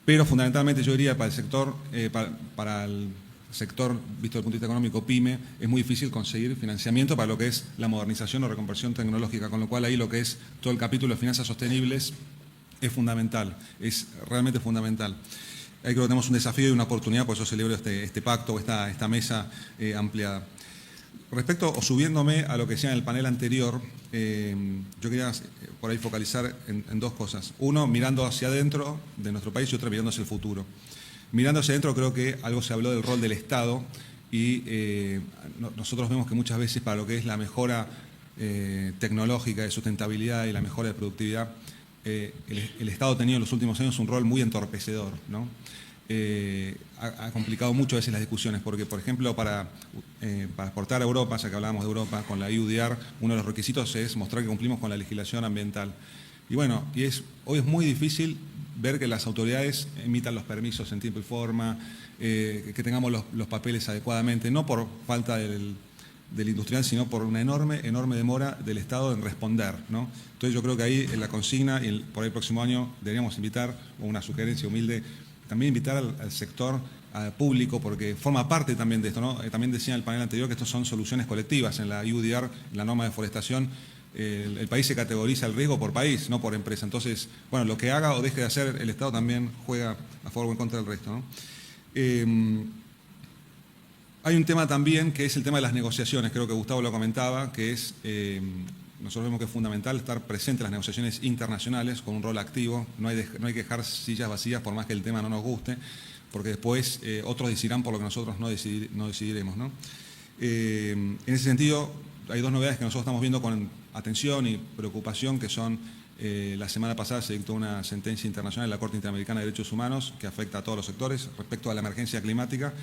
pero fundamentalmente yo diría para el sector, para el sector, visto desde el punto de vista económico, PYME, es muy difícil conseguir financiamiento para lo que es la modernización o reconversión tecnológica, con lo cual ahí lo que es todo el capítulo de finanzas sostenibles es fundamental, es realmente fundamental. Ahí creo que tenemos un desafío y una oportunidad, por eso celebro este pacto o esta mesa ampliada. Respecto, o subiéndome a lo que decía en el panel anterior, yo quería por ahí focalizar en dos cosas. Uno, mirando hacia adentro de nuestro país y otro, mirando hacia el futuro. Mirando hacia adentro, creo que algo se habló del rol del Estado y nosotros vemos que muchas veces para lo que es la mejora tecnológica de sustentabilidad y la mejora de productividad, el Estado ha tenido en los últimos años un rol muy entorpecedor, ¿no? Ha complicado mucho a veces las discusiones, porque, por ejemplo, para exportar a Europa, ya que hablábamos de Europa, con la EUDR, uno de los requisitos es mostrar que cumplimos con la legislación ambiental. Y bueno, hoy es muy difícil ver que las autoridades emitan los permisos en tiempo y forma, que tengamos los papeles adecuadamente, no por falta del industrial, sino por una enorme demora del Estado en responder, ¿no? Entonces yo creo que ahí en la consigna y por ahí el próximo año deberíamos invitar, o una sugerencia humilde, también invitar al sector público, porque forma parte también de esto, ¿no? También decía en el panel anterior que estos son soluciones colectivas. En la EUDR, en la norma de deforestación, el país se categoriza el riesgo por país, no por empresa. Entonces, bueno, lo que haga o deje de hacer el Estado también juega a favor o en contra del resto, ¿no? Hay un tema también que es el tema de las negociaciones, creo que Gustavo lo comentaba, que es, nosotros vemos que es fundamental estar presente en las negociaciones internacionales con un rol activo, no hay que dejar sillas vacías por más que el tema no nos guste, porque después otros decidirán por lo que nosotros no decidiremos, ¿no? En ese sentido, hay dos novedades que nosotros estamos viendo con atención y preocupación, que son, la semana pasada se dictó una sentencia internacional en la Corte Interamericana de Derechos Humanos que afecta a todos los sectores respecto a la emergencia climática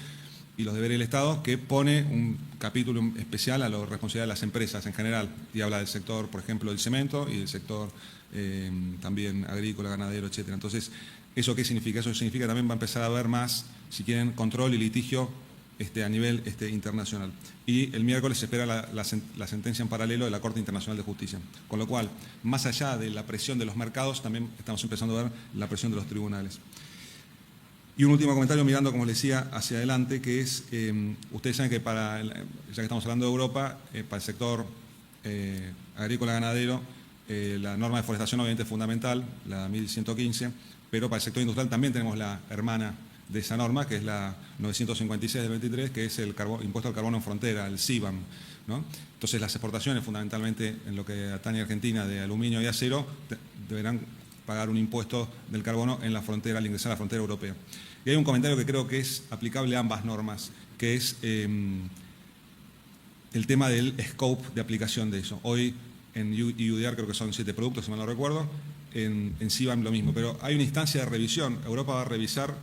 y los deberes del Estado, que pone un capítulo especial a la responsabilidad de las empresas en general, y habla del sector, por ejemplo, del cemento y del sector también agrícola, ganadero, etc. Entonces, ¿eso qué significa? Eso significa que también va a empezar a haber más, si quieren, control y litigio a nivel internacional. Y el miércoles se espera la sentencia en paralelo de la Corte Internacional de Justicia. Con lo cual, más allá de la presión de los mercados, también estamos empezando a ver la presión de los tribunales. Y un último comentario mirando, como les decía, hacia adelante, que es, ustedes saben que ya que estamos hablando de Europa, para el sector agrícola ganadero, la norma de deforestación obviamente es fundamental, la 1115, pero para el sector industrial también tenemos la hermana de esa norma, que es la 956 del 23, que es el impuesto al carbono en frontera, el CBAM, ¿no? Entonces las exportaciones, fundamentalmente en lo que atañe a Argentina de aluminio y acero, deberán pagar un impuesto del carbono en la frontera, al ingresar a la frontera europea. Y hay un comentario que creo que es aplicable a ambas normas, que es el tema del scope de aplicación de eso. Hoy en EUDR creo que son 7 productos, si mal no recuerdo, en CBAM lo mismo, pero hay una instancia de revisión. Europa va a revisar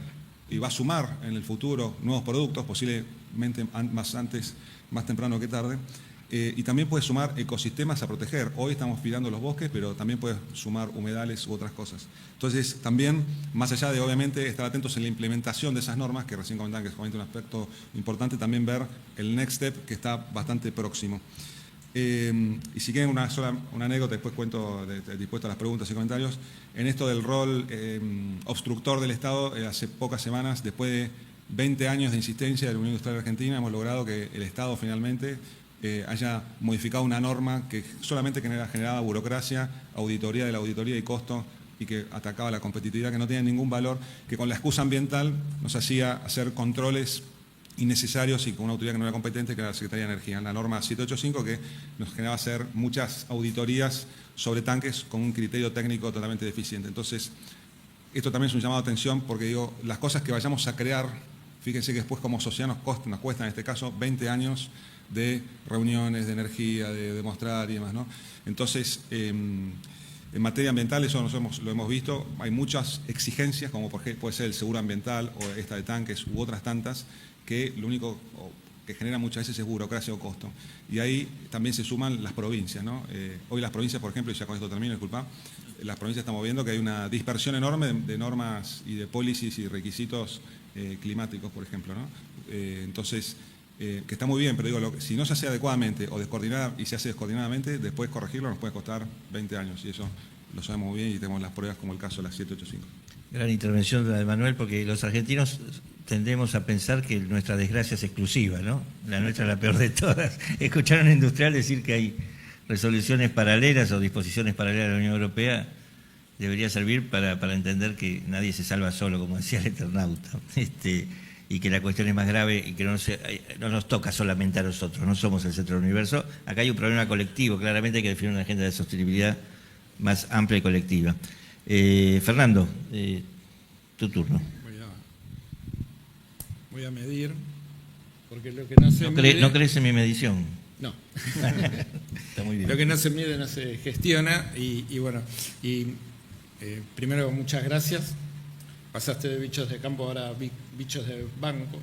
y va a sumar en el futuro nuevos productos, posiblemente más temprano que tarde, y también puede sumar ecosistemas a proteger. Hoy estamos cuidando los bosques, pero también puede sumar humedales u otras cosas. Entonces, también, más allá de, obviamente, estar atentos en la implementación de esas normas, que recién comentaban que es un aspecto importante, también ver el next step, que está bastante próximo. Y si quieren una anécdota, después cuento, dispuesto a las preguntas y comentarios. En esto del rol obstructor del Estado, hace pocas semanas, después de 20 años de insistencia de la Unión Industrial Argentina, hemos logrado que el Estado finalmente haya modificado una norma que solamente generaba burocracia, auditoría de la auditoría y costo, y que atacaba la competitividad, que no tenía ningún valor, que con la excusa ambiental nos hacía hacer controles innecesarios y con una autoridad que no era competente, que era la Secretaría de Energía, en la norma 785, que nos generaba hacer muchas auditorías sobre tanques con un criterio técnico totalmente deficiente. Entonces, esto también es un llamado de atención, porque digo, las cosas que vayamos a crear, fíjense que después como sociedad nos cuesta en este caso 20 años de reuniones, de energía, de demostrar y demás, ¿no? Entonces, en materia ambiental, eso lo hemos visto, hay muchas exigencias, como puede ser el seguro ambiental o esta de tanques u otras tantas, que lo único que genera muchas veces es burocracia o costo. Y ahí también se suman las provincias, ¿no? Hoy las provincias, por ejemplo, y ya con esto termino, disculpa, las provincias estamos viendo que hay una dispersión enorme de normas y de policies y requisitos climáticos, por ejemplo, ¿no? Entonces, que está muy bien, pero digo, si no se hace adecuadamente o descoordinada y se hace descoordinadamente, después corregirlo nos puede costar 20 años, y eso lo sabemos muy bien y tenemos las pruebas como el caso de la 785. Gran intervención la de Manuel, porque los argentinos tendemos a pensar que nuestra desgracia es exclusiva, ¿no? La nuestra es la peor de todas. Escuchar a un industrial decir que hay resoluciones paralelas o disposiciones paralelas de la Unión Europea debería servir para entender que nadie se salva solo, como decía el Eternauta, y que la cuestión es más grave y que no nos toca solamente a nosotros, no somos el centro del universo. Acá hay un problema colectivo, claramente hay que definir una agenda de sostenibilidad más amplia y colectiva. Fernando, tu turno. Voy a medir, porque lo que no se mide... ¿No crees en mi medición? No. Está muy bien. Lo que no se mide no se gestiona primero muchas gracias. Pasaste de bichos de campo ahora a bichos de banco.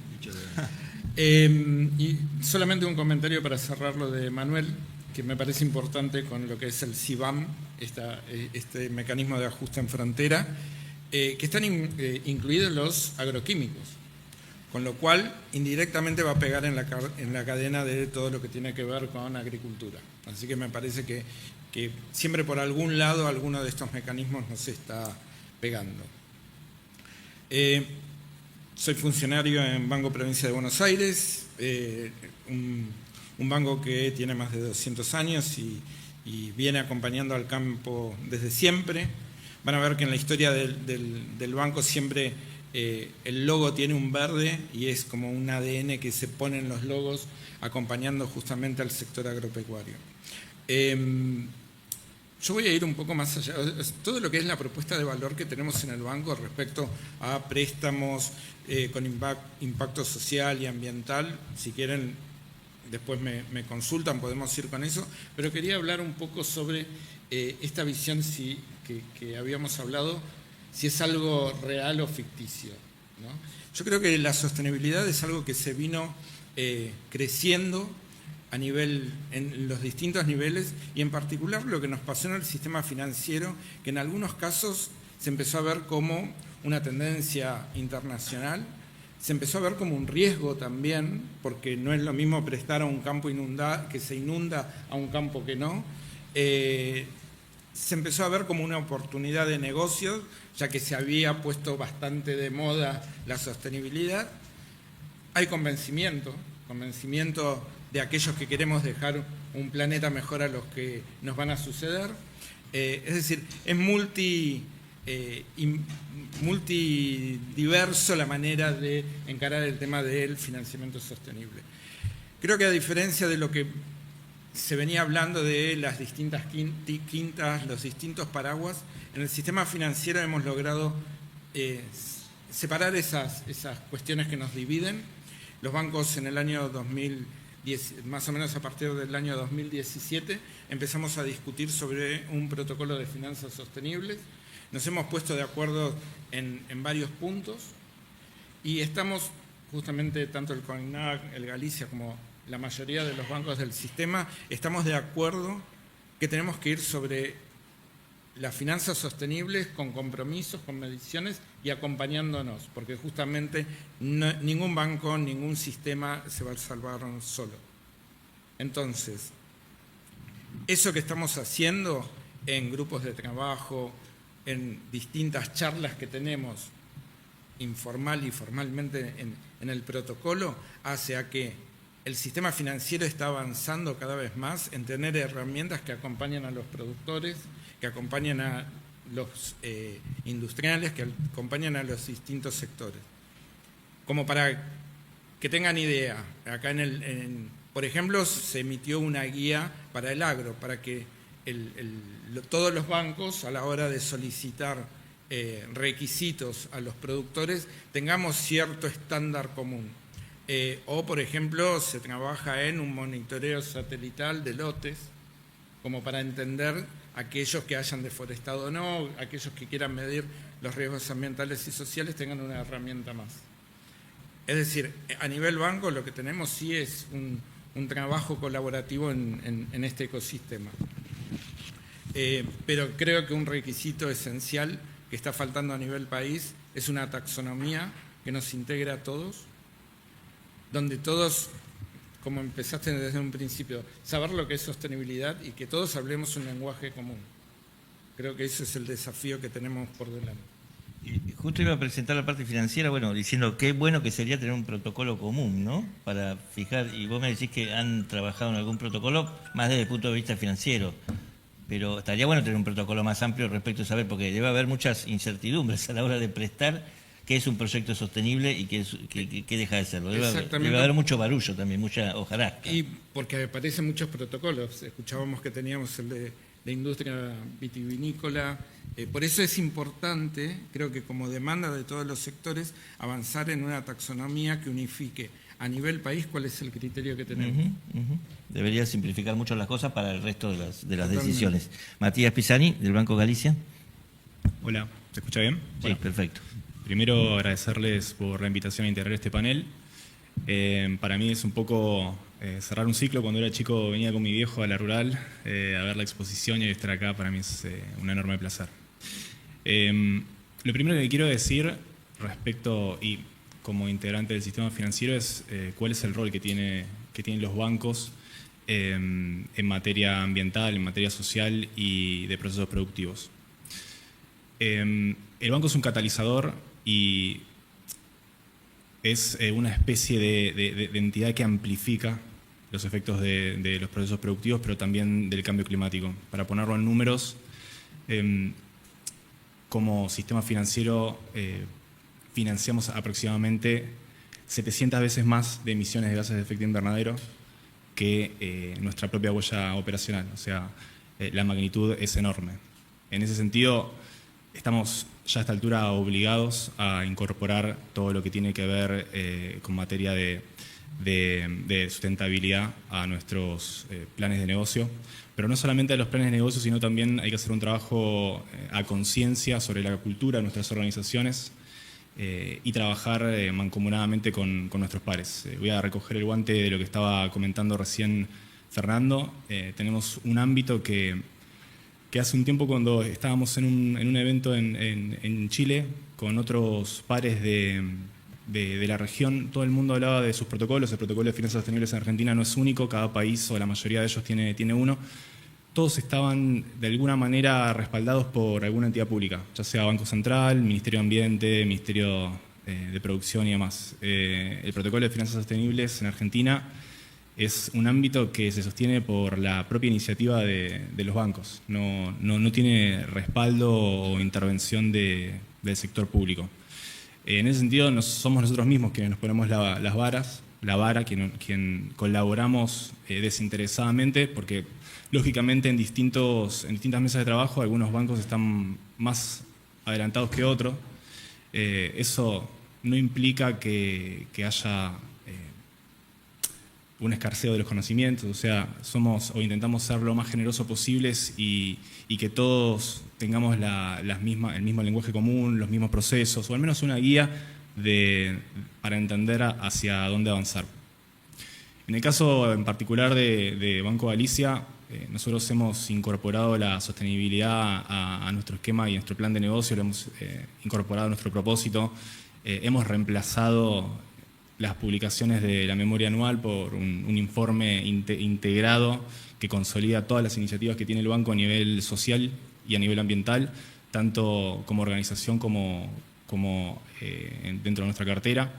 Y solamente un comentario para cerrar lo de Manuel, que me parece importante con lo que es el CBAM, este mecanismo de ajuste en frontera, que están incluidos los agroquímicos, con lo cual indirectamente va a pegar en la cadena de todo lo que tiene que ver con agricultura. Así que me parece que siempre por algún lado alguno de estos mecanismos nos está pegando. Soy funcionario en Banco Provincia de Buenos Aires, un banco que tiene más de 200 años y viene acompañando al campo desde siempre. Van a ver que en la historia del banco siempre el logo tiene un verde y es como un ADN que se pone en los logos acompañando justamente al sector agropecuario. Yo voy a ir un poco más allá. Todo lo que es la propuesta de valor que tenemos en el banco respecto a préstamos con impacto social y ambiental, si quieren, después me consultan, podemos ir con eso, pero quería hablar un poco sobre esta visión que habíamos hablado, si es algo real o ficticio, ¿no? Yo creo que la sostenibilidad es algo que se vino creciendo en los distintos niveles, y en particular lo que nos pasó en el sistema financiero, que en algunos casos se empezó a ver como una tendencia internacional, se empezó a ver como un riesgo también, porque no es lo mismo prestar a un campo que se inunda a un campo que no. Se empezó a ver como una oportunidad de negocios, ya que se había puesto bastante de moda la sostenibilidad. Hay convencimiento de aquellos que queremos dejar un planeta mejor a los que nos van a suceder. Es decir, es multidiverso la manera de encarar el tema del financiamiento sostenible. Creo que a diferencia de lo que se venía hablando de las distintas quintas, los distintos paraguas, en el sistema financiero hemos logrado separar esas cuestiones que nos dividen. Los bancos en el año 2010, más o menos a partir del año 2017, empezamos a discutir sobre un protocolo de finanzas sostenibles. Nos hemos puesto de acuerdo en varios puntos y estamos justamente, tanto el COINAC, el Galicia, como la mayoría de los bancos del sistema, estamos de acuerdo que tenemos que ir sobre las finanzas sostenibles con compromisos, con mediciones y acompañándonos, porque justamente ningún banco, ningún sistema se va a salvar solo. Entonces, eso que estamos haciendo en grupos de trabajo, en distintas charlas que tenemos, informal y formalmente en el protocolo, hace a que el sistema financiero está avanzando cada vez más en tener herramientas que acompañan a los productores, que acompañan a los industriales, que acompañan a los distintos sectores. Como para que tengan idea, acá por ejemplo, se emitió una guía para el agro, para que todos los bancos, a la hora de solicitar requisitos a los productores, tengamos cierto estándar común. O, por ejemplo, se trabaja en un monitoreo satelital de lotes, como para entender aquellos que hayan deforestado o no, aquellos que quieran medir los riesgos ambientales y sociales tengan una herramienta más. Es decir, a nivel banco lo que tenemos sí es un trabajo colaborativo en este ecosistema. Pero creo que un requisito esencial que está faltando a nivel país es una taxonomía que nos integre a todos, donde todos, como empezaste desde un principio, saber lo que es sostenibilidad y que todos hablemos un lenguaje común. Creo que ese es el desafío que tenemos por delante. Justo iba a presentar la parte financiera, bueno, diciendo qué bueno que sería tener un protocolo común, ¿no? Para fijar, y vos me decís que han trabajado en algún protocolo más desde el punto de vista financiero, pero estaría bueno tener un protocolo más amplio respecto a saber, porque debe haber muchas incertidumbres a la hora de prestar qué es un proyecto sostenible y qué deja de serlo. Debe haber mucho barullo también, mucha hojarasca. Y porque aparecen muchos protocolos, escuchábamos que teníamos el de la industria vitivinícola. Por eso es importante, creo que como demanda de todos los sectores, avanzar en una taxonomía que unifique a nivel país cuál es el criterio que tenemos. Debería simplificar mucho las cosas para el resto de las decisiones. Matías Pisani, del Banco Galicia. Hola, ¿se escucha bien? Sí, bueno, perfecto. Primero agradecerles por la invitación a integrar este panel. Para mí es un poco cerrar un ciclo. Cuando era chico venía con mi viejo a la rural a ver la exposición, y estar acá para mí es un enorme placer. Lo primero que quiero decir respecto, y como integrante del sistema financiero, es cuál es el rol que tienen los bancos en materia ambiental, en materia social y de procesos productivos. El banco es un catalizador y es una especie de entidad que amplifica los efectos de los procesos productivos, pero también del cambio climático. Para ponerlo en números, como sistema financiero financiamos aproximadamente 700 veces más de emisiones de gases de efecto invernadero que nuestra propia huella operacional. O sea, la magnitud es enorme. En ese sentido, estamos ya a esta altura obligados a incorporar todo lo que tiene que ver con materia de sustentabilidad a nuestros planes de negocio. Pero no solamente a los planes de negocio, sino también hay que hacer un trabajo a conciencia sobre la cultura de nuestras organizaciones y trabajar mancomunadamente con nuestros pares. Voy a recoger el guante de lo que estaba comentando recién Fernando. Tenemos un ámbito que hace un tiempo, cuando estábamos en un evento en Chile con otros pares de la región, todo el mundo hablaba de sus protocolos. El protocolo de finanzas sostenibles en Argentina no es único, cada país o la mayoría de ellos tiene uno. Todos estaban de alguna manera respaldados por alguna entidad pública, ya sea Banco Central, Ministerio de Ambiente, Ministerio de Producción y demás. El protocolo de finanzas sostenibles en Argentina es un ámbito que se sostiene por la propia iniciativa de los bancos. No tiene respaldo o intervención del sector público. En ese sentido, somos nosotros mismos quienes nos ponemos la vara, quien colaboramos desinteresadamente, porque lógicamente en distintas mesas de trabajo algunos bancos están más adelantados que otros. Eso no implica que haya un escarceo de los conocimientos, o sea, intentamos ser lo más generosos posibles y que todos tengamos el mismo lenguaje común, los mismos procesos, o al menos una guía para entender hacia dónde avanzar. En el caso en particular de Banco Galicia, nosotros hemos incorporado la sostenibilidad a nuestro esquema y a nuestro plan de negocio, lo hemos incorporado a nuestro propósito, hemos reemplazado las publicaciones de la memoria anual por un informe integrado que consolida todas las iniciativas que tiene el banco a nivel social y a nivel ambiental, tanto como organización como dentro de nuestra cartera.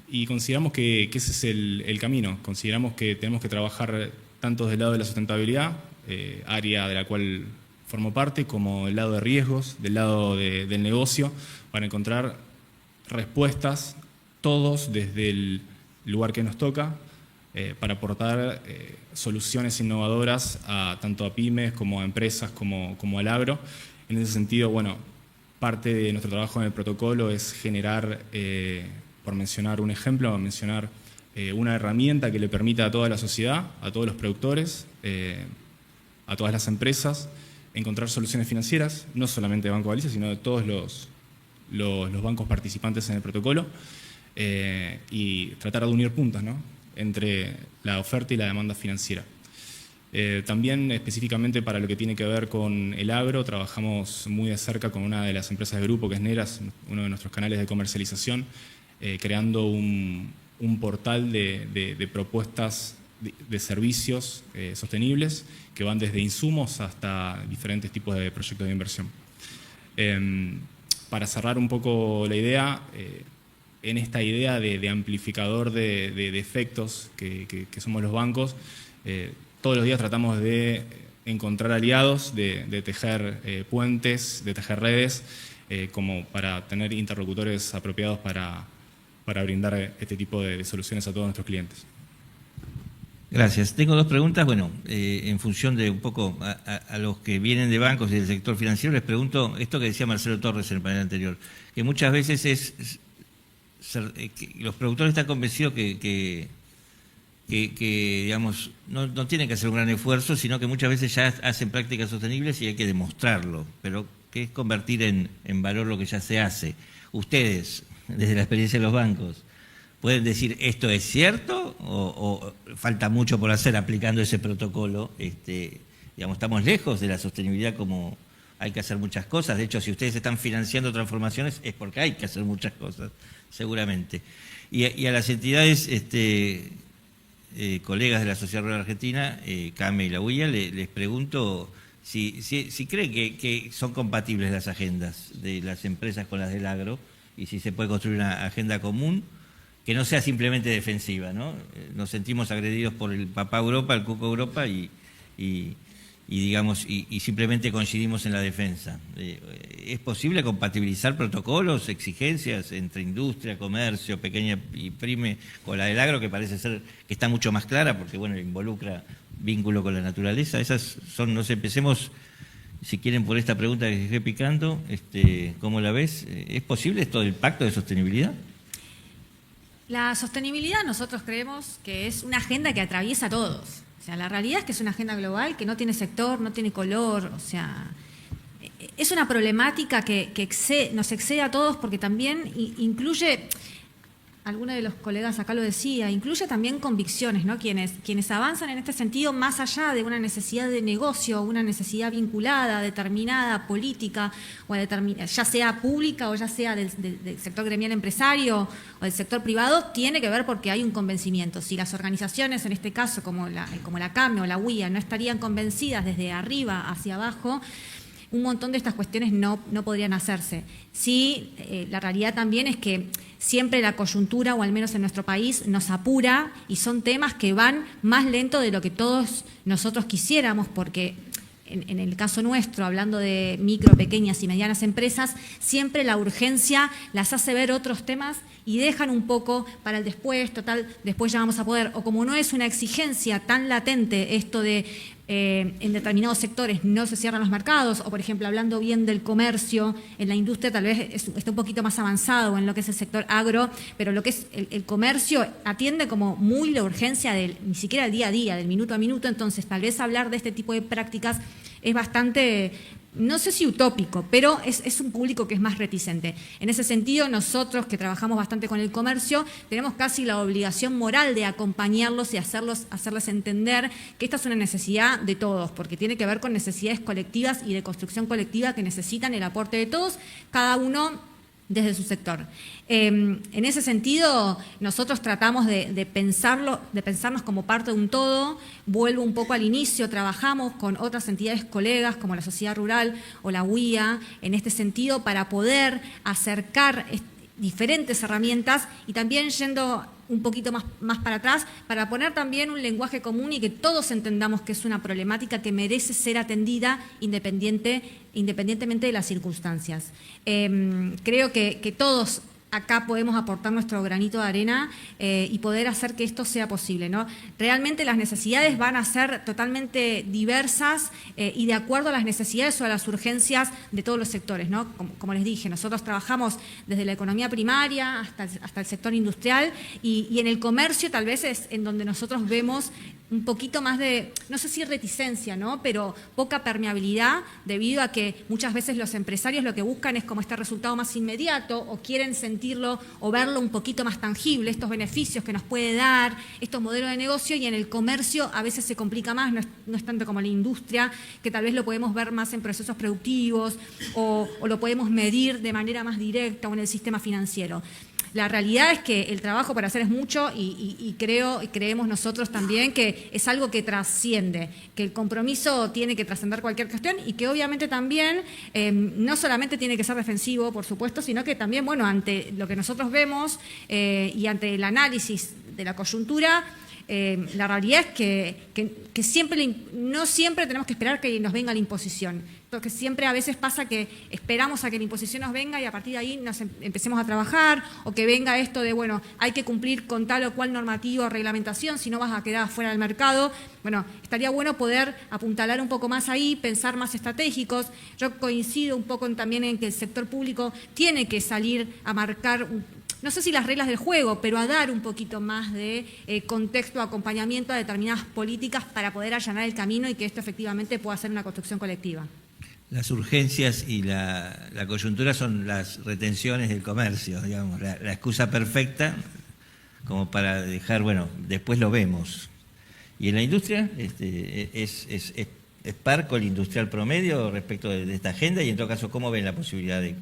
Y consideramos que ese es el camino. Consideramos que tenemos que trabajar tanto del lado de la sustentabilidad, área de la cual formo parte, como del lado de riesgos, del lado del negocio, para encontrar respuestas todos desde el lugar que nos toca, para aportar soluciones innovadoras tanto a pymes como a empresas como al agro. En ese sentido, bueno, parte de nuestro trabajo en el protocolo es generar, por mencionar un ejemplo, una herramienta que le permita a toda la sociedad, a todos los productores, a todas las empresas, encontrar soluciones financieras, no solamente de Banco Galicia, sino de todos los bancos participantes en el protocolo, y tratar de unir puntas, ¿no?, entre la oferta y la demanda financiera. También específicamente para lo que tiene que ver con el agro, trabajamos muy de cerca con una de las empresas de grupo, que es Neras, uno de nuestros canales de comercialización, creando un portal de propuestas de servicios sostenibles que van desde insumos hasta diferentes tipos de proyectos de inversión. para cerrar un poco la idea, en esta idea de amplificador de efectos que somos los bancos, todos los días tratamos de encontrar aliados, de tejer puentes, de tejer redes, como para tener interlocutores apropiados para brindar este tipo de soluciones a todos nuestros clientes. Gracias. Tengo dos preguntas. Bueno, en función de un poco a los que vienen de bancos y del sector financiero, les pregunto esto que decía Marcelo Torres en el panel anterior, que muchas veces que los productores están convencidos que digamos, no tienen que hacer un gran esfuerzo, sino que muchas veces ya hacen prácticas sostenibles y hay que demostrarlo, pero que es convertir en valor lo que ya se hace. Ustedes, desde la experiencia de los bancos, ¿pueden decir esto es cierto o falta mucho por hacer aplicando ese protocolo? Digamos, estamos lejos de la sostenibilidad como hay que hacer muchas cosas. De hecho, si ustedes están financiando transformaciones es porque hay que hacer muchas cosas, seguramente. Y a las entidades colegas de la Sociedad Rural Argentina, CAME y la UIA, les pregunto si creen que son compatibles las agendas de las empresas con las del agro y si se puede construir una agenda común que no sea simplemente defensiva, ¿no? Nos sentimos agredidos por el papá Europa, el cuco Europa y simplemente coincidimos en la defensa. ¿Es posible compatibilizar protocolos, exigencias entre industria, comercio, pequeña y pyme con la del agro, que parece ser que está mucho más clara porque, bueno, involucra vínculo con la naturaleza? Esas son, no sé, empecemos, si quieren, por esta pregunta que dejé picando, ¿cómo la ves? ¿Es posible esto del pacto de sostenibilidad? La sostenibilidad nosotros creemos que es una agenda que atraviesa a todos. O sea, la realidad es que es una agenda global que no tiene sector, no tiene color, o sea, es una problemática que nos excede a todos porque también incluye, alguno de los colegas acá lo decía, incluye también convicciones, ¿no? Quienes avanzan en este sentido más allá de una necesidad de negocio, una necesidad vinculada, determinada, política, o ya sea pública o ya sea del sector gremial empresario o del sector privado, tiene que ver porque hay un convencimiento. Si las organizaciones, en este caso como la CAME o la UIA, no estarían convencidas desde arriba hacia abajo, un montón de estas cuestiones no podrían hacerse. Sí, la realidad también es que siempre la coyuntura, o al menos en nuestro país, nos apura y son temas que van más lento de lo que todos nosotros quisiéramos, porque en el caso nuestro, hablando de micro, pequeñas y medianas empresas, siempre la urgencia las hace ver otros temas y dejan un poco para el después, total, después ya vamos a poder, o como no es una exigencia tan latente esto de en determinados sectores no se cierran los mercados, o por ejemplo, hablando bien del comercio, en la industria tal vez está un poquito más avanzado en lo que es el sector agro, pero lo que es el comercio atiende como muy la urgencia ni siquiera del día a día, del minuto a minuto, entonces tal vez hablar de este tipo de prácticas es bastante, no sé si utópico, pero es un público que es más reticente. En ese sentido, nosotros que trabajamos bastante con el comercio, tenemos casi la obligación moral de acompañarlos y hacerles entender que esta es una necesidad de todos, porque tiene que ver con necesidades colectivas y de construcción colectiva que necesitan el aporte de todos, cada uno desde su sector. En ese sentido, nosotros tratamos de pensarnos como parte de un todo. Vuelvo un poco al inicio, trabajamos con otras entidades colegas como la Sociedad Rural o la UIA en este sentido para poder acercar diferentes herramientas y también yendo un poquito más para atrás, para poner también un lenguaje común y que todos entendamos que es una problemática que merece ser atendida independientemente de las circunstancias. Creo que todos acá podemos aportar nuestro granito de arena y poder hacer que esto sea posible, ¿no? Realmente las necesidades van a ser totalmente diversas y de acuerdo a las necesidades o a las urgencias de todos los sectores, ¿no? Como les dije, nosotros trabajamos desde la economía primaria hasta el sector industrial y en el comercio tal vez es en donde nosotros vemos un poquito más de, no sé si reticencia, ¿no? Pero poca permeabilidad debido a que muchas veces los empresarios lo que buscan es como este resultado más inmediato o quieren sentirlo o verlo un poquito más tangible, estos beneficios que nos puede dar, estos modelos de negocio, y en el comercio a veces se complica más, no es tanto como la industria, que tal vez lo podemos ver más en procesos productivos o lo podemos medir de manera más directa o en el sistema financiero. la realidad es que el trabajo para hacer es mucho y creemos nosotros también que es algo que trasciende, que el compromiso tiene que trascender cualquier cuestión y que obviamente también no solamente tiene que ser defensivo, por supuesto, sino que también, bueno, ante lo que nosotros vemos y ante el análisis de la coyuntura, la realidad es que siempre no siempre tenemos que esperar que nos venga la imposición, porque siempre a veces pasa que esperamos a que la imposición nos venga y a partir de ahí nos empecemos a trabajar, o que venga esto de, bueno, hay que cumplir con tal o cual normativo o reglamentación, si no vas a quedar fuera del mercado. Bueno, estaría bueno poder apuntalar un poco más ahí, pensar más estratégicos. Yo coincido un poco también en que el sector público tiene que salir a marcar no sé si las reglas del juego, pero a dar un poquito más de contexto, acompañamiento a determinadas políticas para poder allanar el camino y que esto efectivamente pueda ser una construcción colectiva. Las urgencias y la coyuntura son las retenciones del comercio, digamos, la excusa perfecta como para dejar, bueno, después lo vemos. Y en la industria, ¿es parco el industrial promedio respecto de esta agenda? Y en todo caso, ¿cómo ven la posibilidad de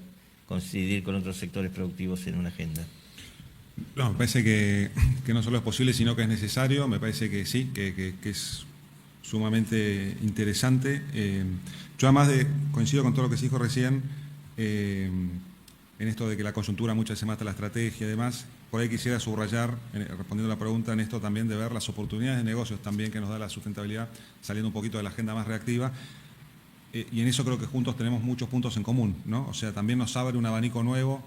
coincidir con otros sectores productivos en una agenda? No, me parece que no solo es posible, sino que es necesario. Me parece que sí, que es sumamente interesante. Yo además coincido con todo lo que se dijo recién, en esto de que la coyuntura muchas veces mata la estrategia y demás. Por ahí quisiera subrayar, respondiendo a la pregunta, en esto también de ver las oportunidades de negocios también que nos da la sustentabilidad, saliendo un poquito de la agenda más reactiva. Y en eso creo que juntos tenemos muchos puntos en común, ¿no? O sea, también nos abre un abanico nuevo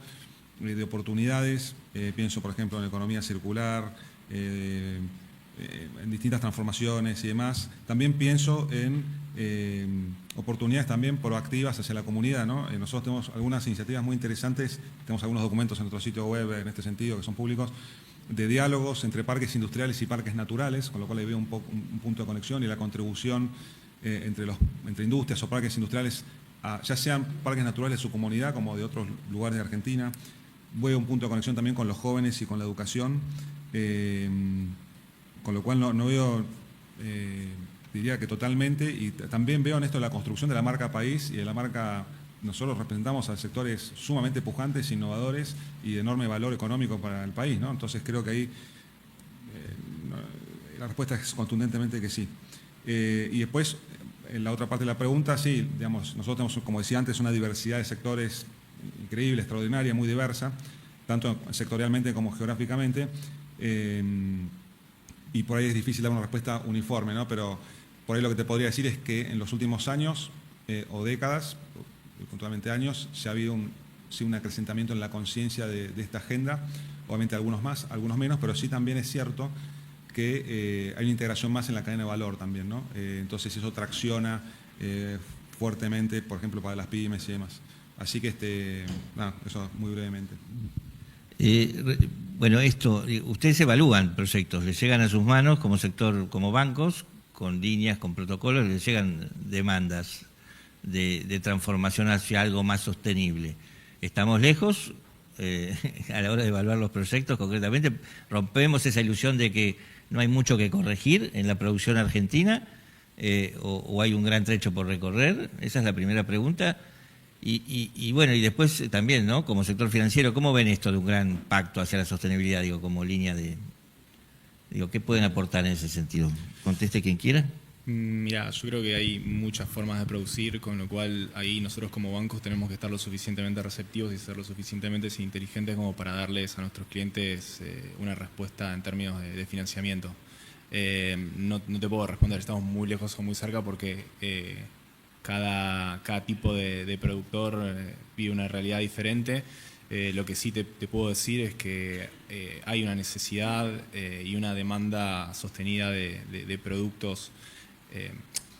de oportunidades. Pienso, por ejemplo, en economía circular, en distintas transformaciones y demás. También pienso en oportunidades también proactivas hacia la comunidad, ¿no? Nosotros tenemos algunas iniciativas muy interesantes, tenemos algunos documentos en nuestro sitio web en este sentido que son públicos, de diálogos entre parques industriales y parques naturales, con lo cual ahí veo un punto de conexión y la contribución entre industrias o parques industriales, ya sean parques naturales de su comunidad como de otros lugares de Argentina. Veo un punto de conexión también con los jóvenes y con la educación, con lo cual no veo, diría que totalmente, y también veo en esto la construcción de la marca país y de la marca. Nosotros representamos a sectores sumamente pujantes, innovadores y de enorme valor económico para el país, ¿no? Entonces creo que ahí la respuesta es contundentemente que sí. Y después, en la otra parte de la pregunta, sí, digamos, nosotros tenemos, como decía antes, una diversidad de sectores increíble, extraordinaria, muy diversa, tanto sectorialmente como geográficamente, y por ahí es difícil dar una respuesta uniforme, ¿no? Pero por ahí lo que te podría decir es que en los últimos años o décadas, puntualmente años, se ha habido un acrecentamiento en la conciencia de esta agenda, obviamente algunos más, algunos menos, pero sí también es cierto que hay una integración más en la cadena de valor también, ¿no? Entonces eso tracciona fuertemente, por ejemplo, para las pymes y demás. Así que eso muy brevemente. Bueno, ustedes evalúan proyectos, les llegan a sus manos como sector, como bancos, con líneas, con protocolos, les llegan demandas de transformación hacia algo más sostenible. ¿Estamos lejos a la hora de evaluar los proyectos concretamente? ¿Rompemos esa ilusión de que no hay mucho que corregir en la producción argentina o hay un gran trecho por recorrer? Esa es la primera pregunta. Y bueno, y después también, ¿no? Como sector financiero, ¿cómo ven esto de un gran pacto hacia la sostenibilidad, digo, como línea de... Digo, ¿qué pueden aportar en ese sentido? Conteste quien quiera. Mira, yo creo que hay muchas formas de producir, con lo cual ahí nosotros como bancos tenemos que estar lo suficientemente receptivos y ser lo suficientemente inteligentes como para darles a nuestros clientes una respuesta en términos de financiamiento. No te puedo responder, estamos muy lejos o muy cerca porque cada tipo de productor vive una realidad diferente. Lo que sí te puedo decir es que hay una necesidad y una demanda sostenida de productos,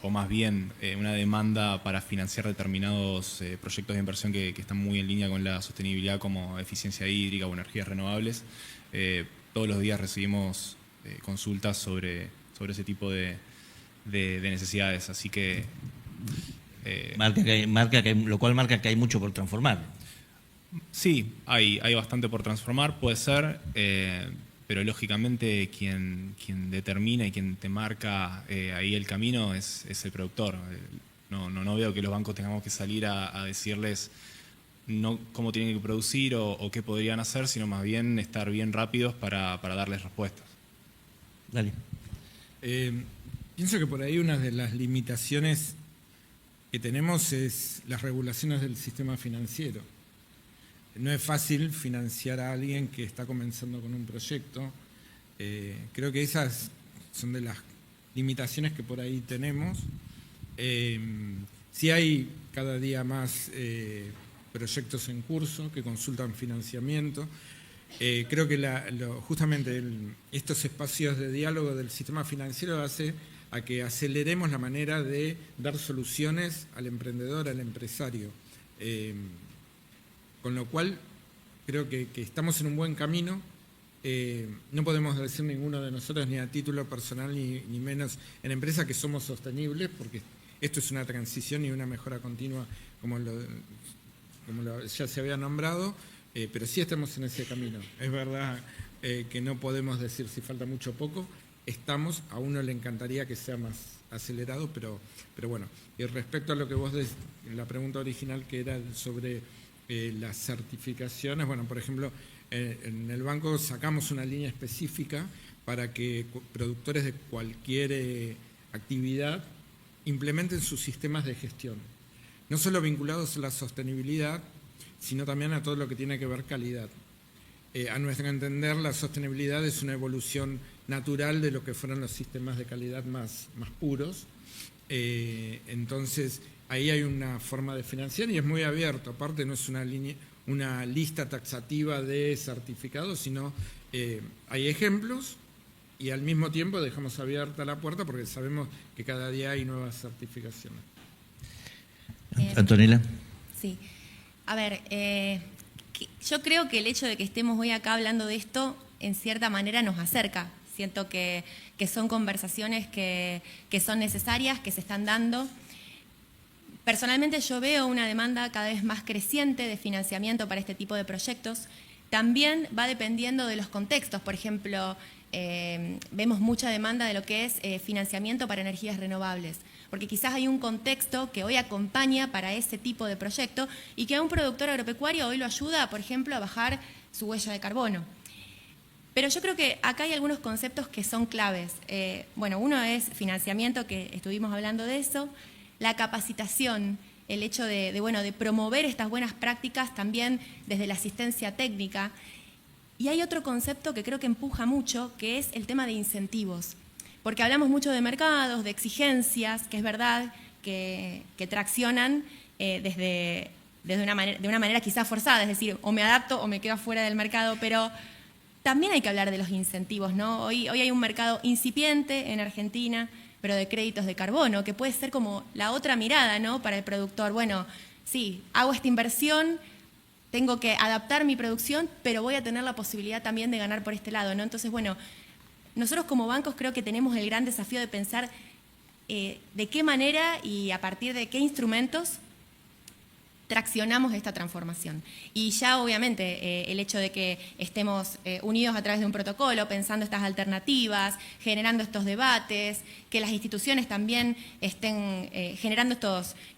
o más bien una demanda para financiar determinados proyectos de inversión que están muy en línea con la sostenibilidad, como eficiencia hídrica o energías renovables. Todos los días recibimos consultas sobre ese tipo de necesidades, así que... lo cual marca que hay mucho por transformar. Sí, hay bastante por transformar, puede ser, pero lógicamente quien determina y quien te marca ahí el camino es el productor. No veo que los bancos tengamos que salir a decirles no cómo tienen que producir o qué podrían hacer, sino más bien estar bien rápidos para darles respuestas. Dale. Pienso que por ahí una de las limitaciones que tenemos es las regulaciones del sistema financiero. No es fácil financiar a alguien que está comenzando con un proyecto. Creo que esas son de las limitaciones que por ahí tenemos. Sí hay cada día más proyectos en curso que consultan financiamiento. Creo que justamente estos espacios de diálogo del sistema financiero hace a que aceleremos la manera de dar soluciones al emprendedor, al empresario. Con lo cual, creo que estamos en un buen camino. No podemos decir ninguno de nosotros, ni a título personal, ni menos en empresa, que somos sostenibles, porque esto es una transición y una mejora continua, como ya se había nombrado, pero sí estamos en ese camino. Es verdad que no podemos decir si falta mucho o poco. Estamos, a uno le encantaría que sea más acelerado, pero bueno. Y respecto a lo que vos la pregunta original, que era sobre las certificaciones, bueno, por ejemplo, en el banco sacamos una línea específica para que productores de cualquier actividad implementen sus sistemas de gestión, no solo vinculados a la sostenibilidad, sino también a todo lo que tiene que ver calidad. A nuestro entender, la sostenibilidad es una evolución natural de lo que fueron los sistemas de calidad más puros. Entonces, ahí hay una forma de financiar y es muy abierto. Aparte, no es una lista taxativa de certificados, sino hay ejemplos y al mismo tiempo dejamos abierta la puerta porque sabemos que cada día hay nuevas certificaciones. Antonella. Sí. A ver, yo creo que el hecho de que estemos hoy acá hablando de esto, en cierta manera nos acerca. Siento que son conversaciones que son necesarias, que se están dando. Personalmente yo veo una demanda cada vez más creciente de financiamiento para este tipo de proyectos. También va dependiendo de los contextos. Por ejemplo, vemos mucha demanda de lo que es financiamiento para energías renovables, porque quizás hay un contexto que hoy acompaña para ese tipo de proyecto y que a un productor agropecuario hoy lo ayuda, por ejemplo, a bajar su huella de carbono. Pero yo creo que acá hay algunos conceptos que son claves. Bueno, uno es financiamiento, que estuvimos hablando de eso, la capacitación, el hecho de promover estas buenas prácticas también desde la asistencia técnica. Y hay otro concepto que creo que empuja mucho, que es el tema de incentivos. Porque hablamos mucho de mercados, de exigencias, que es verdad que traccionan de una manera quizás forzada, es decir, o me adapto o me quedo fuera del mercado, pero también hay que hablar de los incentivos, ¿no? Hoy hay un mercado incipiente en Argentina, pero de créditos de carbono, que puede ser como la otra mirada, ¿no? Para el productor. Bueno, sí, hago esta inversión, tengo que adaptar mi producción, pero voy a tener la posibilidad también de ganar por este lado, ¿no? Entonces, bueno, nosotros como bancos creo que tenemos el gran desafío de pensar de qué manera y a partir de qué instrumentos traccionamos esta transformación. Y ya obviamente el hecho de que estemos unidos a través de un protocolo, pensando estas alternativas, generando estos debates, que las instituciones también estén generando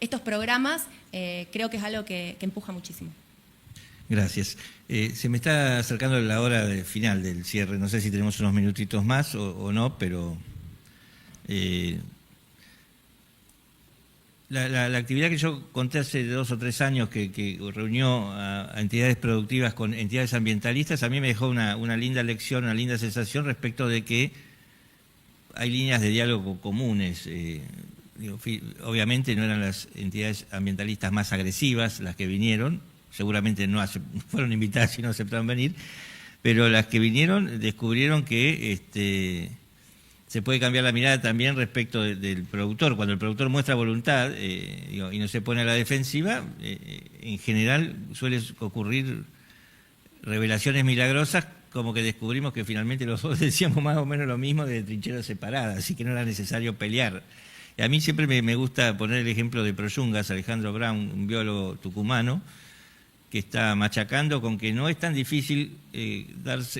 estos programas, creo que es algo que empuja muchísimo. Gracias. Se me está acercando la hora final del cierre. No sé si tenemos unos minutitos más o no, pero la actividad que yo conté hace 2 o 3 años que reunió a entidades productivas con entidades ambientalistas, a mí me dejó una linda lección, una linda sensación respecto de que hay líneas de diálogo comunes. Obviamente no eran las entidades ambientalistas más agresivas las que vinieron, seguramente no fueron invitadas y no aceptaron venir, pero las que vinieron descubrieron que se puede cambiar la mirada también respecto del productor. Cuando el productor muestra voluntad y no se pone a la defensiva, en general suele ocurrir revelaciones milagrosas, como que descubrimos que finalmente los dos decíamos más o menos lo mismo de trincheras separadas, así que no era necesario pelear. Y a mí siempre me gusta poner el ejemplo de Proyungas, Alejandro Brown, un biólogo tucumano, que está machacando con que no es tan difícil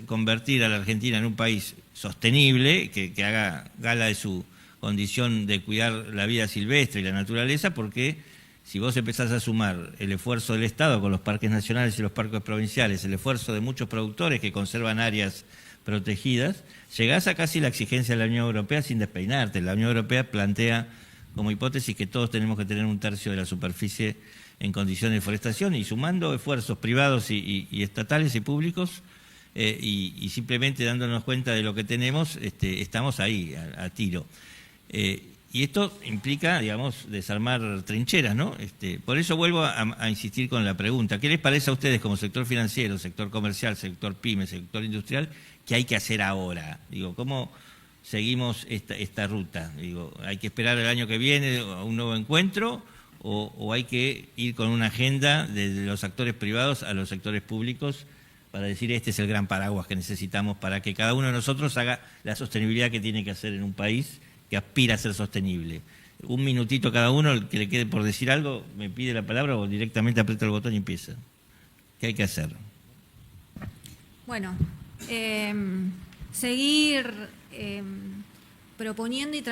convertir a la Argentina en un país sostenible, que haga gala de su condición de cuidar la vida silvestre y la naturaleza, porque si vos empezás a sumar el esfuerzo del Estado con los parques nacionales y los parques provinciales, el esfuerzo de muchos productores que conservan áreas protegidas, llegás a casi la exigencia de la Unión Europea sin despeinarte. La Unión Europea plantea como hipótesis que todos tenemos que tener 1/3 de la superficie en condiciones de forestación, y sumando esfuerzos privados y estatales y públicos, y simplemente dándonos cuenta de lo que tenemos, estamos ahí, a tiro. Y esto implica, digamos, desarmar trincheras, ¿no? Por eso vuelvo a insistir con la pregunta. ¿Qué les parece a ustedes como sector financiero, sector comercial, sector pyme, sector industrial, que hay que hacer ahora? Digo, ¿cómo seguimos esta ruta? Digo, ¿hay que esperar el año que viene a un nuevo encuentro o hay que ir con una agenda desde los actores privados a los sectores públicos para decir este es el gran paraguas que necesitamos para que cada uno de nosotros haga la sostenibilidad que tiene que hacer en un país que aspira a ser sostenible? Un minutito cada uno, el que le quede por decir algo, me pide la palabra o directamente aprieta el botón y empieza. ¿Qué hay que hacer? Bueno, seguir proponiendo y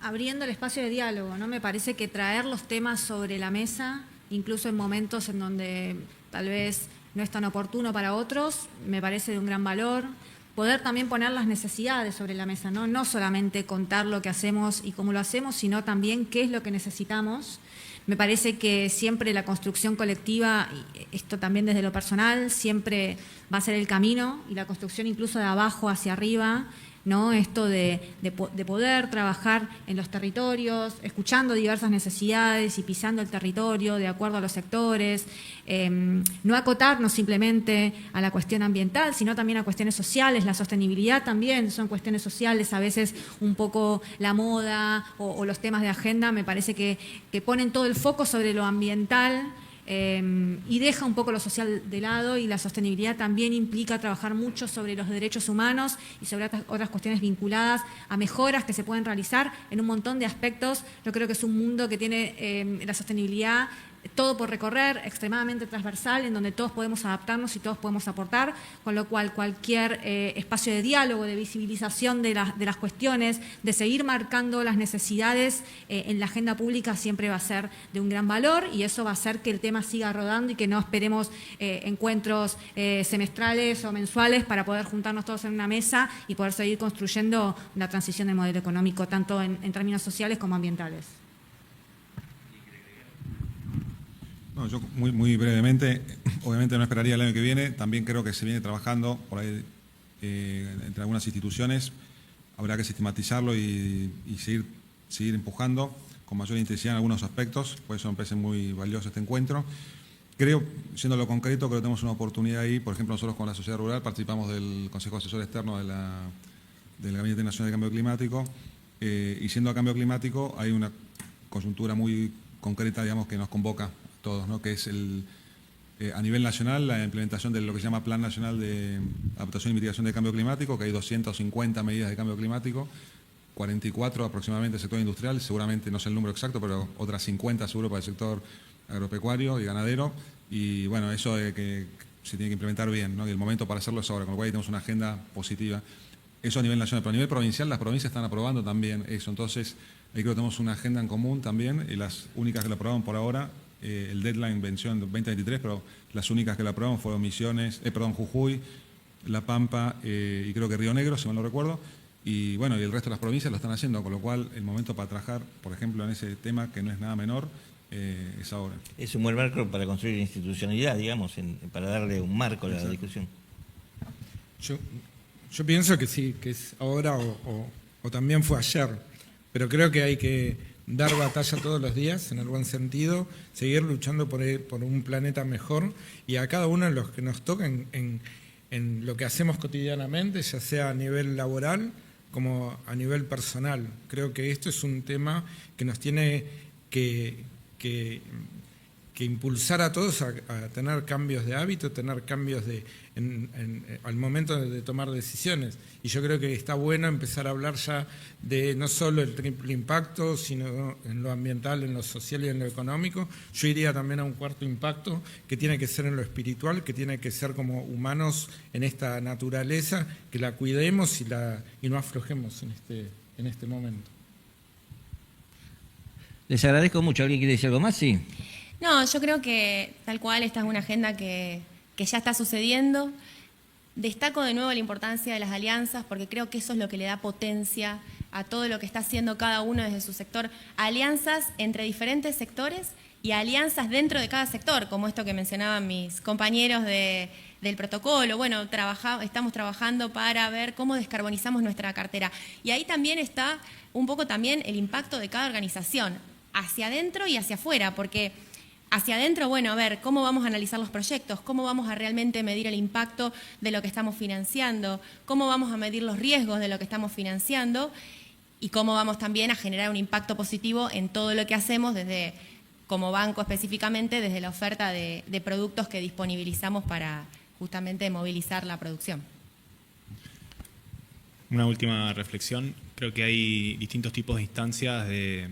abriendo el espacio de diálogo, ¿no? Me parece que traer los temas sobre la mesa, incluso en momentos en donde tal vez no es tan oportuno para otros, me parece de un gran valor. Poder también poner las necesidades sobre la mesa, ¿no? No solamente contar lo que hacemos y cómo lo hacemos, sino también qué es lo que necesitamos. Me parece que siempre la construcción colectiva, y esto también desde lo personal, siempre va a ser el camino, y la construcción incluso de abajo hacia arriba, ¿no? Esto de poder trabajar en los territorios, escuchando diversas necesidades y pisando el territorio de acuerdo a los sectores, no acotarnos simplemente a la cuestión ambiental, sino también a cuestiones sociales. La sostenibilidad también son cuestiones sociales, a veces un poco la moda o los temas de agenda me parece que ponen todo el foco sobre lo ambiental, y deja un poco lo social de lado, y la sostenibilidad también implica trabajar mucho sobre los derechos humanos y sobre otras cuestiones vinculadas a mejoras que se pueden realizar en un montón de aspectos. Yo creo que es un mundo que tiene la sostenibilidad todo por recorrer, extremadamente transversal, en donde todos podemos adaptarnos y todos podemos aportar, con lo cual cualquier espacio de diálogo, de visibilización de las cuestiones, de seguir marcando las necesidades en la agenda pública siempre va a ser de un gran valor, y eso va a hacer que el tema siga rodando y que no esperemos encuentros semestrales o mensuales para poder juntarnos todos en una mesa y poder seguir construyendo una transición del modelo económico, tanto en términos sociales como ambientales. No, yo muy brevemente, obviamente no esperaría el año que viene, también creo que se viene trabajando por ahí entre algunas instituciones, habrá que sistematizarlo y seguir empujando con mayor intensidad en algunos aspectos, por eso me parece muy valioso este encuentro. Creo, siendo lo concreto, creo que tenemos una oportunidad ahí, por ejemplo, nosotros con la sociedad rural participamos del Consejo Asesor Externo del Gabinete Nacional de Cambio Climático, y siendo a cambio climático hay una coyuntura muy concreta, digamos, que nos convoca todos, ¿no? Que es a nivel nacional la implementación de lo que se llama Plan Nacional de Adaptación y Mitigación del Cambio Climático, que hay 250 medidas de cambio climático, 44 aproximadamente del sector industrial, seguramente no sé el número exacto, pero otras 50 seguro para el sector agropecuario y ganadero, y bueno, eso que se tiene que implementar bien, ¿no? Y el momento para hacerlo es ahora, con lo cual ahí tenemos una agenda positiva. Eso a nivel nacional, pero a nivel provincial las provincias están aprobando también eso, entonces ahí creo que tenemos una agenda en común también, y las únicas que lo aprobaron por ahora, el deadline venció en 2023, pero las únicas que la aprobaron fueron Jujuy, La Pampa y creo que Río Negro, si mal no recuerdo, y bueno, y el resto de las provincias lo están haciendo, con lo cual el momento para trabajar, por ejemplo, en ese tema que no es nada menor, es ahora. Es un buen marco para construir institucionalidad, digamos, para darle un marco a la discusión. Yo pienso que sí, que es ahora o también fue ayer, pero creo que hay que dar batalla todos los días, en el buen sentido, seguir luchando por un planeta mejor, y a cada uno de los que nos tocan en lo que hacemos cotidianamente, ya sea a nivel laboral como a nivel personal. Creo que esto es un tema que nos tiene que impulsar a todos a tener cambios de hábito, tener cambios al momento de tomar decisiones. Y yo creo que está bueno empezar a hablar ya de no solo el triple impacto, sino en lo ambiental, en lo social y en lo económico. Yo iría también a un cuarto impacto, que tiene que ser en lo espiritual, que tiene que ser como humanos en esta naturaleza, que la cuidemos y no aflojemos en este momento. Les agradezco mucho. ¿Alguien quiere decir algo más? Sí. No, yo creo que tal cual esta es una agenda que ya está sucediendo. Destaco de nuevo la importancia de las alianzas porque creo que eso es lo que le da potencia a todo lo que está haciendo cada uno desde su sector. Alianzas entre diferentes sectores y alianzas dentro de cada sector, como esto que mencionaban mis compañeros del protocolo. Bueno, estamos trabajando para ver cómo descarbonizamos nuestra cartera. Y ahí también está un poco también el impacto de cada organización, hacia adentro y hacia afuera, porque hacia adentro, bueno, a ver, cómo vamos a analizar los proyectos, cómo vamos a realmente medir el impacto de lo que estamos financiando, cómo vamos a medir los riesgos de lo que estamos financiando y cómo vamos también a generar un impacto positivo en todo lo que hacemos desde, como banco específicamente, desde la oferta de productos que disponibilizamos para justamente movilizar la producción. Una última reflexión. Creo que hay distintos tipos de instancias de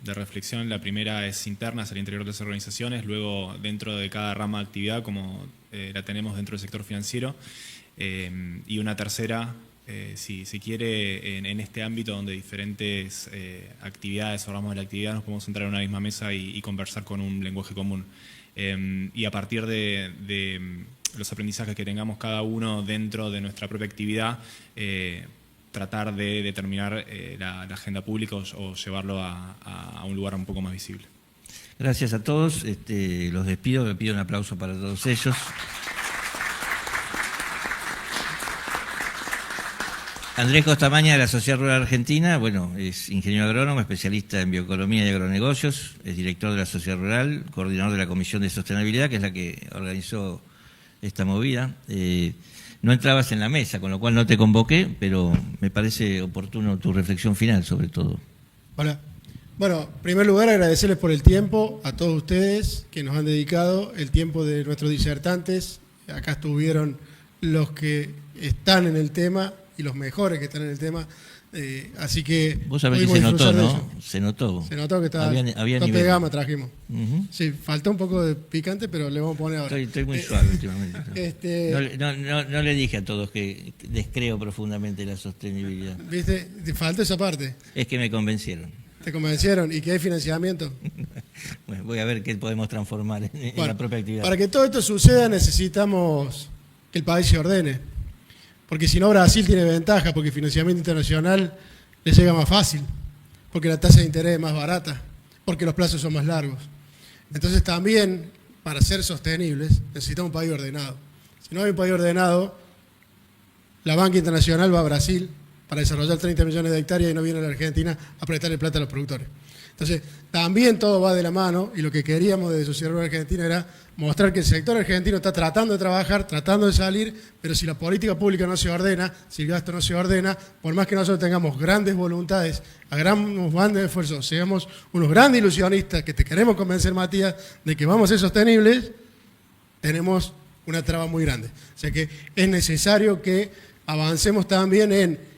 reflexión. La primera es interna, hacia el interior de las organizaciones, luego dentro de cada rama de actividad, como la tenemos dentro del sector financiero, y una tercera, si se quiere, en este ámbito donde diferentes actividades o ramos de la actividad nos podemos entrar en una misma mesa y conversar con un lenguaje común. Y a partir de los aprendizajes que tengamos cada uno dentro de nuestra propia actividad, tratar de determinar la agenda pública o llevarlo a un lugar un poco más visible. Gracias a todos. Los despido, le pido un aplauso para todos ellos. Andrés Costamaña, de la Sociedad Rural Argentina, bueno, es ingeniero agrónomo, especialista en bioeconomía y agronegocios, es director de la Sociedad Rural, coordinador de la Comisión de Sostenibilidad, que es la que organizó esta movida. No entrabas en la mesa, con lo cual no te convoqué, pero me parece oportuno tu reflexión final sobre todo. Hola. Bueno, en primer lugar agradecerles por el tiempo a todos ustedes que nos han dedicado el tiempo de nuestros disertantes. Acá estuvieron los que están en el tema y los mejores que están en el tema. Así que vos sabés que se notó, ¿no? Se notó. Se notó que estaba había tope nivel. de gama trajimos. Uh-huh. Sí, faltó un poco de picante, pero le vamos a poner ahora. Estoy muy suave últimamente. No le dije a todos que descreo profundamente la sostenibilidad. ¿Viste? Te falta esa parte. Es que me convencieron. ¿Te convencieron? ¿Y que hay financiamiento? Bueno, voy a ver qué podemos transformar en la propia actividad. Para que todo esto suceda necesitamos que el país se ordene. Porque si no, Brasil tiene ventaja, porque el financiamiento internacional le llega más fácil, porque la tasa de interés es más barata, porque los plazos son más largos. Entonces también, para ser sostenibles, necesitamos un país ordenado. Si no hay un país ordenado, la banca internacional va a Brasil para desarrollar 30 millones de hectáreas y no viene a la Argentina a prestarle plata a los productores. Entonces, también todo va de la mano, y lo que queríamos desde Sociedad Rural Argentina era mostrar que el sector argentino está tratando de trabajar, tratando de salir, pero si la política pública no se ordena, si el gasto no se ordena, por más que nosotros tengamos grandes voluntades, hagamos grandes esfuerzos, seamos unos grandes ilusionistas que te queremos convencer, Matías, de que vamos a ser sostenibles, tenemos una traba muy grande. O sea que es necesario que avancemos también en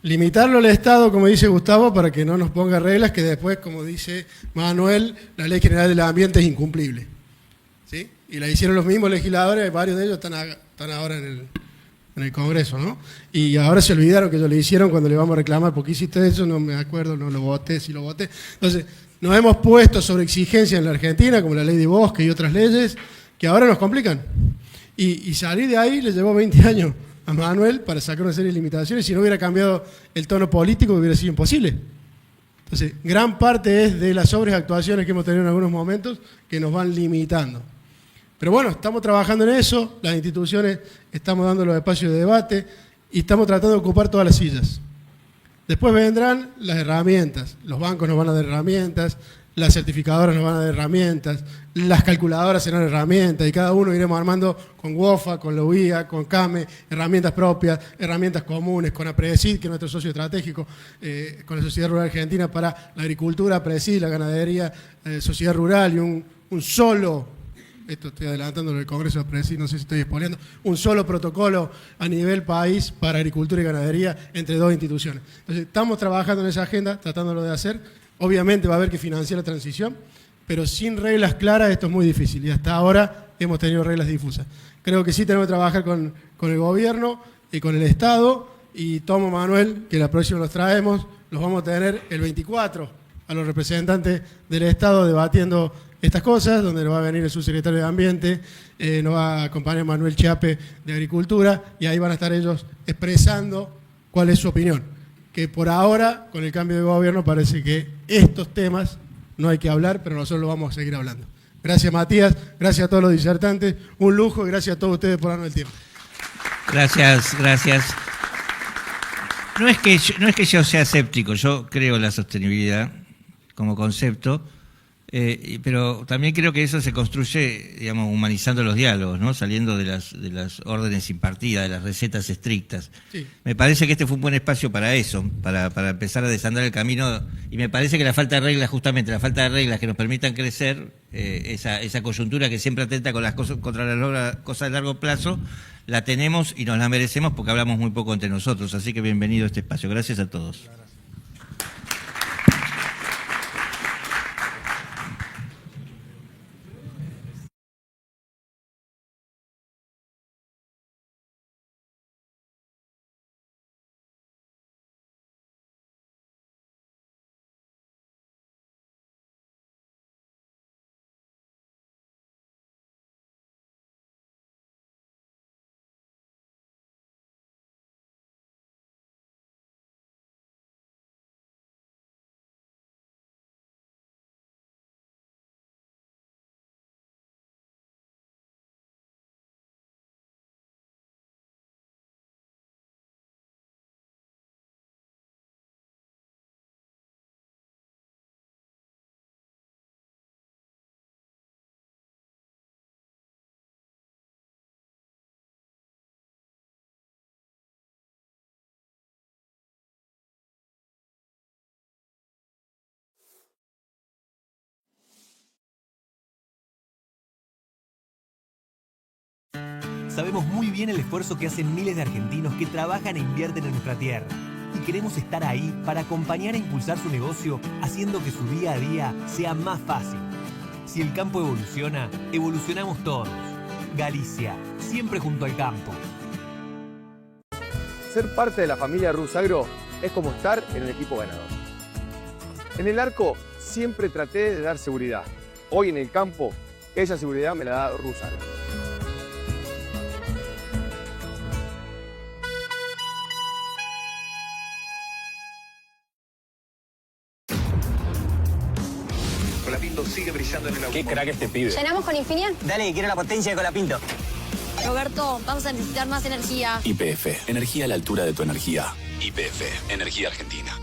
limitarlo al Estado, como dice Gustavo, para que no nos ponga reglas que después, como dice Manuel, la Ley General del Ambiente es incumplible. ¿Sí? Y la hicieron los mismos legisladores, varios de ellos están ahora en el Congreso, ¿no? Y ahora se olvidaron que ellos le hicieron cuando le vamos a reclamar, ¿por qué hiciste eso? No me acuerdo, no lo voté, si lo voté. Entonces, nos hemos puesto sobre exigencias en la Argentina, como la Ley de Bosque y otras leyes, que ahora nos complican. Y salir de ahí le llevó 20 años a Manuel para sacar una serie de limitaciones. Si no hubiera cambiado el tono político, hubiera sido imposible. Entonces, gran parte es de las sobreactuaciones que hemos tenido en algunos momentos que nos van limitando. Pero bueno, estamos trabajando en eso, las instituciones estamos dando los espacios de debate y estamos tratando de ocupar todas las sillas. Después vendrán las herramientas, los bancos nos van a dar herramientas, las certificadoras nos van a dar herramientas, las calculadoras serán herramientas y cada uno iremos armando con WOFA, con la UIA, con CAME, herramientas propias, herramientas comunes, con APRESID, que es nuestro socio estratégico, con la Sociedad Rural Argentina para la agricultura, APRESID, la ganadería, sociedad rural y un solo, esto estoy adelantando en el Congreso de APRESID, no sé si estoy expoliando, un solo protocolo a nivel país para agricultura y ganadería entre dos instituciones. Entonces, estamos trabajando en esa agenda, tratándolo de hacer. Obviamente va a haber que financiar la transición, pero sin reglas claras esto es muy difícil y hasta ahora hemos tenido reglas difusas. Creo que sí tenemos que trabajar con el gobierno y con el Estado y tomo, Manuel, que la próxima los traemos, los vamos a tener el 24 a los representantes del Estado debatiendo estas cosas, donde nos va a venir el subsecretario de Ambiente, nos va a acompañar Manuel Chiappe de Agricultura, y ahí van a estar ellos expresando cuál es su opinión. Que por ahora, con el cambio de gobierno, parece que estos temas no hay que hablar, pero nosotros lo vamos a seguir hablando. Gracias, Matías, gracias a todos los disertantes, un lujo, y gracias a todos ustedes por darnos el tiempo. Gracias. No es que yo sea escéptico, yo creo en la sostenibilidad como concepto, pero también creo que eso se construye, digamos, humanizando los diálogos, ¿no? Saliendo de las órdenes impartidas, de las recetas estrictas. Sí. Me parece que este fue un buen espacio para eso, para empezar a desandar el camino, y me parece que la falta de reglas, justamente la falta de reglas que nos permitan crecer, esa coyuntura que siempre atenta con las cosas, contra las cosas de largo plazo, la tenemos y nos la merecemos porque hablamos muy poco entre nosotros. Así que bienvenido a este espacio. Gracias a todos. Sabemos muy bien el esfuerzo que hacen miles de argentinos que trabajan e invierten en nuestra tierra. Y queremos estar ahí para acompañar e impulsar su negocio, haciendo que su día a día sea más fácil. Si el campo evoluciona, evolucionamos todos. Galicia, siempre junto al campo. Ser parte de la familia Rusagro es como estar en el equipo ganador. En el arco siempre traté de dar seguridad. Hoy en el campo, esa seguridad me la da Rusagro. Colapinto sigue brillando en el auto. Qué crack este pibe. ¿Llenamos con Infineon? Dale, quiero la potencia de Colapinto. Roberto, vamos a necesitar más energía. YPF, energía a la altura de tu energía. YPF, energía argentina.